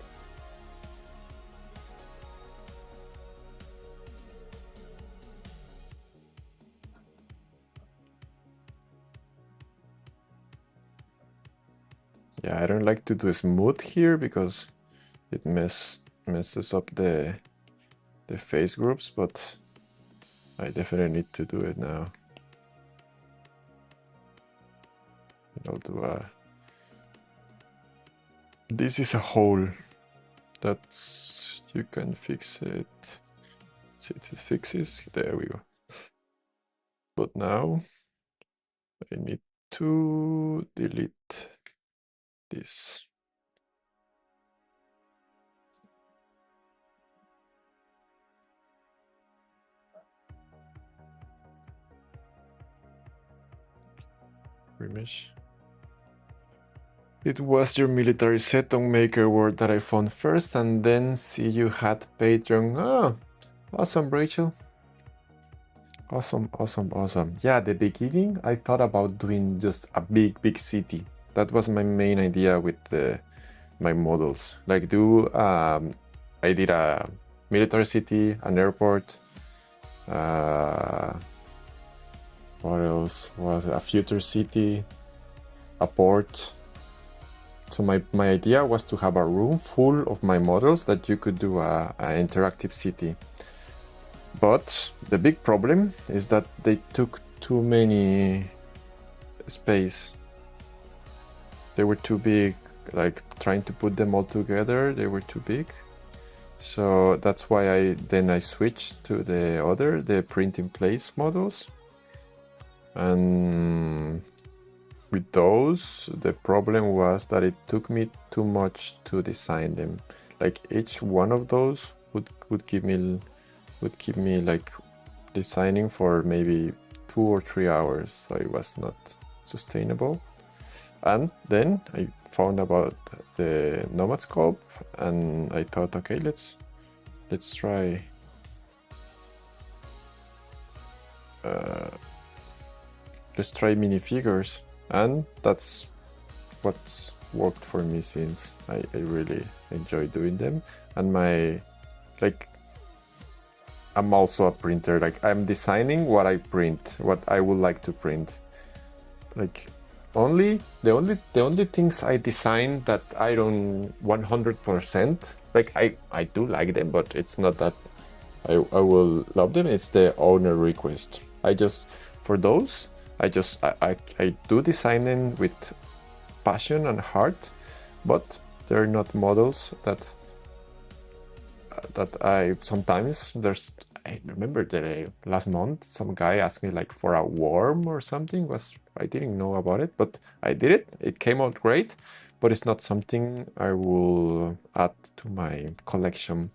Yeah, I don't like to do smooth here because it messes up the face groups, but I definitely need to do it now. I'll do a... This is a hole. That's... You can fix it. See, it fixes. There we go. But now I need to delete this. Remesh. It was your military seton maker word that I found first, and then see you had Patreon. Oh, awesome, Rachel. Awesome. Yeah, at the beginning, I thought about doing just a big city. That was my main idea with my models. Like I did a military city, an airport. What else was a future city, a port. So my idea was to have a room full of my models that you could do an interactive city. But the big problem is that they took too many space. They were too big, like trying to put them all together, they were too big. So that's why I switched to the print in place models. And with those, the problem was that it took me too much to design them. Like each one of those would keep me like designing for maybe 2 or 3 hours, so it was not sustainable. And then I found about the Nomad Sculpt, and I thought, okay, let's try minifigures, and that's what's worked for me since. I really enjoy doing them, and I'm also a printer. Like I'm designing what I print, what I would like to print. Like the only things I design that I don't 100%, like I do like them, but it's not that I will love them. It's the owner request. I do design them with passion and heart, but they're not models that I sometimes I remember the last month some guy asked me like for a worm or something. I didn't know about it, but I did it. It came out great, but it's not something I will add to my collection.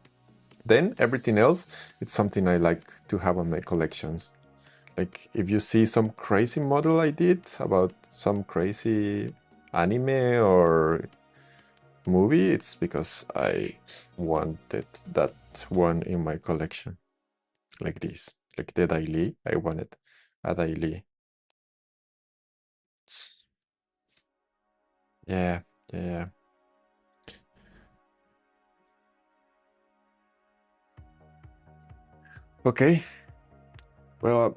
Then everything else, it's something I like to have on my collections. Like if you see some crazy model I did about some crazy anime or movie, it's because I wanted that one in my collection. Like this, like the daily. I wanted a daily. Yeah, yeah, yeah. Okay, well,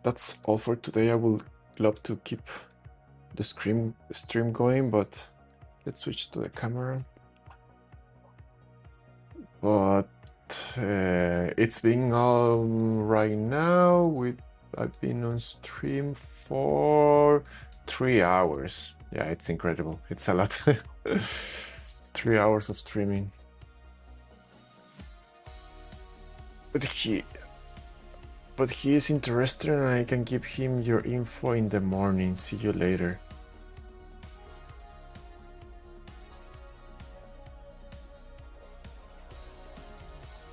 that's all for today. I would love to keep the stream going, but let's switch to the camera. But it's been right now. I've been on stream for 3 hours. Yeah, it's incredible. It's a lot. 3 hours of streaming. But he is interested, and I can give him your info in the morning. See you later.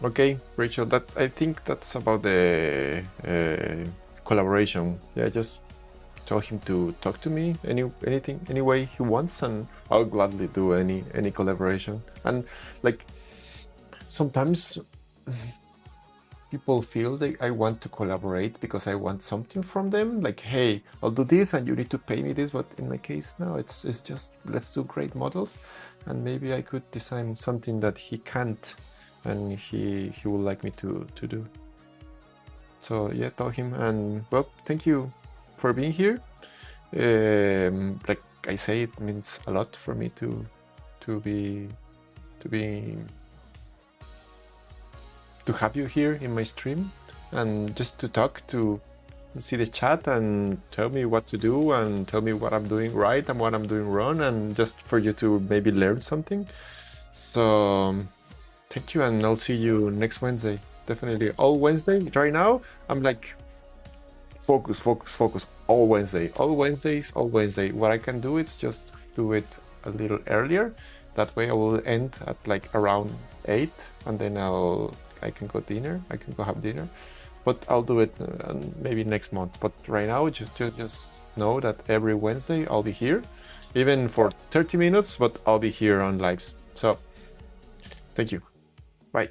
Okay, Rachel, I think that's about the collaboration. Yeah, just tell him to talk to me any way he wants, and I'll gladly do any collaboration. And like sometimes people feel that I want to collaborate because I want something from them. Like, hey, I'll do this and you need to pay me this. But in my case, no, it's just let's do great models, and maybe I could design something that he can't, and he would like me to do. So yeah, tell him. And well, thank you for being here. Like I say, it means a lot for me to have you here in my stream, and just to talk, to see the chat and tell me what to do and tell me what I'm doing right and what I'm doing wrong, and just for you to maybe learn something. So thank you, and I'll see you next Wednesday. Definitely all Wednesday. Right now I'm like focus all Wednesday, all Wednesday. What I can do is just do it a little earlier. That way I will end at like around 8, and then I can go have dinner, but I'll do it maybe next month. But right now, just know that every Wednesday I'll be here, even for 30 minutes, but I'll be here on lives. So thank you. Bye.